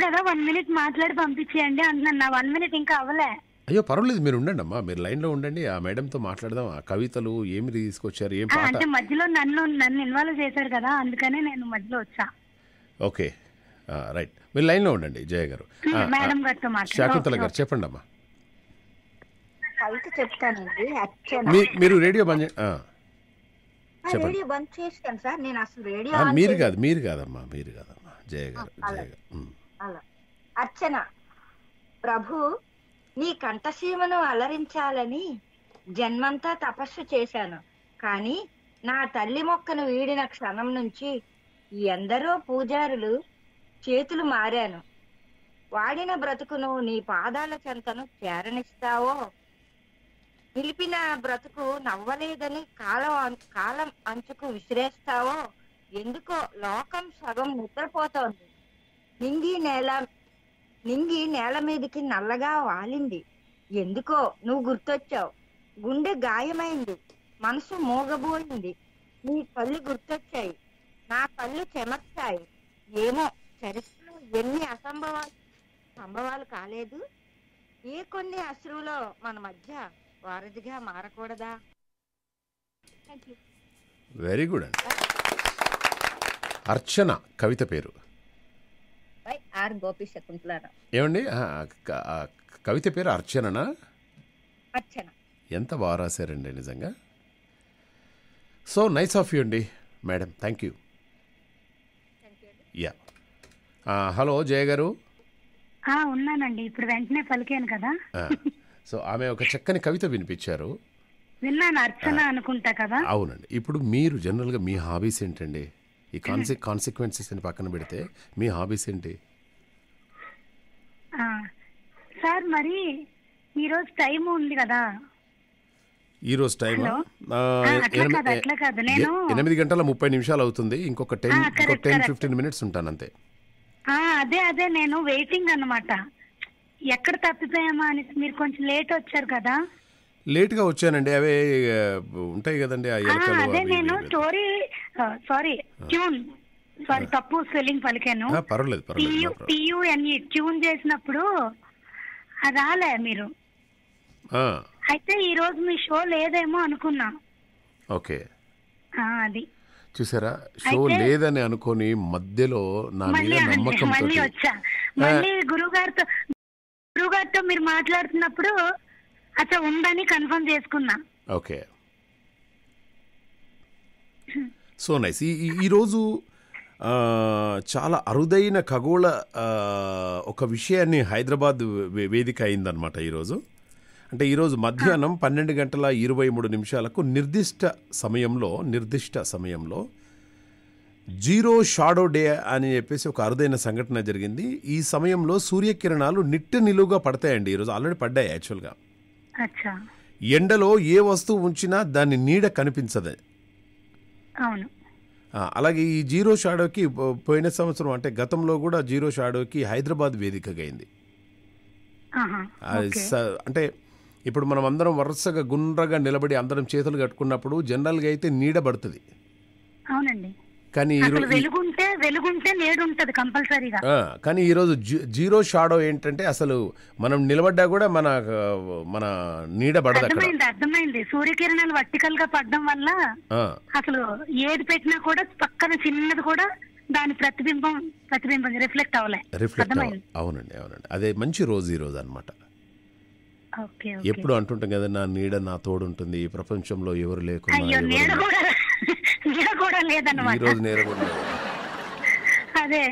కదా 1 minute మాట్లాడి పంపించేయండి అంటున్నాను. నా 1 minute ఇంకా అవ్వలే. అయ్యో పర్వాలేదు, మీరు ఉండండి అమ్మా, మీరు లైన్లో ఉండండి. ఆ మేడంతో మాట్లాడదాం. ఆ కవితలు ఏమి తీసుకొచ్చారు, ఏం పాట? అంటే మధ్యలో నన్ను ఇన్వాల్వ్ చేశారు కదా, అందుకనే నేను మధ్యలో వచ్చా. ఓకే రైట్, మీరు లైన్లో ఉండండి జయ గారు. మేడం గారితో శకుంతల గారు చెప్పండి అమ్మా. కవిత చెప్తానండి. మీరు రేడియో బంద్ రేడియో బంద్ చేస్తాను సార్. నేను అసలు రేడియో మీరు కాదమ్మా జయ గారు. అలా అర్చన. ప్రభు, నీ కంఠసీమను అలరించాలని జన్మంతా తపస్సు చేశాను, కానీ నా తల్లి మొక్కను వీడిన క్షణం నుంచి ఎందరో పూజారులు చేతులు మారాను. వాడిన బ్రతుకును నీ పాదాల చెంతను చేరనిస్తావో, నిలిపిన బ్రతుకు నవ్వలేదని కాలం అంచుకు విసిరేస్తావో, ఎందుకో లోకం సగం నిద్రపోతోంది. నింగి నేల మీదకి నల్లగా వాలింది. ఎందుకో నువ్వు గుర్తొచ్చావు. గుండె గాయమైంది, మనసు మోగబోయింది. నీ కళ్ళు గుర్తొచ్చాయి, నా కళ్ళు చెమర్చాయి. ఏమో చరిత్రలో ఎన్ని సంభవాలు కాలేదు. ఏ కొన్ని అశ్రువులో మన మధ్య వారధిగా మారకూడదా? వెరీ గుడ్ అండి. అర్చన కవిత పేరు ఆర్ గోపి శకుంతలారావు. ఏమండి కవిత పేరు అర్చననా? అర్చన. ఎంత బాగా రాశారండి నిజంగా. సో నైస్ ఆఫ్ యూ అండి madam, thank you. Yeah hello Jaya garu. ఉన్నానండి, ఇప్పుడు వెంటనే పలికాను కదా. సో ఆమె ఒక చక్కని కవిత వినిపించారు. విన్నాను, అర్చన అనుకుంటా కదా. అవునండి. ఇప్పుడు మీరు జనరల్గా మీ హాబీస్ ఏంటండి? ఈ కాన్సిక్వెన్సెస్ అని పక్కన పెడితే మీ హాబీస్ ఏంటి? సార్ మరి ఈరోజు టైం ఉంది కదా. ఈరోజు టైం 8:30 అవుతుంది. ఇంకొక 10-15 minutes ఉంటాను అంతే. అదే నేను వెయిటింగ్ అన్నమాట. ఎక్కడ తప్పిపోయామా అని. మీరు కొంచెం లేట్ వచ్చారు కదా. లేట్గా వచ్చానండి, అవే ఉంటాయి కదండి. అదే నేను తప్పు స్పెల్లింగ్ పలికాను. పర్వాలేదు TUNE ట్యూన్ చేసినప్పుడు రాలే మీరు. అయితే ఈ రోజు మీ షో లేదేమో అనుకున్నా. ఓకే, అది చూసారా, షో లేదని అనుకొని మధ్యలో నా మీద నమ్మకం వచ్చా. మళ్ళీ గురుగారితో మీరు మాట్లాడుతున్నప్పుడు అచ్చా ఉందని కన్ఫర్మ్ చేసుకున్నా. Okay, so nice. ఈరోజు చాలా అరుదైన ఖగోళ ఒక విషయాన్ని హైదరాబాద్ వేదిక అయిందనమాట ఈరోజు. అంటే ఈరోజు మధ్యాహ్నం 12:23 నిర్దిష్ట సమయంలో జీరో షాడో డే అని చెప్పేసి ఒక అరుదైన సంఘటన జరిగింది. ఈ సమయంలో సూర్యకిరణాలు నిలువుగా పడతాయండి. ఈరోజు ఆల్రెడీ పడ్డాయి యాక్చువల్గా. ఎండలో ఏ వస్తువు ఉంచినా దాని నీడ కనిపించదు. అవును. అలాగే ఈ జీరో షాడోకి పోయిన సంవత్సరం అంటే గతంలో కూడా జీరో షాడోకి హైదరాబాద్ వేదికగా అయింది. అంటే ఇప్పుడు మనం అందరం వరుసగా గుండ్రగా నిలబడి అందరం చేతులు కట్టుకున్నప్పుడు జనరల్గా అయితే నీడ పడుతుంది. అవునండి. కానీ వెలుగుంటే నీడ ఉంటది కంపల్సరీగా. కానీ ఈరోజు జీరో షాడో ఏంటంటే అసలు మనం నిలబడ్డా కూడా మన నీడ పడదు. అర్థమైంది. సూర్యకిరణాలు వర్టికల్ గా పడడం వల్ల అసలు ఏది పెట్టినా కూడా పక్కన చిన్నది కూడా దాని ప్రతిబింబం రిఫ్లెక్ట్ అవునండి. అదే మంచి రోజు ఈ రోజు అనమాట. ఎప్పుడు అంటుంటాం కదా, నా నీడ నా తోడు ఉంటుంది, ఈ ప్రపంచంలో ఎవరు లేకుండా. అదే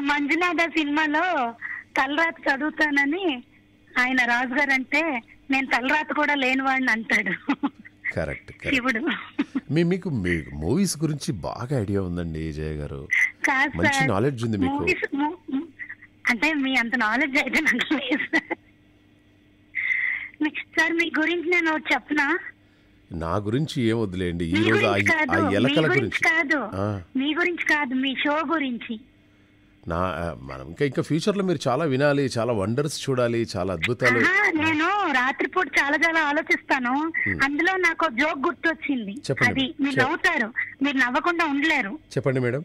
మంజునాథ సినిమాలో తలరాత చదువుతానని ఆయన రాజుగారు అంటే నేను తలరాత కూడా లేనివాడిని అంటాడు. కరెక్ట్. మీకు మూవీస్ గురించి బాగా ఐడియా ఉందండి జయ గారు. మంచి నాలెడ్జ్ ఉంది మీకు. అంటే మీ అంత నాలెడ్జ్ అయితే నాకు లేదు సార్. మీ గురించి నేను చెప్పనా? నా గురించి ఏం వద్దులేండి, ఈ మీ రోజు గురించి కాదు, ఆ మీ ఎలకల గురించి గురించి. కాదు, మీ గురించి కాదు, మీ షో గురించి. మనం ఇంకా ఫ్యూచర్లో మీరు చాలా వినాలి, చాలా వండర్స్ చూడాలి, చాలా అద్భుతాలు. నేను రాత్రిపూట చాలా చాలా ఆలోచిస్తాను. అందులో నాకు జోక్ గుర్తొచ్చింది. చెప్పండి. అది మీరు నవ్వుతారు, మీరు నవ్వకుండా ఉండలేరు. చెప్పండి మేడం.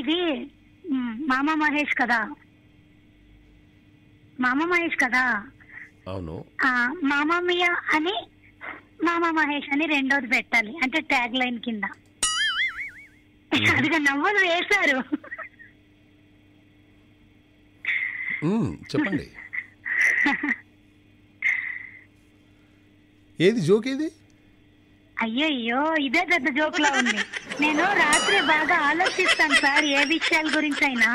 ఇది మామ మహేష్ కదా, మామ మహేష్ కదా. అవును. మామయ్య అని మామ మహేష్ అని రెండోది పెట్టాలి, అంటే ట్యాగ్ లైన్ కింద. అదిగా నవ్వులు వేశారు. చెప్పండి, ఏది జోక్ ఏది? అయ్యో ఇదే పెద్ద జోక్ లా ఉంది. నేను రాత్రి బాగా ఆలోచిస్తాను సార్, ఏ విషయాల గురించి అయినా.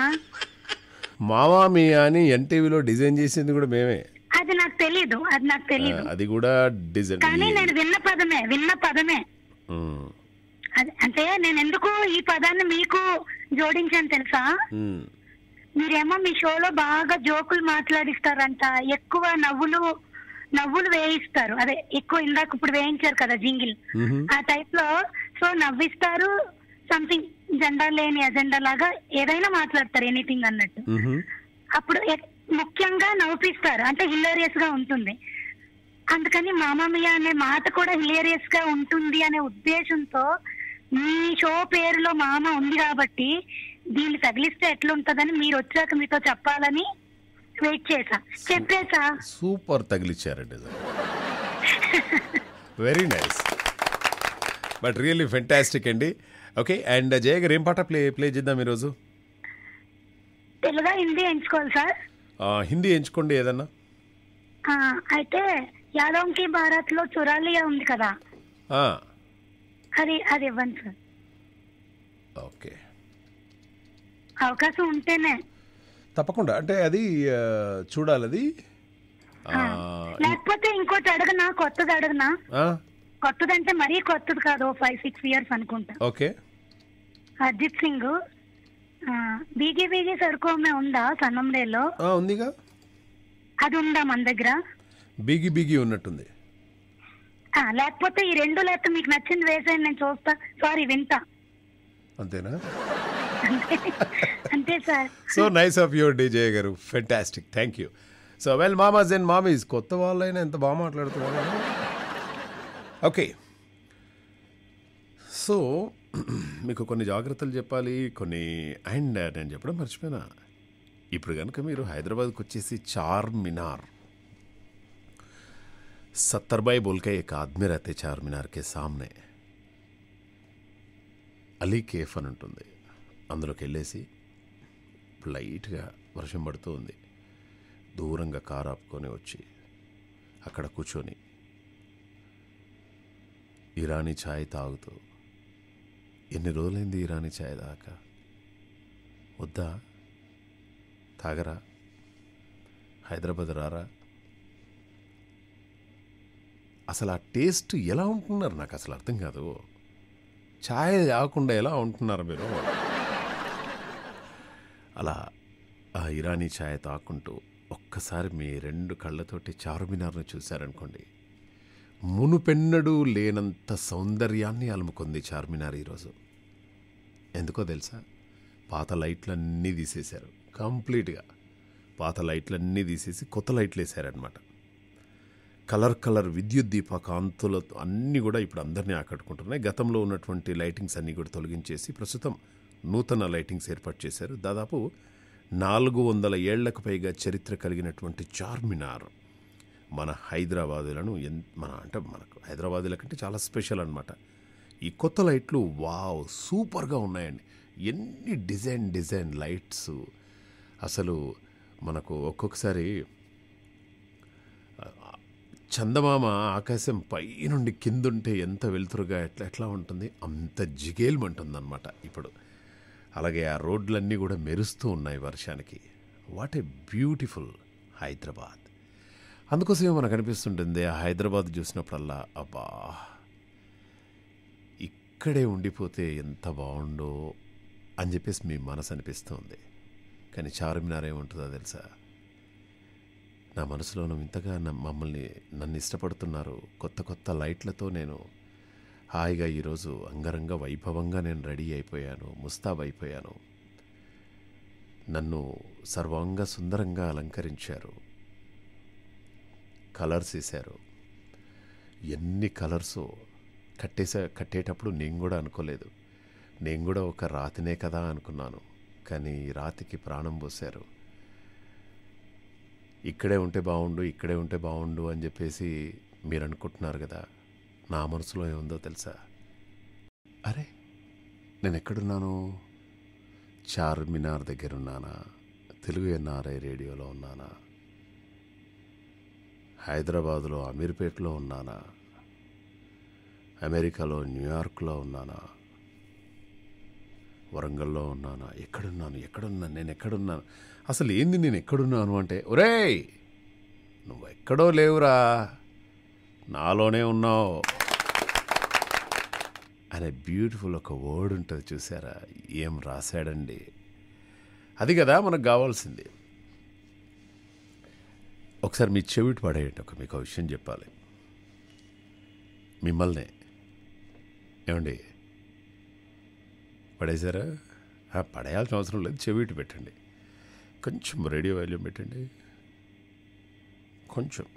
మావా మియా అని ఎన్టీవీలో డిజైన్ చేసింది కూడా మేమే. అది నాకు తెలీదు, అది కూడా డిజైన్. కానీ నేను విన్న పదమే. అంటే నేను ఎందుకు ఈ పదాన్ని మీకు జోడించాను తెలుసా? మీరేమో మీ షోలో బాగా జోకులు మాట్లాడిస్తారంట, ఎక్కువ నవ్వులు వేయిస్తారు. అదే ఎక్కువ ఇందాక ఇప్పుడు వేయించారు కదా జింగిల్, ఆ టైప్ లో. సో నవ్విస్తారు, సంథింగ్ జెండా లేని అజెండా లాగా ఏదైనా మాట్లాడతారు, ఎనీథింగ్ అన్నట్టు. అప్పుడు ముఖ్యంగా నవ్విస్తారు, అంటే హిలేరియస్ గా ఉంటుంది. అందుకని మామయ్య అనే మాట కూడా హిలేరియస్ గా ఉంటుంది అనే ఉద్దేశంతో మీ షో పేరులో మామ ఉంది కాబట్టి దీన్ని తగిలిస్తే ఎట్లుంటదని మీరు వచ్చాక మీతో చెప్పాలని వెయిట్ చెప్పేసా. సూపర్ తగిలిచ్చారండి, very nice, but really fantastic అండి. ఓకే, అండ్ జయ గారు ఏం పాట ప్లే చేద్దాం ఈరోజు? తెలుగా హిందీ ఎంచుకోవాలి సార్? హిందీ ఎంచుకోండి ఏదన్నా. అయితే యాదోంకి భారత్ లో చురాలియా ఉంది కదా, అది ఇవ్వండి సార్. ఓకే, అవకాశం ఉంటేనే తప్పకుండా. అంటే అది చూడాలి, అది లేకపోతే ఇంకోటి అడగనా, కొత్తది అడగనా? కొత్తదంటే మరీ కొత్తది కాదు, 5-6 years అనుకుంటా. ఓకే. అర్జిత్ సింగ్ బీగే సరుకోమే ఉందా సన్నంలో? ఉందిగా, అది ఉందా మన దగ్గర? బీగి ఉన్నట్టుంది. లేకపోతే ఈ రెండు, లేకపోతే మీకు నచ్చింది వేసేయండి, నేను చూస్తా. సారీ, వింటా. అంతేనా? అంతే sir. So nice of your DJ garu, fantastic, thank you. So well mamas and mommies, కొత్త వాళ్ళైనా ఎంత బాగా మాట్లాడుతున్నారు. ఓకే, సో మీకు కొన్ని జాగ్రత్తలు చెప్పాలి, అండ్ నేను చెప్పడం మర్చిపోయినా. ఇప్పుడు కనుక మీరు హైదరాబాద్కి వచ్చేసి చార్మినార్, 70 बाई बोल के एक आदमी रहते चारमीनार के सामने, అలీ కేఫ్ అని ఉంటుంది. అందులోకి వెళ్ళేసి లైట్గా వర్షం పడుతూ ఉంది, దూరంగా కారు ఆపుకొని వచ్చి అక్కడ కూర్చొని ఇరానీ ఛాయ్ తాగుతూ, ఎన్ని రోజులైంది ఇరానీ ఛాయ్ దాకా, వద్దా తాగరా, హైదరాబాద్ రారా, అసలు ఆ టేస్ట్ ఎలా ఉంటున్నారు నాకు అసలు అర్థం కాదు. ఛాయ్ తాగకుండా ఎలా ఉంటున్నారు మీరు? అలా ఆ ఇరానీ ఛాయ్ తాకుంటూ ఒక్కసారి మీ 2 కళ్ళతోటి చార్మినార్ను చూశారనుకోండి, మునుపెన్నడూ లేనంత సౌందర్యాన్ని అలుముకుంది చార్మినార్ ఈరోజు. ఎందుకో తెలుసా? పాత లైట్లన్నీ తీసేశారు, కంప్లీట్గా పాత లైట్లన్నీ తీసేసి కొత్త లైట్లు వేసారనమాట. కలర్ విద్యుత్ దీప కాంతులు అన్నీ కూడా ఇప్పుడు అందరినీ ఆకట్టుకుంటున్నాయి. గతంలో ఉన్నటువంటి లైటింగ్స్ అన్నీ కూడా తొలగించేసి ప్రస్తుతం నూతన లైటింగ్స్ ఏర్పాటు చేశారు. దాదాపు 400 ఏళ్లకు పైగా చరిత్ర కలిగినటువంటి చార్మినార్ మన హైదరాబాదులను మనకు హైదరాబాదుల కంటే చాలా స్పెషల్ అనమాట. ఈ కొత్త లైట్లు వావ్ సూపర్గా ఉన్నాయండి. ఎన్ని డిజైన్ లైట్స్, అసలు మనకు ఒక్కొక్కసారి చందమామ ఆకాశం పై నుండి కిందుంటే ఎంత వెలుతురుగా ఎట్లా ఉంటుంది, అంత జిగేల్మంటుందన్నమాట ఇప్పుడు. అలాగే ఆ రోడ్లన్నీ కూడా మెరుస్తూ ఉన్నాయి వర్షానికి. What a beautiful Hyderabad. అందుకోసమే మనకు అనిపిస్తుంటుంది ఆ హైదరాబాద్ చూసినప్పుడల్లా, అబ్బా ఇక్కడే ఉండిపోతే ఎంత బాగుండో అని చెప్పేసి మీ మనసు అనిపిస్తుంది. కానీ చార్మినార్ ఏముంటుందో తెలుసా? నా మనసులో నువ్వు ఇంతగా నన్ను ఇష్టపడుతున్నారు. కొత్త కొత్త లైట్లతో నేను హాయిగా ఈరోజు అంగరంగ వైభవంగా నేను రెడీ అయిపోయాను, ముస్తాబ్ అయిపోయాను. నన్ను సర్వాంగ సుందరంగా అలంకరించారు, కలర్స్ వేశారు. ఎన్ని కలర్స్ కట్టేటప్పుడు నేను కూడా అనుకోలేదు. నేను కూడా ఒక రాతినే కదా అనుకున్నాను. కానీ ఈ రాతికి ప్రాణం పోశారు. ఇక్కడే ఉంటే బాగుండు, ఇక్కడే ఉంటే బాగుండు అని చెప్పేసి మీరు అనుకుంటున్నారు కదా. నా మనసులో ఏముందో తెలుసా? అరే, నేను ఎక్కడున్నాను? చార్మినార్ దగ్గర ఉన్నానా? తెలుగు ఎన్ఆర్ఐ రేడియోలో ఉన్నానా? హైదరాబాదులో అమీర్పేటలో ఉన్నానా? అమెరికాలో న్యూయార్క్లో ఉన్నానా? వరంగల్లో ఉన్నానా? నేను ఎక్కడున్నాను? అసలు ఏంది నేను ఎక్కడున్నాను అంటే, ఒరేయ్ నువ్వు ఎక్కడో లేవురా, నాలోనే ఉన్నావు అనే బ్యూటిఫుల్ ఒక వర్డ్ ఉంటుంది చూసారా? ఏం రాశాడండి! అది కదా మనకు కావాల్సింది. ఒకసారి మీ చెవిటి పడేయండి. మీకు ఒక విషయం చెప్పాలి. మిమ్మల్నే ఏమండి పడేశారా? పడేయాల్సిన అవసరం లేదు. చెవిటి పెట్టండి, కొంచెం రేడియో వాల్యూమ్ పెట్టండి, కొంచెం.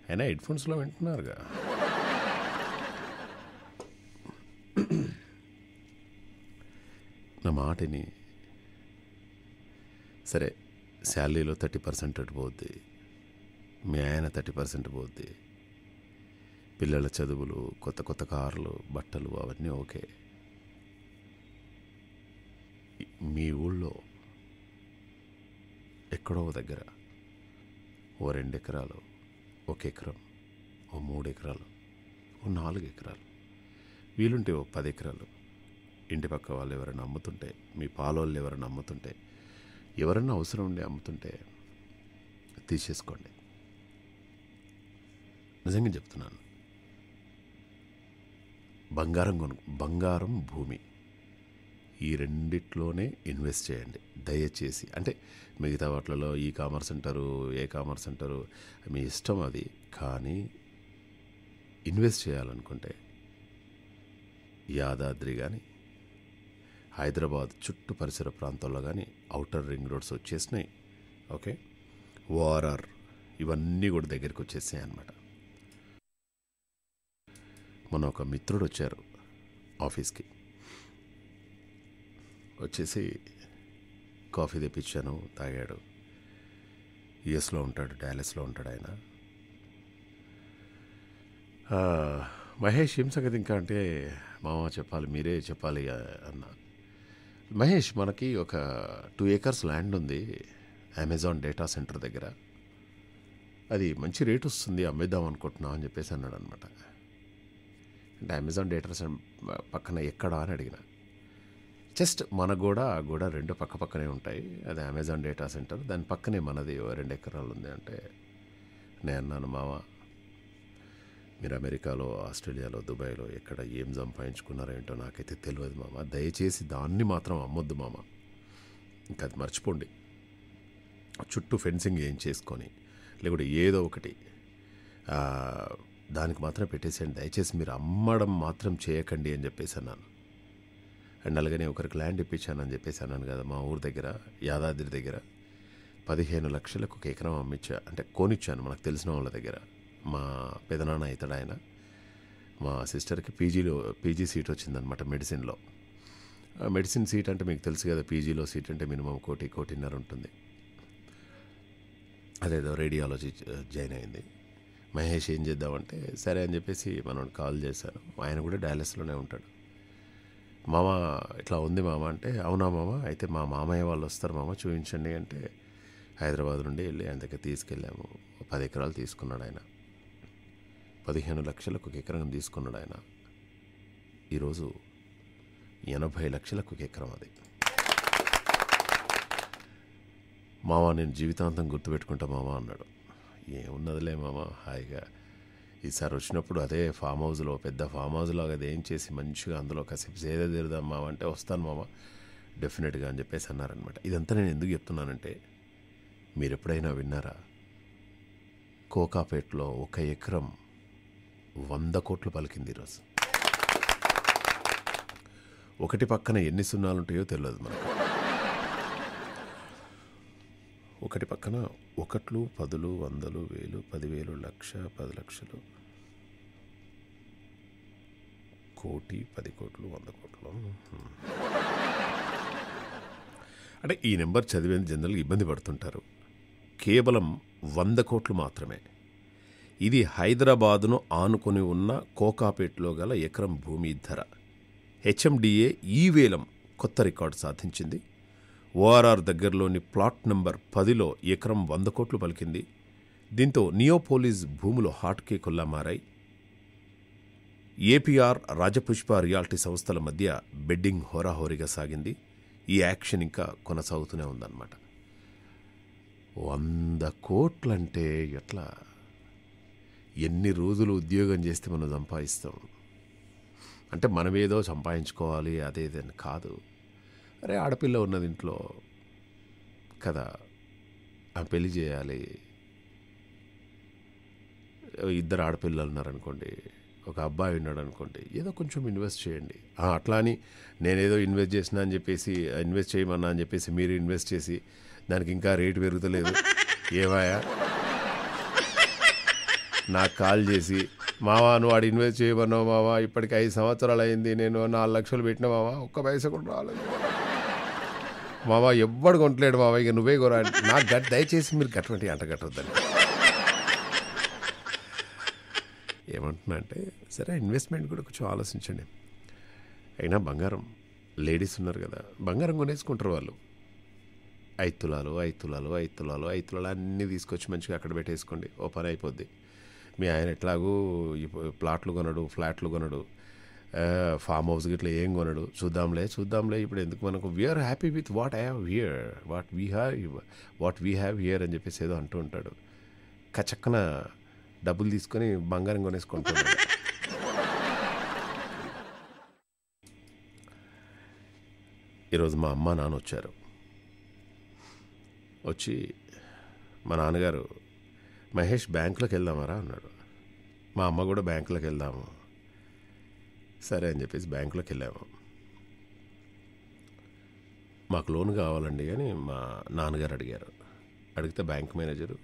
అయినా హెడ్ఫోన్స్లో వింటున్నారుగా. నా మాటని సరే, శాలరీలో 30% అటు పోద్ది, మీ ఆయన 30% పోద్ది, పిల్లల చదువులు, కొత్త కొత్త కార్లు, బట్టలు అవన్నీ ఓకే. మీ ఊళ్ళో ఎక్కడో దగ్గర ఓ 2 ఎకరాలు, 1 ఎకరం, ఓ 3 ఎకరాలు, ఓ 4 ఎకరాలు, వీలుంటే ఓ 10 ఎకరాలు ఇంటి పక్క వాళ్ళు ఎవరైనా అమ్ముతుంటే, మీ పాలోళ్ళు ఎవరైనా అమ్ముతుంటే, ఎవరన్నా అవసరం ఉండి అమ్ముతుంటే తీసేసుకోండి. నిజంగా చెప్తున్నాను. బంగారం, భూమి, ఈ రెండిట్లోనే ఇన్వెస్ట్ చేయండి దయచేసి. అంటే మిగతా వాటిలలో ఈ కామర్స్ అంటారు, ఏ కామర్స్ అంటారు, మీ ఇష్టం అది. కానీ ఇన్వెస్ట్ చేయాలనుకుంటే యాదాద్రి కానీ, హైదరాబాద్ చుట్టూ పరిసర ప్రాంతాల్లో కానీ ఔటర్ రింగ్ రోడ్స్ వచ్చేసినాయి. ఓకే, ఓఆర్ఆర్ ఇవన్నీ కూడా దగ్గరికి వచ్చేసాయి అన్నమాట. మొన్న ఒక మిత్రుడు వచ్చారు ఆఫీస్కి. వచ్చేసి కాఫీ తెప్పించాను, తాగాడు. యుఎస్లో ఉంటాడు, డాలస్లో ఉంటాడు ఆయన. మహేష్ ఏం సంగతి ఇంకా అంటే, మామ చెప్పాలి, మీరే చెప్పాలి అన్న. మహేష్, మనకి ఒక 2 acres ల్యాండ్ ఉంది అమెజాన్ డేటా సెంటర్ దగ్గర. అది మంచి రేట్ వస్తుంది, అమ్మేద్దాం అనుకుంటున్నాం అని చెప్పేసి అన్నాడు అనమాట. అంటే అమెజాన్ డేటా సెంటర్ పక్కన ఎక్కడా అని అడిగిన. జస్ట్ మన గోడ ఆ గోడ 2 పక్కనే ఉంటాయి. అది అమెజాన్ డేటా సెంటర్, దాని పక్కనే మనది 2 ఎకరాలు ఉంది అంటే, నేను అన్నాను, మామ మీరు అమెరికాలో, ఆస్ట్రేలియాలో, దుబాయ్లో ఎక్కడ ఏం సంపాదించుకున్నారో ఏంటో నాకైతే తెలియదు మామ. దయచేసి దాన్ని మాత్రం అమ్మొద్దు మామ. ఇంకా అది మర్చిపోండి. చుట్టూ ఫెన్సింగ్ ఏం చేసుకొని, లేకుంటే ఏదో ఒకటి దానికి మాత్రం పెట్టేసేయండి. దయచేసి మీరు అమ్మడం మాత్రం చేయకండి అని చెప్పేసి అన్నాను. అండ్ అలాగనే ఒకరికి ల్యాండ్ ఇప్పించానని చెప్పేసి అన్నాను కదా, మా ఊరు దగ్గర యాదాద్రి దగ్గర 15 లక్షలకు 1 ఎకరం అంటే కొనిచ్చాను మనకు తెలిసిన వాళ్ళ దగ్గర. మా పెదనాన్న అవుతాడు ఆయన. మా సిస్టర్కి పీజీ సీట్ వచ్చిందనమాట మెడిసిన్లో. మెడిసిన్ సీట్ అంటే మీకు తెలుసు కదా, పీజీలో సీట్ అంటే మినిమం 1.5 ఉంటుంది. అదేదో రేడియాలజీ జాయిన్ అయింది. మహేష్ ఏం చేద్దామంటే సరే అని చెప్పేసి మనం కాల్ చేశాను. ఆయన కూడా డాలస్లోనే ఉంటాడు. మామ ఇట్లా ఉంది మామ అంటే, అవునా మామ, అయితే మా మామయ్య వాళ్ళు వస్తారు మామ, చూపించండి అంటే హైదరాబాద్ నుండి వెళ్ళి ఆయన దగ్గర తీసుకెళ్ళాము. 10 ఎకరాలు తీసుకున్నాడు ఆయన. 15 లక్షలకు 1 ఎకరం తీసుకున్నాడు ఆయన. ఈరోజు 80 లక్షలకు 1 ఎకరం అది. మామ నేను జీవితాంతం గుర్తుపెట్టుకుంటా మామ అన్నాడు. ఏమున్నదిలే మామ, హాయిగా ఈసారి వచ్చినప్పుడు అదే ఫామ్ హౌస్లో, పెద్ద ఫామ్ హౌస్లో అది ఏం చేసి మంచిగా అందులో కాసేపు సేద తీరుదాం మామ అంటే, వస్తాను మామ డెఫినెట్గా అని చెప్పేసి అన్నారనమాట. ఇదంతా నేను ఎందుకు చెప్తున్నానంటే, మీరు ఎప్పుడైనా విన్నారా కోకాపేటలో 1 ఎకరం 100 కోట్లు పలికింది ఈరోజు. ఒకటి పక్కన ఎన్ని సున్నాలుంటాయో తెలియదు మనకు. ఒకటి పక్కన 1, 10, 100, 1000, 10,000, లక్ష, 10 లక్షలు, కోటి, 10 కోట్లు, 100 కోట్లు. అంటే ఈ నెంబర్ చదివేది జనరల్గా ఇబ్బంది పడుతుంటారు. కేవలం 100 కోట్లు మాత్రమే. ఇది హైదరాబాదును ఆనుకొని ఉన్న కోకాపేటలో గల ఎకరం భూమి ధర. హెచ్ఎండిఏ ఈ వేలం కొత్త రికార్డు సాధించింది. ఓఆర్ఆర్ దగ్గరలోని ప్లాట్ నంబర్ 10లో ఎకరం 100 కోట్లు పలికింది. దీంతో నియోపోలిస్ భూములు హాట్ కేకుల్లా మారాయి. ఏపీఆర్, రాజపుష్ప రియాల్టీ సంస్థల మధ్య బెడ్డింగ్ హోరాహోరీగా సాగింది. ఈ యాక్షన్ ఇంకా కొనసాగుతూనే ఉందన్నమాట. 100 కోట్లంటే ఎట్లా? ఎన్ని రోజులు ఉద్యోగం చేస్తే మనం సంపాదిస్తాం? అంటే మనమేదో సంపాదించుకోవాలి అదేదని కాదు. అరే ఆడపిల్ల ఉన్నది ఇంట్లో కదా, ఆ పెళ్లి చేయాలి. 2 ఆడపిల్లలు ఉన్నారనుకోండి, ఒక అబ్బాయి ఉన్నాడు అనుకోండి, ఏదో కొంచెం ఇన్వెస్ట్ చేయండి. అట్లా అని నేనేదో ఇన్వెస్ట్ చేసినా అని చెప్పేసి, ఇన్వెస్ట్ చేయమన్నా అని చెప్పేసి మీరు ఇన్వెస్ట్ చేసి దానికి ఇంకా రేటు పెరుగుతలేదు, ఏమాయా నాకు కాల్ చేసి మావా నువ్వు వాడు ఇన్వెస్ట్ చేయమన్నావు మావా, ఇప్పటికి 5 సంవత్సరాలు అయింది, నేను 4 లక్షలు పెట్టిన మావా, ఒక్క పైసా కూడా రాలేదు మావా, ఎవ్వడు కొనట్లేడు మావా, ఇక నువ్వే కొరా. నాకు దయచేసి మీరు గటువంటి అంట కట్టొద్దని ఏమంటున్నా అంటే, సరే ఇన్వెస్ట్మెంట్ కూడా కొంచెం ఆలోచించండి. అయినా బంగారం, లేడీస్ ఉన్నారు కదా, బంగారం కొనేసుకుంటారు వాళ్ళు. 5 తులాలు 5 తులాలు 5 తులాలు 5 తులాలు అన్నీ తీసుకొచ్చి మంచిగా అక్కడ పెట్టేసుకోండి, ఓ పని అయిపోద్ది. మీ ఆయన ఎట్లాగూ ప్లాట్లు కొనడు, ఫ్లాట్లు కొనడు, ఫామ్ హౌస్ ఇట్లా ఏం కొనడు. చూద్దాంలే ఇప్పుడు ఎందుకు మనకు, we're happy with what I have here, what we have here అని చెప్పేసి ఏదో అంటూ ఉంటాడు. కచక్కన డబ్బులు తీసుకొని బంగారం కొనేసుకుంటున్నాడు. ఈరోజు మా అమ్మ నాన్న వచ్చారు. వచ్చి మా నాన్నగారు, మహేష్ బ్యాంకులోకి వెళ్దామారా అన్నాడు. మా అమ్మ కూడా బ్యాంకులోకి వెళ్దాము, సరే అని చెప్పేసి బ్యాంకులోకి వెళ్ళాము. మాకు లోన్ కావాలండి అని మా నాన్నగారు అడిగారు. అడిగితే బ్యాంక్ మేనేజరు,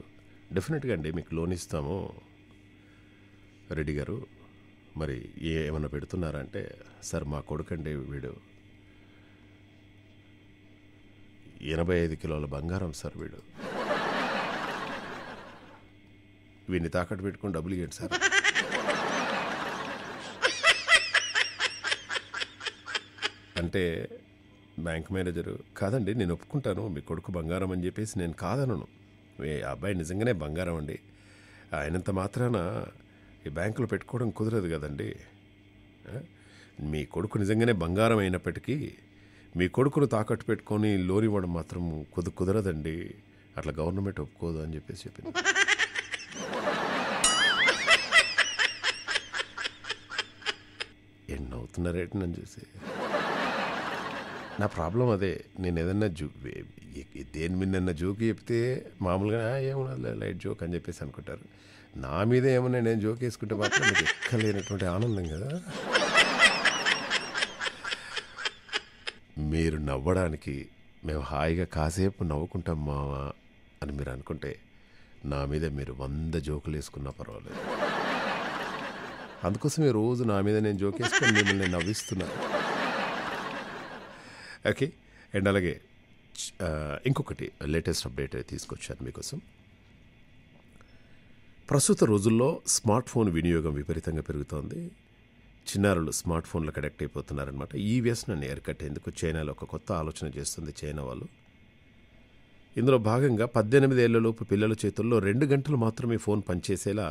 డెఫినెట్గా అండి మీకు లోన్ ఇస్తాము రెడ్డి గారు, మరి ఏమన్నా పెడుతున్నారంటే, సార్ మా కొడుకండి వీడు 85 కిలోల బంగారం సార్, వీడిని తాకట్టు పెట్టుకుని డబ్బులు ఇవ్వండి సార్. అంటే బ్యాంక్ మేనేజరు, కాదండి నేను ఒప్పుకుంటాను మీ కొడుకు బంగారం అని చెప్పేసి నేను కాదనను, అబ్బాయి నిజంగానే బంగారం అండి, ఆయనంత మాత్రాన ఈ బ్యాంకులో పెట్టుకోవడం కుదరదు కదండి, మీ కొడుకు నిజంగానే బంగారం అయినప్పటికీ మీ కొడుకును తాకట్టు పెట్టుకొని లోన్ ఇవ్వడం మాత్రం కుదరదండి, అట్లా గవర్నమెంట్ ఒప్పుకోదు అని చెప్పేసి చెప్పింది. ఎన్నవుతున్నారేంటి నన్ను చూసి. నా ప్రాబ్లం అదే, నేను ఏదన్నా దేని మీద జోక్ చెప్తే మామూలుగా ఏమన్నా లైట్ జోక్ అని చెప్పేసి అనుకుంటారు. నా మీద ఏమన్నా నేను జోక్ వేసుకుంటే మాత్రం మీకు ఎక్కలేనటువంటి ఆనందం కదా. మీరు నవ్వడానికి మేము హాయిగా కాసేపు నవ్వుకుంటాం మావా అని మీరు అనుకుంటే, నా మీద మీరు 100 జోకులు వేసుకున్నా పర్వాలేదు. అందుకోసమే రోజు నా మీద నేను జోక్ వేసుకొని మిమ్మల్ని నవ్విస్తున్నాను. ఓకే, అండ్ అలాగే ఇంకొకటి లేటెస్ట్ అప్డేట్ తీసుకొచ్చాను మీకోసం. ప్రస్తుత రోజుల్లో స్మార్ట్ ఫోన్ వినియోగం విపరీతంగా పెరుగుతోంది. చిన్నారులు స్మార్ట్ ఫోన్లకు అడక్ట్ అయిపోతున్నారనమాట. ఈ వ్యసనాన్ని అరికట్టేందుకు చైనాలో ఒక కొత్త ఆలోచన చేస్తుంది చైనా వాళ్ళు. ఇందులో భాగంగా 18 ఏళ్లలోపు పిల్లల చేతుల్లో 2 గంటలు మాత్రమే ఫోన్ పనిచేసేలా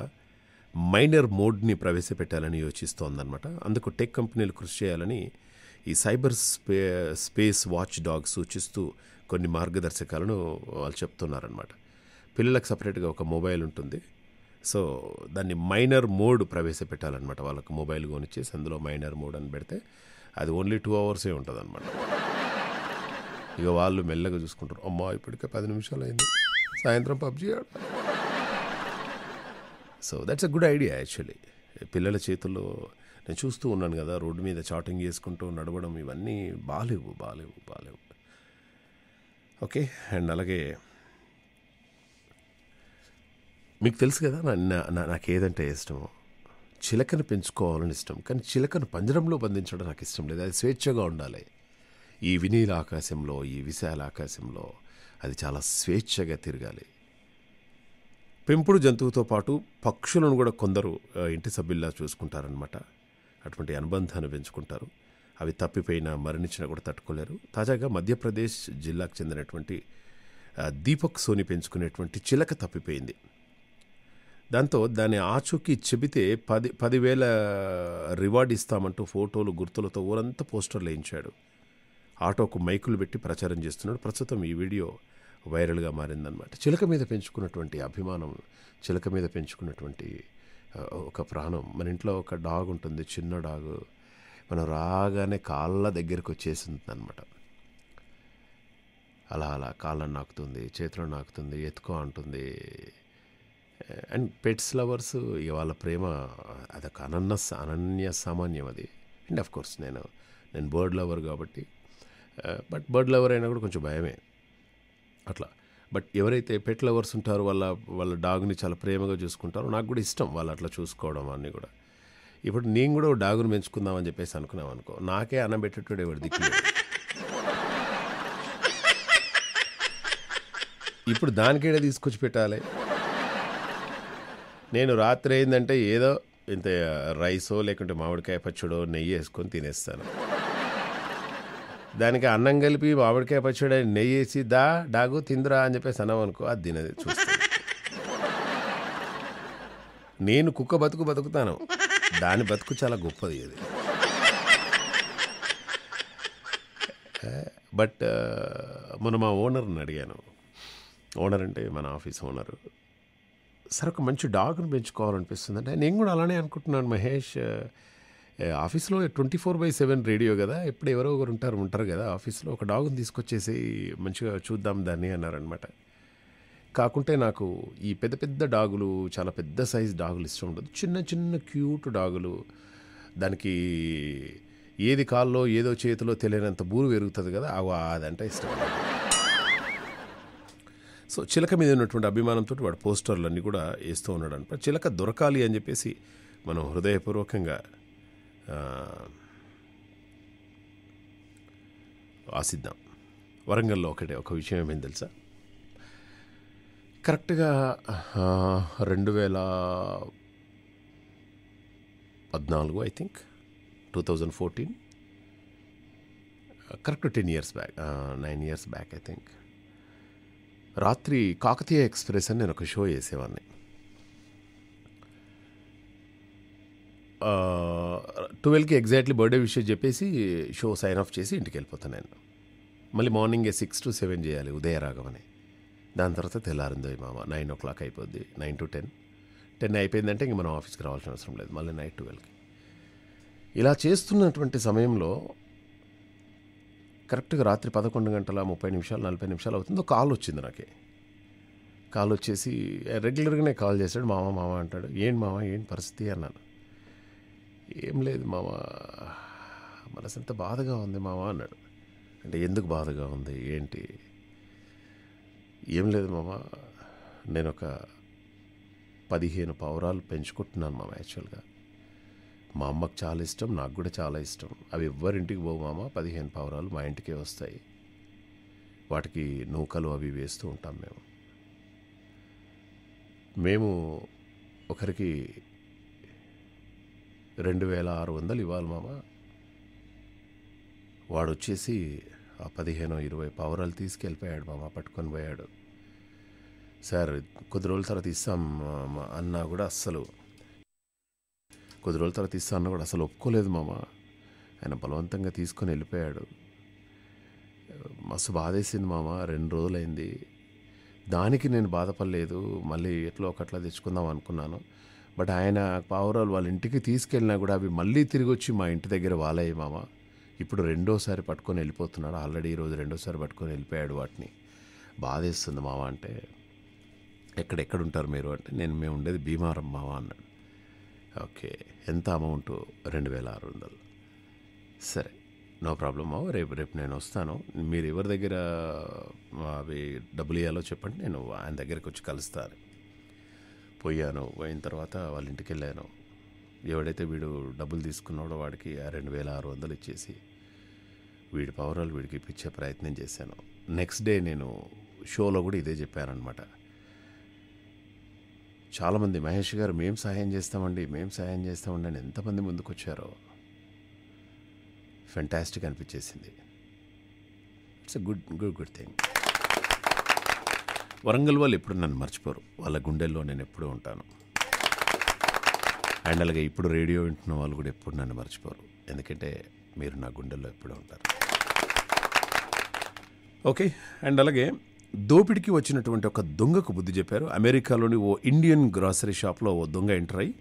మైనర్ మోడ్ని ప్రవేశపెట్టాలని యోచిస్తోందనమాట. అందుకు టెక్ కంపెనీలు కృషి చేయాలని ఈ సైబర్ స్పేస్ వాచ్ డాగ్ సూచిస్తూ కొన్ని మార్గదర్శకాలను వాళ్ళు చెప్తున్నారనమాట. పిల్లలకు సపరేట్గా ఒక మొబైల్ ఉంటుంది, సో దాన్ని మైనర్ మోడ్ ప్రవేశపెట్టాలన్నమాట. వాళ్ళకు మొబైల్ కొనిచ్చేసి అందులో మైనర్ మోడ్ అని పెడితే అది ఓన్లీ 2 అవర్సే ఉంటుంది అనమాట. ఇక వాళ్ళు మెల్లగా చూసుకుంటారు, అమ్మా ఇప్పటికే 10 నిమిషాలు అయింది, సాయంత్రం పబ్జీ ఆడ. So that's a good idea actually. పిల్లల చేతుల్లో నేను చూస్తూ ఉన్నాను కదా, రోడ్డు మీద చాటింగ్ చేసుకుంటూ నడవడం, ఇవన్నీ బాలేవు. ఓకే. అండ్ అలాగే మీకు తెలుసు కదా నాకు ఏదంటే ఇష్టమో, చిలకను పెంచుకోవాలని ఇష్టం. కానీ చిలకను పంజరంలో బంధించడం నాకు ఇష్టం లేదు. అది స్వేచ్ఛగా ఉండాలి. ఈ వినీల ఆకాశంలో, ఈ విశాల ఆకాశంలో అది చాలా స్వేచ్ఛగా తిరగాలి. పెంపుడు జంతువుతో పాటు పక్షులను కూడా కొందరు ఇంటి సభ్యుల్లా చూసుకుంటారనమాట. అటువంటి అనుబంధాన్ని పెంచుకుంటారు. అవి తప్పిపోయినా మరణించినా కూడా తట్టుకోలేరు. తాజాగా మధ్యప్రదేశ్ జిల్లాకు చెందినటువంటి దీపక్ సోని పెంచుకునేటువంటి చిలక తప్పిపోయింది. దాంతో దాని ఆచూకీ చెబితే 10,000 రివార్డ్ ఇస్తామంటూ ఫోటోలు గుర్తులతో ఊరంతా పోస్టర్లు వేయించాడు. ఆటోకు మైకులు పెట్టి ప్రచారం చేస్తున్నాడు. ప్రస్తుతం ఈ వీడియో వైరల్గా మారిందనమాట. చిలక మీద పెంచుకున్నటువంటి అభిమానం, చిలక మీద పెంచుకున్నటువంటి ఒక ప్రాణం. మన ఇంట్లో ఒక డాగ్ ఉంటుంది, చిన్న డాగ్. మనం రాగానే కాళ్ళ దగ్గరికి వచ్చేసింది అనమాట. అలా కాళ్ళని నాకుతుంది, చేతిలో నాకుతుంది, ఎత్తుకో అంటుంది. అండ్ పెట్స్ లవర్స్ ఇక వాళ్ళ ప్రేమ అదొక అనన్య సామాన్యం అది. అండ్ ఆఫ్ కోర్స్ నేను బర్డ్ లవర్ కాబట్టి, బట్ బర్డ్ లవర్ అయినా కూడా కొంచెం భయమే అట్లా. బట్ ఎవరైతే పెట్ లవర్స్ ఉంటారో వాళ్ళ డాగ్ని చాలా ప్రేమగా చూసుకుంటారో, నాకు కూడా ఇష్టం వాళ్ళు అట్లా చూసుకోవడం అన్నీ కూడా. ఇప్పుడు నేను కూడా డాగుని పెంచుకుందామని చెప్పేసి అనుకున్నాం అనుకో, నాకే అన్నం పెట్టేటోడు ఎవరు దిక్కులేదు. ఇప్పుడు దానికేడే తీసుకొచ్చి పెట్టాలి. నేను రాత్రి అయిందంటే ఏదో ఇంత రైసో లేకుంటే మామిడికాయ పచ్చడో నెయ్యి వేసుకొని తినేస్తాను. దానికి అన్నం కలిపి మామిడికాయ పచ్చడి నెయ్యి వేసి డాగు తిందురా అని చెప్పేసి అన్నాం అనుకో, అది తినది చూస్తాను. నేను కుక్క బతుకుతాను, దాని బతుకు చాలా గొప్పది అది. బట్ మొన్న మా ఓనర్ని అడిగాను. ఓనర్ అంటే మన ఆఫీస్ ఓనరు. సరే ఒక మంచి డాగ్ని పెంచుకోవాలనిపిస్తుంది అంటే, నేను కూడా అలానే అనుకుంటున్నాను మహేష్. ఆఫీస్లో 24/7 రేడియో కదా, ఎప్పుడు ఎవరో ఒకరు ఉంటారు కదా ఆఫీస్లో. ఒక డాగ్ని తీసుకొచ్చేసి మంచిగా చూద్దాం దాన్ని అన్నారనమాట. కాకుంటే నాకు ఈ పెద్ద డాగులు, చాలా పెద్ద సైజ్ డాగులు ఇష్టం ఉండదు. చిన్న క్యూట్ డాగులు, దానికి ఏది కాల్లో ఏదో చేతిలో తెలియనంత బూరు పెరుగుతుంది కదా, అదంటే ఇష్టం. సో చిలక మీద ఉన్నటువంటి అభిమానంతో వాడు పోస్టర్లన్నీ కూడా వేస్తూ ఉన్నాడు అనమాట. చిలక దొరకాలి అని చెప్పేసి మనం హృదయపూర్వకంగా ఆశిద్దాం. వరంగల్లో ఒక విషయం ఏమైంది తెలుసా? కరెక్ట్గా 2014 I think, 2014, correct 10 years back, 9 years back I think. రాత్రి కాకతీయ ఎక్స్ప్రెస్ అని నేను ఒక షో చేసేవాడిని. 12కి ఎగ్జాక్ట్లీ బర్త్డే విషయం చెప్పేసి షో సైన్ ఆఫ్ చేసి ఇంటికి వెళ్ళిపోతాను నేను. మళ్ళీ మార్నింగే 6 to 7 చేయాలి, ఉదయరాగం అని. దాని తర్వాత తెల్లారిందో మామ 9 o'clock అయిపోద్ది, 9 to 10 అయిపోయిందంటే ఇంక మనం ఆఫీస్కి రావాల్సిన అవసరం లేదు. మళ్ళీ నైట్ 12కి ఇలా చేస్తున్నటువంటి సమయంలో కరెక్ట్గా రాత్రి 11:30, 40 నిమిషాలు అవుతుందో కాల్ వచ్చింది నాకే. కాల్ వచ్చేసి రెగ్యులర్గానే కాల్ చేశాడు. మామ అంటాడు. ఏంటి మామ, ఏంటి పరిస్థితి అన్నాను. ఏం లేదు మామ, మనసు ఎంత బాధగా ఉంది మామ అన్నాడు. అంటే ఎందుకు బాధగా ఉంది ఏంటి? ఏం లేదు మామ, నేను ఒక 15 పావురాలు పెంచుకుంటున్నాను మామ. యాక్చువల్గా మా అమ్మకు చాలా ఇష్టం, నాకు కూడా చాలా ఇష్టం. అవి ఎవ్వరింటికి పోవు మామ, 15 పావురాలు మా ఇంటికే వస్తాయి. వాటికి నూకలు అవి వేస్తూ ఉంటాం మేము. ఒకరికి 2,600 ఇవ్వాలి మామ. వాడు వచ్చేసి ఆ 15-20 పావురాలు తీసుకెళ్ళిపోయాడు మామ, పట్టుకొని పోయాడు. సార్ కొద్ది రోజుల తర్వాత ఇస్తాం అన్నా కూడా అస్సలు ఒప్పుకోలేదు మామ. ఆయన బలవంతంగా తీసుకొని వెళ్ళిపోయాడు. మస్తు బాధేసింది మామ. 2 రోజులైంది. దానికి నేను బాధపడలేదు, మళ్ళీ ఎట్లా ఒకట్లా తెచ్చుకుందాం అనుకున్నాను. బట్ ఆయన పావురాలు వాళ్ళ ఇంటికి తీసుకెళ్ళినా కూడా అవి మళ్ళీ తిరిగి వచ్చి మా ఇంటి దగ్గర వాలాయి మామ. ఇప్పుడు 2వ పట్టుకొని వెళ్ళిపోతున్నాడు. ఆల్రెడీ ఈరోజు 2వ పట్టుకొని వెళ్ళిపోయాడు వాటిని. బాధేస్తుంది మామ. అంటే ఎక్కడెక్కడ ఉంటారు మీరు అంటే, మేము ఉండేది భీమవరం మావా అన్నాడు. ఓకే, ఎంత అమౌంట్? 2600. సరే, నో ప్రాబ్లం మావ, రేపు నేను వస్తాను. మీరు ఎవరి దగ్గర అవి డబ్బులు ఇవ్వాలో చెప్పండి, నేను ఆయన దగ్గరికి వచ్చి కలుస్తాను. పోయాను. పోయిన తర్వాత వాళ్ళ ఇంటికి వెళ్ళాను. ఎవడైతే వీడు డబ్బులు తీసుకున్నాడో వాడికి ఆ 2600 ఇచ్చేసి వీడి పవరాలు వీడికి ఇప్పించే ప్రయత్నం చేశాను. నెక్స్ట్ డే నేను షోలో కూడా ఇదే చెప్పానమాట. చాలామంది మహేష్ గారు మేము సహాయం చేస్తామండి అని ఎంతమంది ముందుకు వచ్చారో ఫెంటాస్టిక్ అనిపించేసింది. It's a good thing. Warangal వాళ్ళు ఎప్పుడు నన్ను మర్చిపోరు, వాళ్ళ గుండెల్లో నేను ఎప్పుడూ ఉంటాను. అండ్ అలాగే ఇప్పుడు రేడియో వింటున్న వాళ్ళు కూడా ఎప్పుడు నన్ను మర్చిపోరు, ఎందుకంటే మీరు నా గుండెల్లో ఎప్పుడూ ఉంటారు. ఓకే, అండ్ అలాగే దోపిడికి వచ్చినటువంటి ఒక దొంగకు బుద్ధి చెప్పారు. అమెరికాలోని ఓ ఇండియన్ గ్రాసరీ షాప్లో ఓ దొంగ ఎంటర్ అయి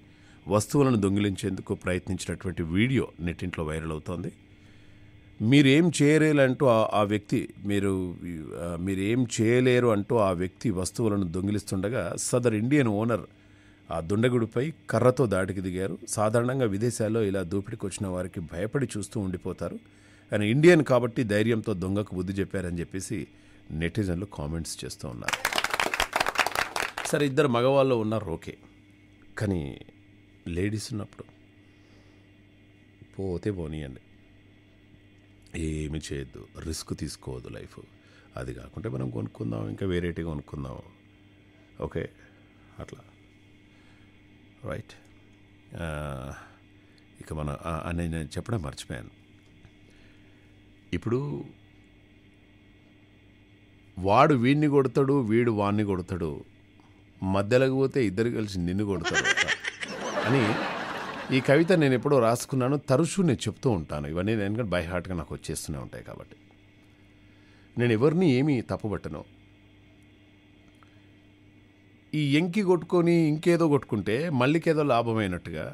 వస్తువులను దొంగిలించేందుకు ప్రయత్నించినటువంటి వీడియో నెట్టింట్లో వైరల్ అవుతోంది. మీరేం చేయలేరంటూ ఆ వ్యక్తి మీరేం చేయలేరు అంటూ ఆ వ్యక్తి వస్తువులను దొంగిలిస్తుండగా సదర్ ఇండియన్ ఓనర్ ఆ దుండగుడిపై కర్రతో దాడికి దిగారు. సాధారణంగా విదేశాల్లో ఇలా దోపిడికి వచ్చిన వారికి భయపడి చూస్తూ ఉండిపోతారు, కానీ ఇండియన్ కాబట్టి ధైర్యంతో దొంగకు బుద్ధి చెప్పారని చెప్పేసి నెటిజన్లు కామెంట్స్ చేస్తూ ఉన్నారు. సరే, ఇద్దరు మగవాళ్ళు ఉన్నారు, ఓకే, కానీ లేడీస్ ఉన్నప్పుడు పోతే పోనీయండి, ఏమి చేయొద్దు, రిస్క్ తీసుకోవద్దు లైఫ్. అది కాకుంటే మనం కొనుక్కుందాం, ఇంకా వేరేటిగా కొనుక్కుందాం. ఓకే, అట్లా రైట్. ఇక మన నేను చెప్పడం మర్చిపోయాను. ఇప్పుడు వాడు వీడిని కొడతాడు, వీడు వాడిని కొడతాడు, మధ్యలోకి పోతే ఇద్దరు కలిసి నిన్ను కొడతాడు అని ఈ కవిత నేను ఎప్పుడో రాసుకున్నాను. తరచూ నేను చెప్తూ ఉంటాను ఇవన్నీ, నేను బై హార్ట్గా నాకు వచ్చేస్తూనే ఉంటాయి. కాబట్టి నేను ఎవరిని ఏమీ తప్పుపట్టను. ఈ ఎంకి కొట్టుకొని ఇంకేదో కొట్టుకుంటే మళ్ళీకేదో లాభమైనట్టుగా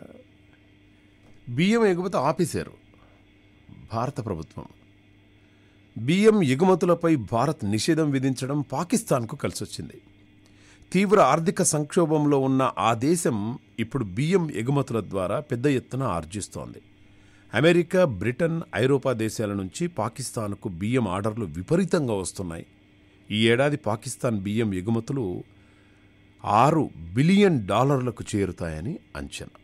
బియ్యం ఎగుమతి ఆపేశారు భారత ప్రభుత్వం. బియ్యం ఎగుమతులపై భారత్ నిషేధం విధించడం పాకిస్తాన్కు కలిసొచ్చింది. తీవ్ర ఆర్థిక సంక్షోభంలో ఉన్న ఆ దేశం ఇప్పుడు బియ్యం ఎగుమతుల ద్వారా పెద్ద ఎత్తున ఆర్జిస్తోంది. అమెరికా, బ్రిటన్, ఐరోపా దేశాల నుంచి పాకిస్తాన్కు బియ్యం ఆర్డర్లు విపరీతంగా వస్తున్నాయి. ఈ ఏడాది పాకిస్తాన్ బియ్యం ఎగుమతులు $6 బిలియన్ చేరుతాయని అంచనా.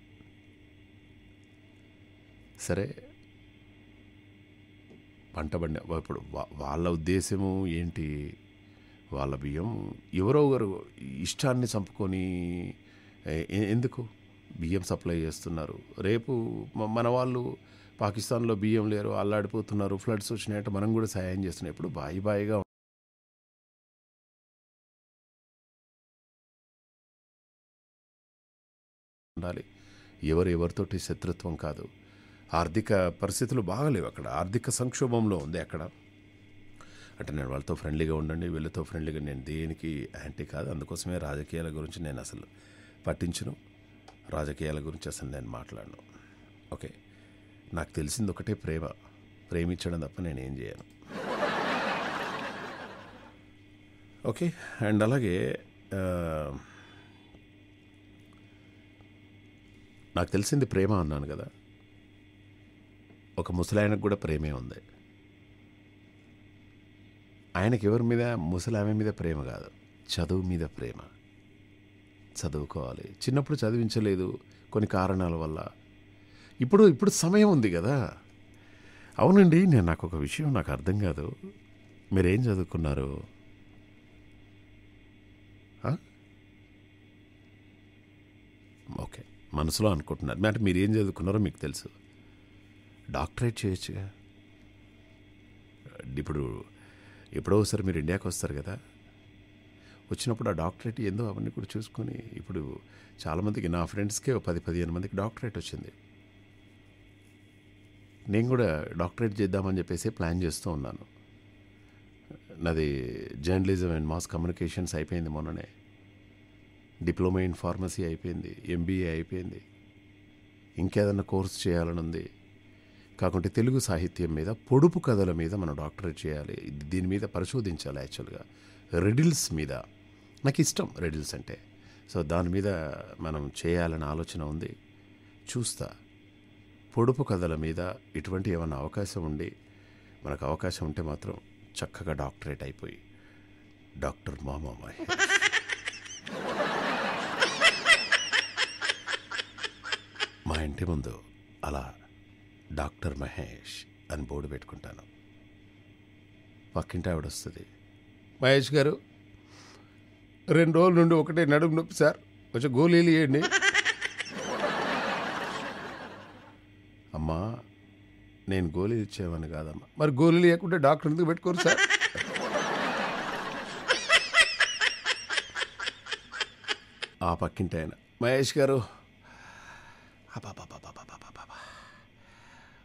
సరే, పంట పండి ఇప్పుడు వాళ్ళ ఉద్దేశము ఏంటి? వాళ్ళ బియ్యం ఎవరో ఒకరు ఇష్టాన్ని చంపుకొని ఎందుకు బియ్యం సప్లై చేస్తున్నారు? రేపు మన వాళ్ళు పాకిస్తాన్లో బియ్యం లేరు, అల్లాడిపోతున్నారు, ఫ్లడ్స్ వచ్చినాయంటే మనం కూడా సహాయం చేస్తున్నాం. ఇప్పుడు బాయిగా ఉండాలి. ఎవరితోటి శత్రుత్వం కాదు. ఆర్థిక పరిస్థితులు బాగలేవు అక్కడ, ఆర్థిక సంక్షోభంలో ఉంది అక్కడ. అంటే నేను వాళ్ళతో ఫ్రెండ్లీగా ఉండండి, వీళ్ళతో ఫ్రెండ్లీగా, నేను దేనికి యాంటీ కాదు. అందుకోసమే రాజకీయాల గురించి నేను అసలు పట్టించను, రాజకీయాల గురించి అసలు నేను మాట్లాడను. ఓకే, నాకు తెలిసింది ఒకటే, ప్రేమించడం తప్ప నేనేం చేయను. ఓకే, అండ్ అలాగే నాకు తెలిసింది ప్రేమ అన్నాను కదా, ఒక ముసలాయనకు కూడా ప్రేమే ఉంది. ఆయనకి ఎవరి మీద, ముసలామె మీద ప్రేమ కాదు, చదువు మీద ప్రేమ. చదువుకోవాలి. చిన్నప్పుడు చదివించలేదు కొన్ని కారణాల వల్ల. ఇప్పుడు సమయం ఉంది కదా. అవునండి, నాకు ఒక విషయం నాకు అర్థం కాదు, మీరేం చదువుకున్నారు? ఓకే, మనసులో అనుకుంటున్నారు. అంటే మీరు ఏం చదువుకున్నారో మీకు తెలుసు. డాక్టరేట్ చేయొచ్చుగా. ఇప్పుడు ఎప్పుడో ఒకసారి మీరు ఇండియాకి వస్తారు కదా, వచ్చినప్పుడు ఆ డాక్టరేట్ ఏందో అవన్నీ కూడా చూసుకొని, ఇప్పుడు చాలామందికి, నా ఫ్రెండ్స్కే 10-15 మందికి డాక్టరేట్ వచ్చింది. నేను కూడా డాక్టరేట్ చేద్దామని చెప్పేసి ప్లాన్ చేస్తూ ఉన్నాను. నాది జర్నలిజం అండ్ మాస్ కమ్యూనికేషన్స్ అయిపోయింది మొన్ననే, డిప్లొమా ఇన్ ఫార్మసీ అయిపోయింది, MBA అయిపోయింది. ఇంకేదన్నా కోర్స్ చేయాలని ఉంది. కాకుంటే తెలుగు సాహిత్యం మీద, పొడుపు కథల మీద మనం డాక్టరేట్ చేయాలి. దీని మీద పరిశోధించాలి. యాక్చువల్గా రిడిల్స్ మీద, నాకు ఇష్టం రెడిల్స్ అంటే. సో దాని మీద మనం చేయాలని ఆలోచన ఉంది, చూస్తా. పొడుపు కథల మీద ఇటువంటి ఏమైనా అవకాశం ఉండి, మనకు అవకాశం ఉంటే మాత్రం చక్కగా డాక్టరేట్ అయిపోయి డాక్టర్ మామా మహేష్. మా ఇంటి ముందు అలా డాక్టర్ మహేష్ అని బోర్డు పెట్టుకుంటాను. పక్కింటి ఆవిడ వస్తుంది, మహేష్ గారు 2 రోజుల నుండి ఒకటే నడుము నొప్పి సార్, కొంచెం గోళీలు ఇవ్వండి. అమ్మా నేను గోళీలు ఇచ్చేవాడిని కాదమ్మా. మరి గోళీలు ఇవ్వకుంటే డాక్టర్ ఎందుకు పెట్టుకోరు సార్? ఆ పక్కింటి ఆయన, మహేష్ గారు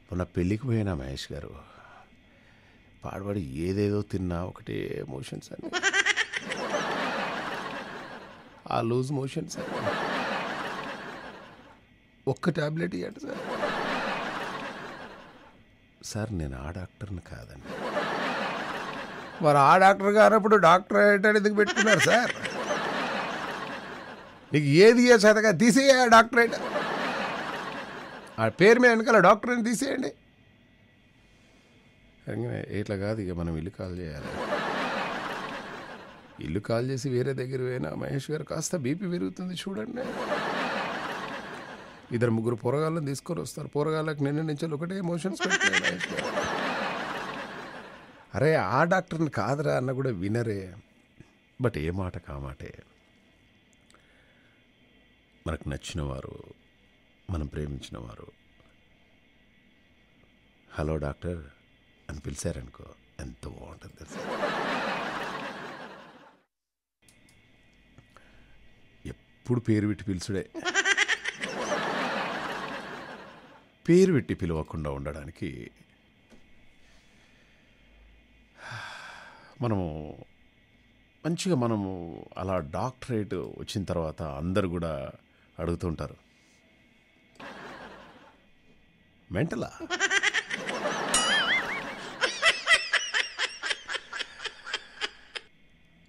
మొన్న పెళ్ళికి పోయినా మహేష్ గారు, పాడబడి ఏదేదో తిన్నా ఒకటే మోషన్స్ అండి, ఆ లూజ్ మోషన్స్ అండి, ఒక్క ట్యాబ్లెట్ ఇవ్వండి సార్. సార్ నేను ఆ డాక్టర్ని కాదండి. మరి ఆ డాక్టర్ గారప్పుడు డాక్టర్ అయ్యేటాడు ఎందుకు పెట్టుకున్నారు సార్? నీకు ఏది ఏ చదగా తీసేయ డాక్టరేట్, ఆ పేరు మీద వెనకాల డాక్టర్ అని తీసేయండి. ఇట్లా కాదు, ఇక మనం ఇల్లు కాల్ చేయాలి. ఇల్లు కాల్ చేసి వేరే దగ్గర పోయినా మహేష్ గారు కాస్త బీపీ పెరుగుతుంది చూడండి. 2-3 పోరగాళ్ళని తీసుకొని వస్తారు, పోరగాళ్ళకి నిన్న నుంచి ఒకటే ఎమోషన్స్ పెడుతున్నాయి మహేష్ గారు. అరే ఆ డాక్టర్ని కాదురా అన్న కూడా వినరే. బట్ ఏ మాట కామాటే, మనకు నచ్చిన వారు, మనం ప్రేమించిన వారు హలో డాక్టర్ అని పిలిచారనుకో, ఎంత బాగుంటుంది తెలుసా. ఎప్పుడు పేరు పెట్టి పిలుచుడే. పేరు పెట్టి పిలవకుండా ఉండడానికి మనము అలా డాక్టరేట్ వచ్చిన తర్వాత అందరు కూడా అడుగుతుంటారు, మెంటలా?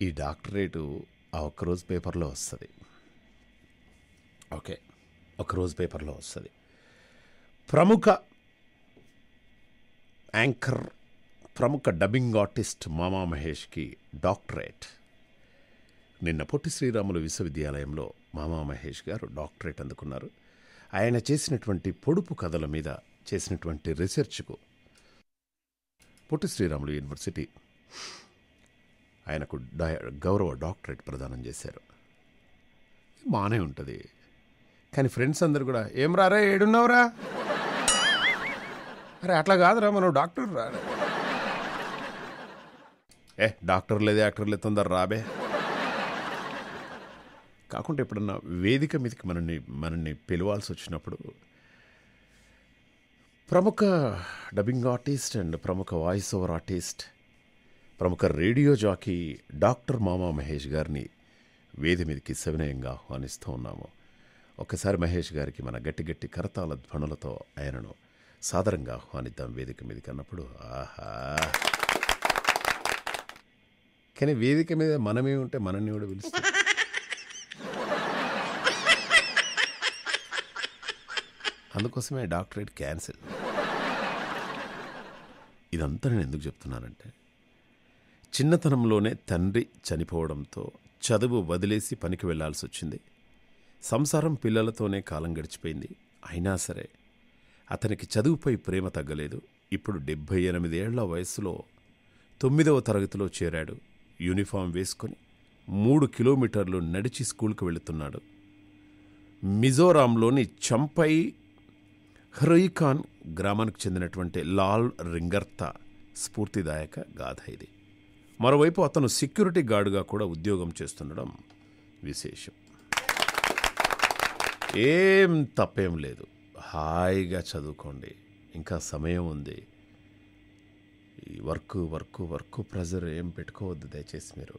ఈ డాక్టరేటు ఆ ఒక్కరోజు పేపర్లో వస్తుంది. ఓకే, ఒకరోజు పేపర్లో వస్తుంది. ప్రముఖ యాంకర్, ప్రముఖ డబ్బింగ్ ఆర్టిస్ట్ మామా మహేష్కి డాక్టరేట్. నిన్న పొట్టి శ్రీరాములు విశ్వవిద్యాలయంలో మామా మహేష్ గారు డాక్టరేట్ అందుకున్నారు. ఆయన చేసినటువంటి పొడుపు కథల మీద చేసినటువంటి రీసెర్చ్కు పొట్టి శ్రీరాములు యూనివర్సిటీ ఆయనకు గౌరవ డాక్టరేట్ ప్రదానం చేశారు. బాగానే ఉంటుంది. కానీ ఫ్రెండ్స్ అందరు కూడా, ఏం రారా ఏడున్నావురా, అరే అట్లా కాదురా మనం డాక్టర్ రా, డాక్టర్ లేదే యాక్టర్ లేదు తొందర రాబే. కాకుండా ఎప్పుడన్నా వేదిక మీదకి మనల్ని పిలవాల్సి వచ్చినప్పుడు ప్రముఖ డబ్బింగ్ ఆర్టిస్ట్ అండ్ ప్రముఖ వాయిస్ ఓవర్ ఆర్టిస్ట్, ప్రముఖ రేడియో జాకీ డాక్టర్ మామా మహేష్ గారిని వేది మీదకి సవినయంగా ఆహ్వానిస్తూ ఉన్నాము. ఒక్కసారి మహేష్ గారికి మన గట్టి గట్టి కరతాళ ధ్వనులతో ఆయనను సాదరంగా ఆహ్వానిద్దాం వేదిక మీదకి అన్నప్పుడు, ఆహా. కానీ వేదిక మీద మనమే ఉంటే మనల్ని కూడా పిలుస్తాం. అందుకోసమే డాక్టరేట్ క్యాన్సిల్. ఇదంతా నేను ఎందుకు చెప్తున్నానంటే, చిన్నతనంలోనే తండ్రి చనిపోవడంతో చదువు వదిలేసి పనికి వెళ్లాల్సి వచ్చింది. సంసారం పిల్లలతోనే కాలం గడిచిపోయింది. అయినా సరే అతనికి చదువుపై ప్రేమ తగ్గలేదు. ఇప్పుడు 78 ఏళ్ల వయసులో 9వ తరగతిలో చేరాడు. యూనిఫామ్ వేసుకొని 3 కిలోమీటర్లు నడిచి స్కూల్కి వెళుతున్నాడు. మిజోరాంలోని చంపై హ్రయిఖాన్ గ్రామానికి చెందినటువంటి లాల్ రింగర్తా స్ఫూర్తిదాయక గాథ ఇది. మరోవైపు అతను సెక్యూరిటీ గార్డుగా కూడా ఉద్యోగం చేస్తుండడం విశేషం. ఏం తప్పేం లేదు, హాయిగా చదువుకోండి, ఇంకా సమయం ఉంది. ఈ వర్క్ ప్రెజర్ ఏం పెట్టుకోవద్దు దయచేసి. మీరు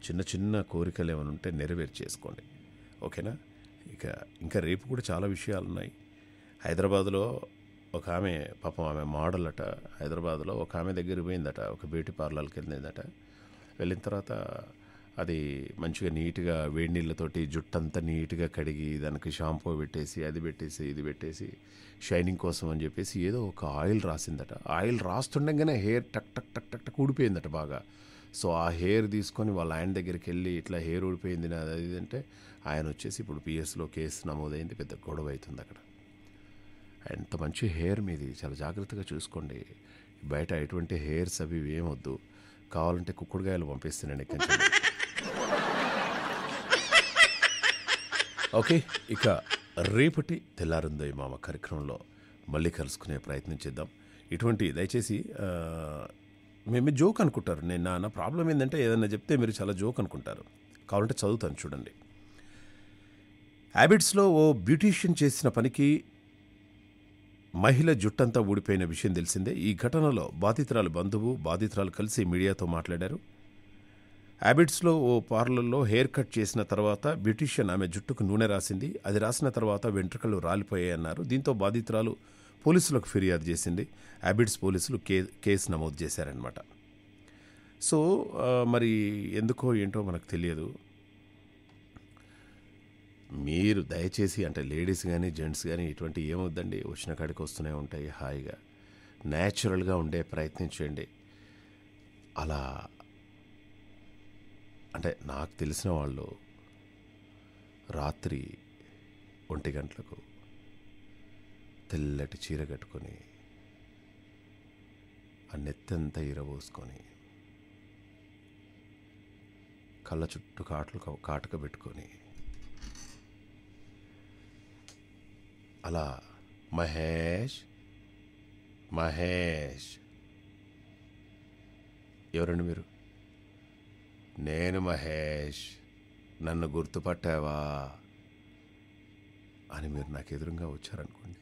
చిన్న చిన్న కోరికలు ఏమైనా ఉంటే నెరవేర్చేసుకోండి, ఓకేనా? ఇంకా రేపు కూడా చాలా విషయాలు ఉన్నాయి. హైదరాబాదులో ఒక ఆమె, పాపం ఆమె మోడల్ అట, హైదరాబాద్లో ఒక ఆమె దగ్గర పోయిందట, ఒక బ్యూటీ పార్లర్కి వెళ్ళిందట. వెళ్ళిన తర్వాత అది మంచిగా నీట్గా వేడి నీళ్ళతోటి జుట్టంతా నీట్గా కడిగి దానికి షాంపూ పెట్టేసి అది పెట్టేసి ఇది పెట్టేసి షైనింగ్ కోసం అని చెప్పేసి ఏదో ఒక ఆయిల్ రాసిందట. ఆయిల్ రాస్తుండగానే హెయిర్ టక్ టక్ టక్ టక్ టక్ ఊడిపోయిందట బాగా. సో ఆ హెయిర్ తీసుకొని వాళ్ళ ఆయన దగ్గరికి వెళ్ళి ఇట్లా హెయిర్ ఊడిపోయింది నాది అది అంటే ఆయన వచ్చేసి ఇప్పుడు పిఎస్లో కేసు నమోదైంది, పెద్ద గొడవ అవుతుంది అక్కడ. ఎంత మంచి హెయిర్ మీది, చాలా జాగ్రత్తగా చూసుకోండి. బయట ఎటువంటి హెయిర్స్ అవి ఏమొద్దు, కావాలంటే కుక్కుడుగాయలు పంపిస్తున్నాను ఇక్కడి నుంచి. ఓకే, ఇక రేపటి తెల్లారిందో ఈ మామ కార్యక్రమంలో మళ్ళీ కలుసుకునే ప్రయత్నం చేద్దాం. ఇటువంటి దయచేసి మేము జోక్ అనుకుంటారు. నా ప్రాబ్లం ఏంటంటే ఏదన్నా చెప్తే మీరు చాలా జోక్ అనుకుంటారు. కావాలంటే చదువుతాను చూడండి. హ్యాబిట్స్లో ఓ బ్యూటీషియన్ చేసిన పనికి మహిళ జుట్టంతా ఊడిపోయిన విషయం తెలిసిందే. ఈ ఘటనలో బాధితురాలు బంధువు బాధితురాలు కలిసి మీడియాతో మాట్లాడారు. హ్యాబిట్స్లో ఓ పార్లర్లో హెయిర్ కట్ చేసిన తర్వాత బ్యూటీషియన్ ఆమె జుట్టుకు నూనె రాసింది. అది రాసిన తర్వాత వెంట్రుకలు రాలిపోయాయన్నారు. దీంతో బాధితురాలు పోలీసులకు ఫిర్యాదు చేసింది. హ్యాబిట్స్ పోలీసులు కేసు నమోదు చేశారనమాట. సో మరి ఎందుకో ఏంటో మనకు తెలియదు. మీరు దయచేసి అంటే లేడీస్ కానీ జెంట్స్ కానీ ఇటువంటి ఏమొద్దండి, వచ్చిన కాడికి వస్తూనే ఉంటాయి. హాయిగా న్యాచురల్గా ఉండే ప్రయత్నం చేయండి. అలా అంటే నాకు తెలిసిన వాళ్ళు రాత్రి 1 గంటలకు తెల్లటి చీర కట్టుకొని ఆ నెత్తంతా ఇరబోసుకొని కళ్ళ చుట్టూ కాటుక పెట్టుకొని అలా మహేష్ ఎవరండి మీరు? నేను మహేష్, నన్ను గుర్తుపట్టావా అని మీరు నాకు ఎదురుగా వచ్చారనుకోండి,